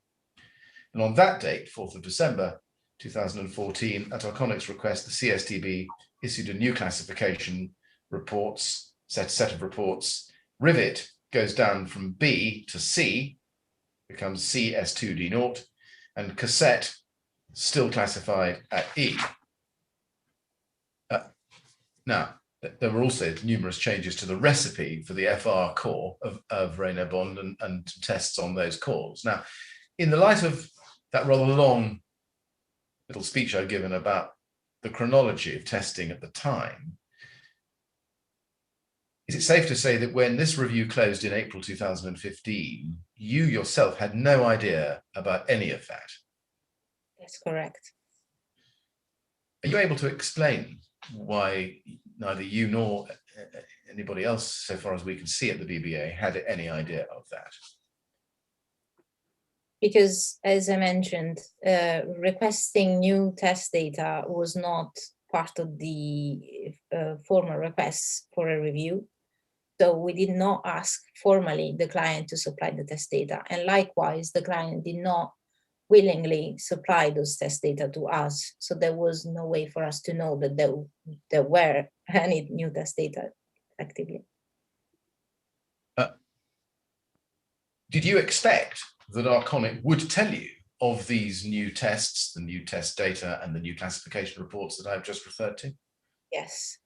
And on that date, 4th of December 2014, at Arconic's request, the CSTB issued a new classification set of reports. Rivet goes down from B to C, becomes CS2D0, and cassette still classified at E. Now, there were also numerous changes to the recipe for the FR core of Raynobond and tests on those cores. Now, in the light of that rather long little speech I've given about the chronology of testing at the time, it safe to say that when this review closed in April 2015, you yourself had no idea about any of that? That's correct. Are you able to explain why neither you nor anybody else, so far as we can see at the BBA, had any idea of that? Because, as I mentioned, requesting new test data was not part of the formal requests for a review. So we did not ask formally the client to supply the test data. And likewise, the client did not willingly supply those test data to us. So there was no way for us to know that there were any new test data effectively. Did you expect that Arconic would tell you of these new tests, the new test data and the new classification reports that I've just referred to? Yes.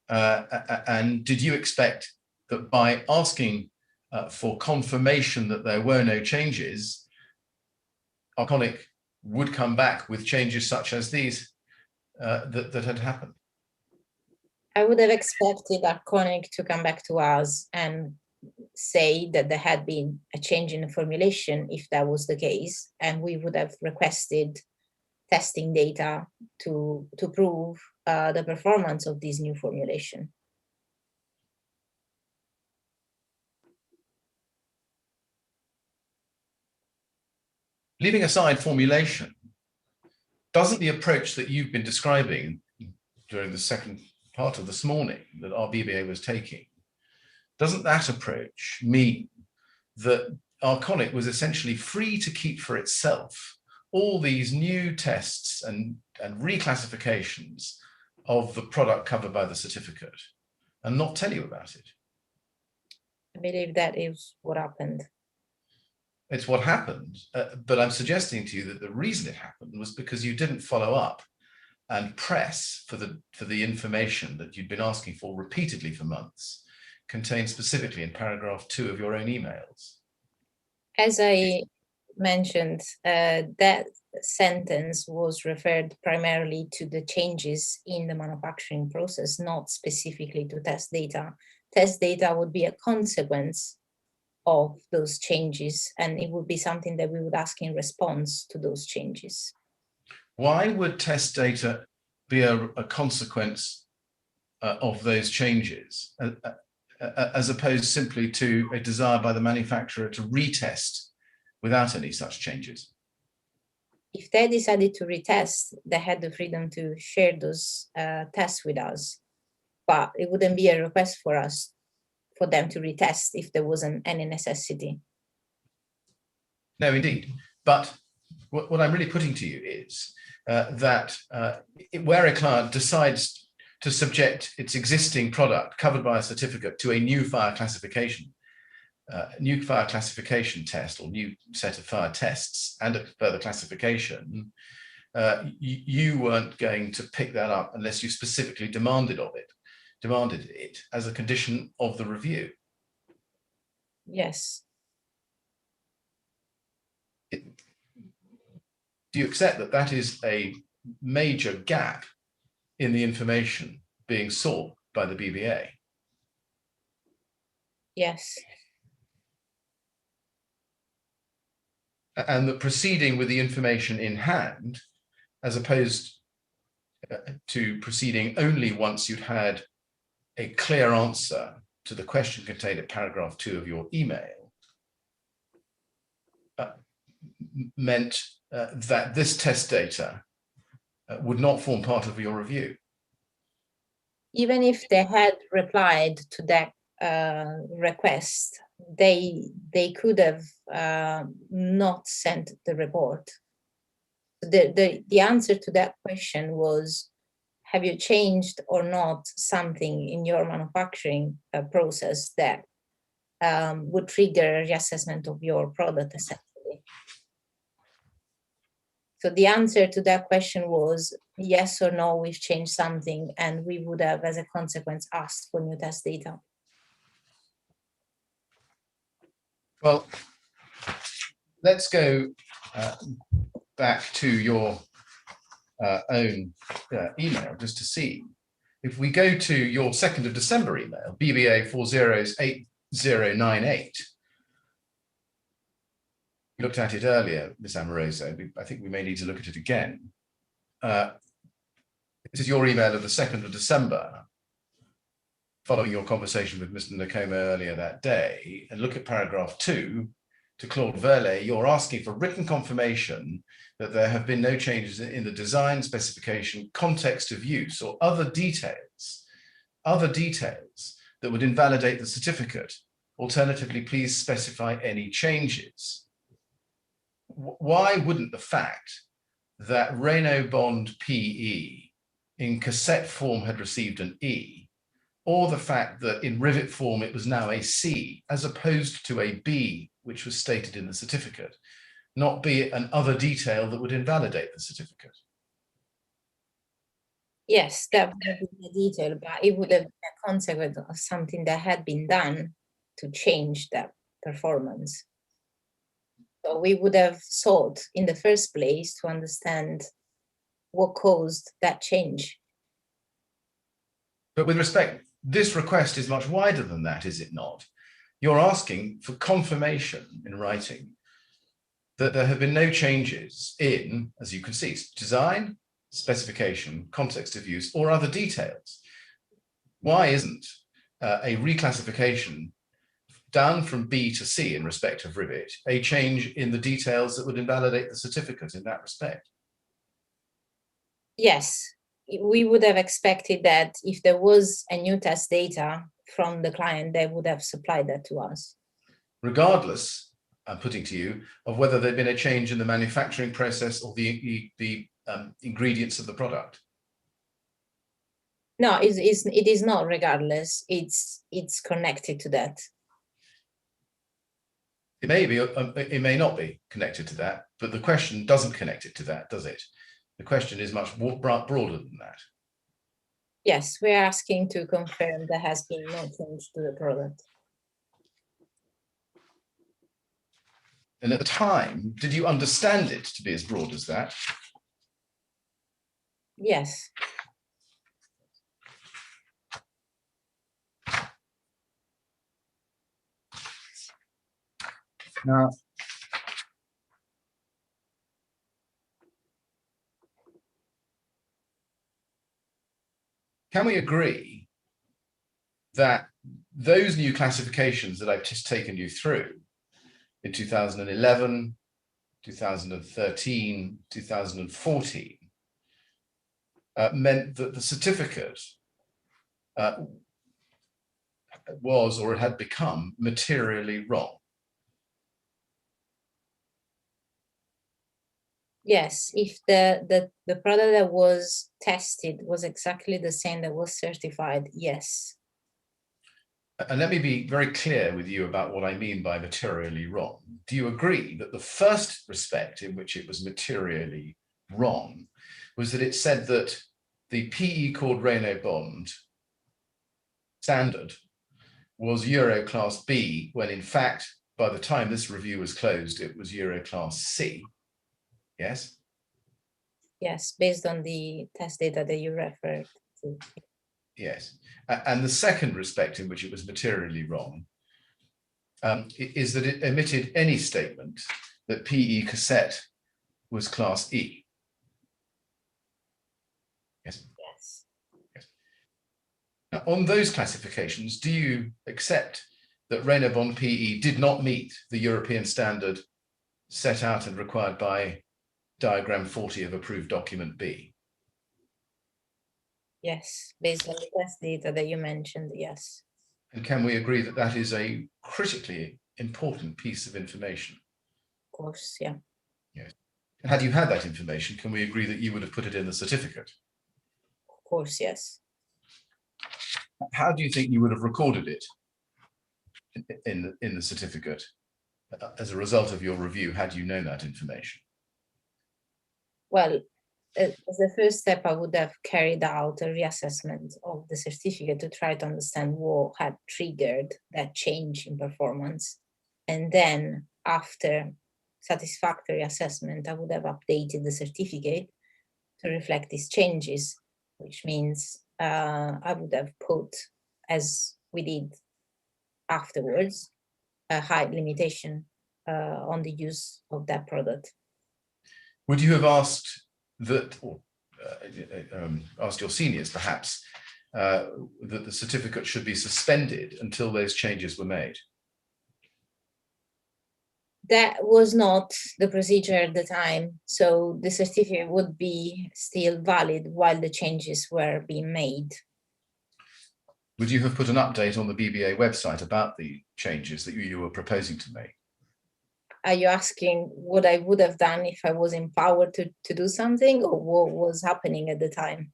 And did you expect that by asking for confirmation that there were no changes, Arconic would come back with changes such as these that had happened? I would have expected Arconic to come back to us and say that there had been a change in the formulation if that was the case, and we would have requested testing data to prove the performance of this new formulation. Leaving aside formulation, doesn't the approach that you've been describing during the second part of this morning that our BBA was taking, doesn't that approach mean that Arconic was essentially free to keep for itself all these new tests and reclassifications of the product covered by the certificate and not tell you about it? I believe that is what happened. It's what happened, but I'm suggesting to you that the reason it happened was because you didn't follow up and press for the information that you'd been asking for repeatedly for months, contained specifically in paragraph 2 of your own emails. As I mentioned, that sentence was referred primarily to the changes in the manufacturing process, not specifically to test data. Test data would be a consequence of those changes, and it would be something that we would ask in response to those changes. Why would test data be a consequence of those changes, as opposed simply to a desire by the manufacturer to retest without any such changes? If they decided to retest, they had the freedom to share those tests with us, but it wouldn't be a request for us for them to retest if there wasn't any necessity. No, indeed. But what I'm really putting to you is that where a client decides to subject its existing product covered by a certificate to a new fire classification test or new set of fire tests and a further classification, you weren't going to pick that up unless you specifically demanded it as a condition of the review. Yes. Do you accept that that is a major gap in the information being sought by the BBA? Yes. And that proceeding with the information in hand, as opposed to proceeding only once you'd had a clear answer to the question contained in paragraph 2 of your email, meant that this test data would not form part of your review? Even if they had replied to that request, they could have not sent the report. The answer to that question was, have you changed or not something in your manufacturing process that would trigger a reassessment of your product, essentially? So the answer to that question was yes or no, we've changed something, and we would have, as a consequence, asked for new test data. Well, let's go back to your own email just to see, if we go to your 2nd of December email, BBA 408098, we looked at it earlier, Ms. Amoroso. I think we may need to look at it again. This is your email of the 2nd of December, following your conversation with Mr. Nakoma earlier that day. And look at paragraph 2. To Claude Verlet, you're asking for written confirmation that there have been no changes in the design, specification, context of use, or other details that would invalidate the certificate. Alternatively, please specify any changes. Why wouldn't the fact that Renault Bond PE in cassette form had received an E, or the fact that in rivet form it was now a C, as opposed to a B, which was stated in the certificate, not be an other detail that would invalidate the certificate? Yes, that would have been a detail, but it would have been a consequence of something that had been done to change that performance. So we would have sought in the first place to understand what caused that change. But with respect, this request is much wider than that, is it not? You're asking for confirmation in writing that there have been no changes in, as you can see, design, specification, context of use, or other details. Why isn't a reclassification down from B to C in respect of rivet a change in the details that would invalidate the certificate in that respect? Yes, we would have expected that if there was a new test data from the client, they would have supplied that to us. Regardless, I'm putting to you, of whether there'd been a change in the manufacturing process or the ingredients of the product. No, it is not regardless. It's connected to that. It may be, it may not be connected to that, but the question doesn't connect it to that, does it? The question is much broader than that. Yes, we're asking to confirm there has been no change to the product. And at the time, did you understand it to be as broad as that? Yes. Now, can we agree that those new classifications that I've just taken you through in 2011, 2013, 2014, meant that the certificate was or had become materially wrong? Yes, if the product that was tested was exactly the same that was certified, yes. And let me be very clear with you about what I mean by materially wrong. Do you agree that the first respect in which it was materially wrong was that it said that the PE called Renault Bond standard was Euro Class B, when in fact, by the time this review was closed, it was Euro Class C? Yes? Yes, based on the test data that you referred to. Yes. And the second respect in which it was materially wrong is that it omitted any statement that PE cassette was Class E. Yes. Yes. Yes. Now, on those classifications, do you accept that Renault Bond PE did not meet the European standard set out and required by diagram 40 of approved document B? Yes, based on the test data that you mentioned, yes. And can we agree that that is a critically important piece of information? Of course, yeah. Yes. And had you had that information, can we agree that you would have put it in the certificate? Of course, yes. How do you think you would have recorded it in the certificate as a result of your review, had you known that information? Well, as the first step, I would have carried out a reassessment of the certificate to try to understand what had triggered that change in performance. And then after satisfactory assessment, I would have updated the certificate to reflect these changes, which means I would have put, as we did afterwards, a height limitation on the use of that product. Would you have asked that, or asked your seniors perhaps, that the certificate should be suspended until those changes were made? That was not the procedure at the time, so the certificate would be still valid while the changes were being made. Would you have put an update on the BBA website about the changes that you were proposing to make? Are you asking what I would have done if I was empowered to do something, or what was happening at the time?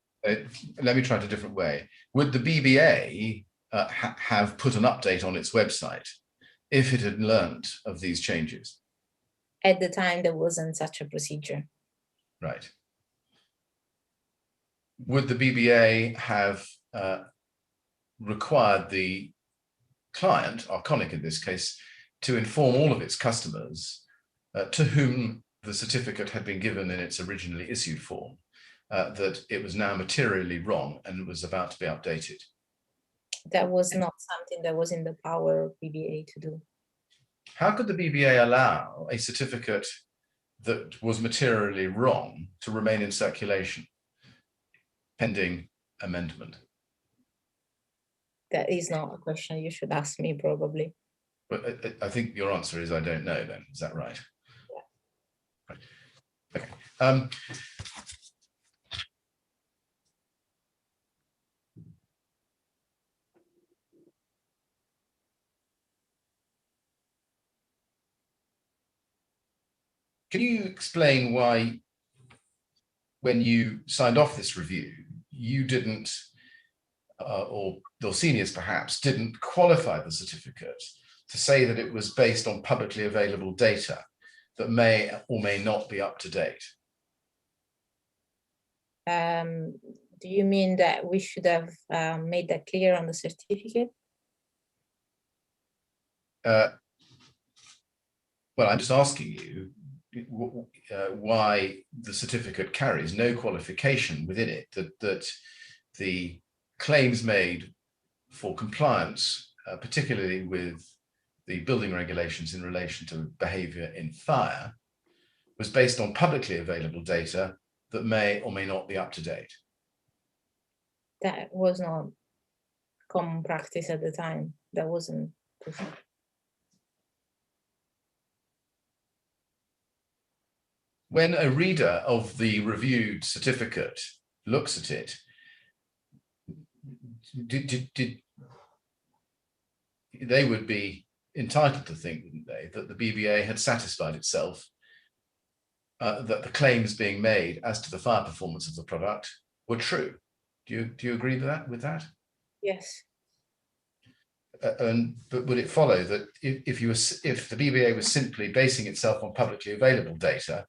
Let me try it a different way. Would the BBA have put an update on its website if it had learned of these changes? At the time, there wasn't such a procedure. Right. Would the BBA have required the client, Arconic in this case, to inform all of its customers to whom the certificate had been given in its originally issued form, that it was now materially wrong and was about to be updated? That was not something that was in the power of BBA to do. How could the BBA allow a certificate that was materially wrong to remain in circulation pending amendment? That is not a question you should ask me, probably. But I think your answer is I don't know then. Is that right? Yeah. Right. Okay. Can you explain why, when you signed off this review, you didn't, or your seniors perhaps, didn't qualify the certificate to say that it was based on publicly available data that may or may not be up to date? Do you mean that we should have made that clear on the certificate? Well, I'm just asking you why the certificate carries no qualification within it that the claims made for compliance, particularly with the building regulations in relation to behaviour in fire, was based on publicly available data that may or may not be up to date. That was not common practice at the time. That wasn't. When a reader of the reviewed certificate looks at it, they would be entitled to think, wouldn't they, that the BBA had satisfied itself that the claims being made as to the fire performance of the product were true. Do you agree with that? Yes. But would it follow that if the BBA was simply basing itself on publicly available data,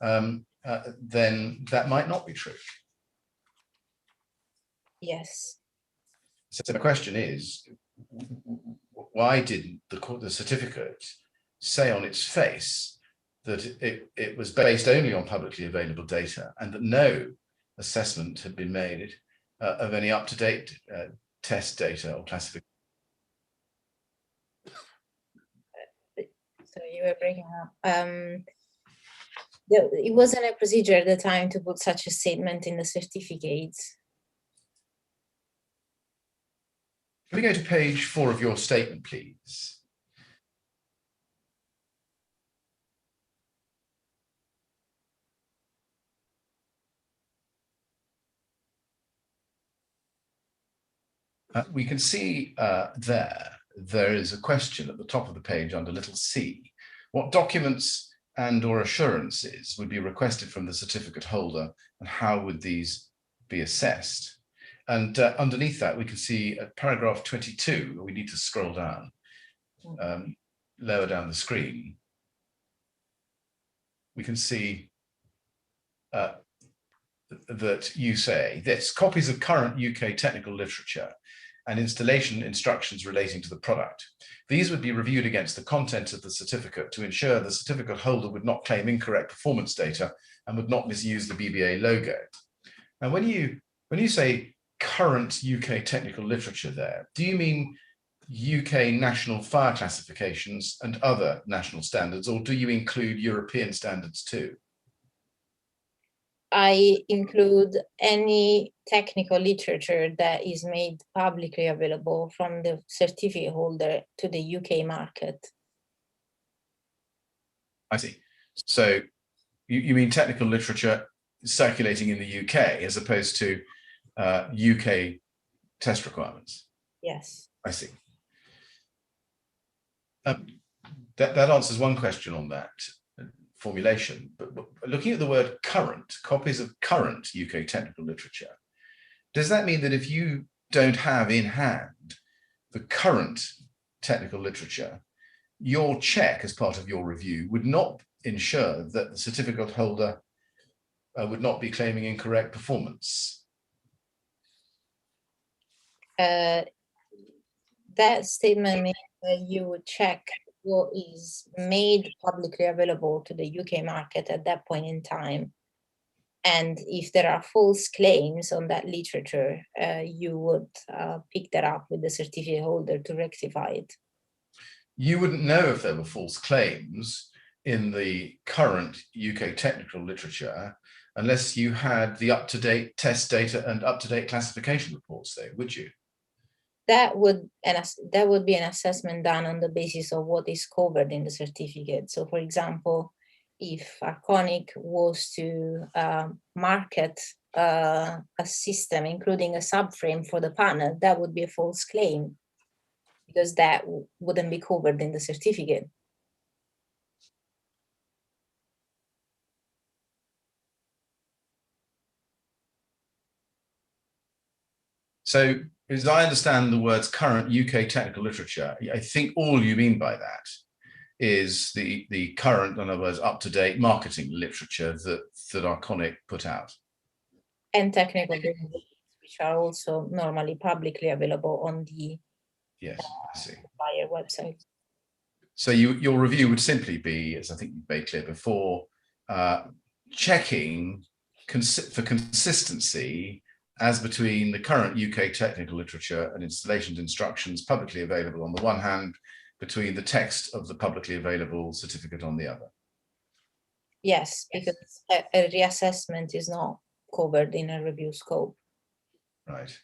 then that might not be true? Yes. So the question is, why didn't the certificate say on its face that it was based only on publicly available data and that no assessment had been made of any up-to-date test data or classification? So you were breaking up. It wasn't a procedure at the time to put such a statement in the certificates. Can we go to page 4 of your statement, please? We can see there is a question at the top of the page under little c. What documents and/or assurances would be requested from the certificate holder, and how would these be assessed? And underneath that, we can see at paragraph 22, we need to scroll down, lower down the screen. We can see that you say this: copies of current UK technical literature and installation instructions relating to the product. These would be reviewed against the content of the certificate to ensure the certificate holder would not claim incorrect performance data and would not misuse the BBA logo. And when you say current UK technical literature there, do you mean UK national fire classifications and other national standards, or do you include European standards too? I include any technical literature that is made publicly available from the certificate holder to the UK market. I see. So you mean technical literature circulating in the UK as opposed to UK test requirements? Yes. I see. That answers one question on that formulation, but looking at the word current, copies of current UK technical literature, does that mean that if you don't have in hand the current technical literature, your check as part of your review would not ensure that the certificate holder would not be claiming incorrect performance? That statement means that you would check what is made publicly available to the UK market at that point in time. And if there are false claims on that literature, you would pick that up with the certificate holder to rectify it. You wouldn't know if there were false claims in the current UK technical literature unless you had the up-to-date test data and up-to-date classification reports there, would you? That would be an assessment done on the basis of what is covered in the certificate. So, for example, if Arconic was to market a system including a subframe for the panel, that would be a false claim because that wouldn't be covered in the certificate. So, as I understand the words current UK technical literature, I think all you mean by that is the current, in other words, up-to-date marketing literature that Arconic put out. And technical documents, which are also normally publicly available on the I see. buyer website. So your review would simply be, as I think you've made clear before, checking for consistency as between the current UK technical literature and installations instructions publicly available on the one hand, between the text of the publicly available certificate on the other. Yes, because a reassessment is not covered in a review scope. Right.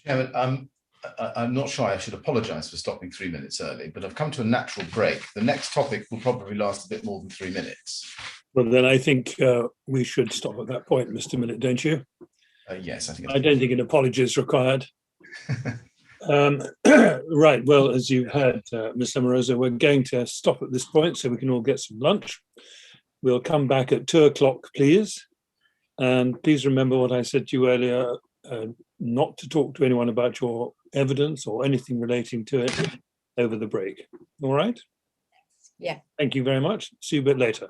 Chairman, I'm not sure I should apologise for stopping 3 minutes early, but I've come to a natural break. The next topic will probably last a bit more than 3 minutes. Well, then I think we should stop at that point, Mr. Millett, don't you? Yes, I think. I don't think an apology is required. Right, well, as you heard, Ms. Amoroso, we're going to stop at this point so we can all get some lunch. We'll come back at 2 o'clock, please. And please remember what I said to you earlier, not to talk to anyone about your evidence or anything relating to it over the break. All right? Yeah. Thank you very much. See you a bit later.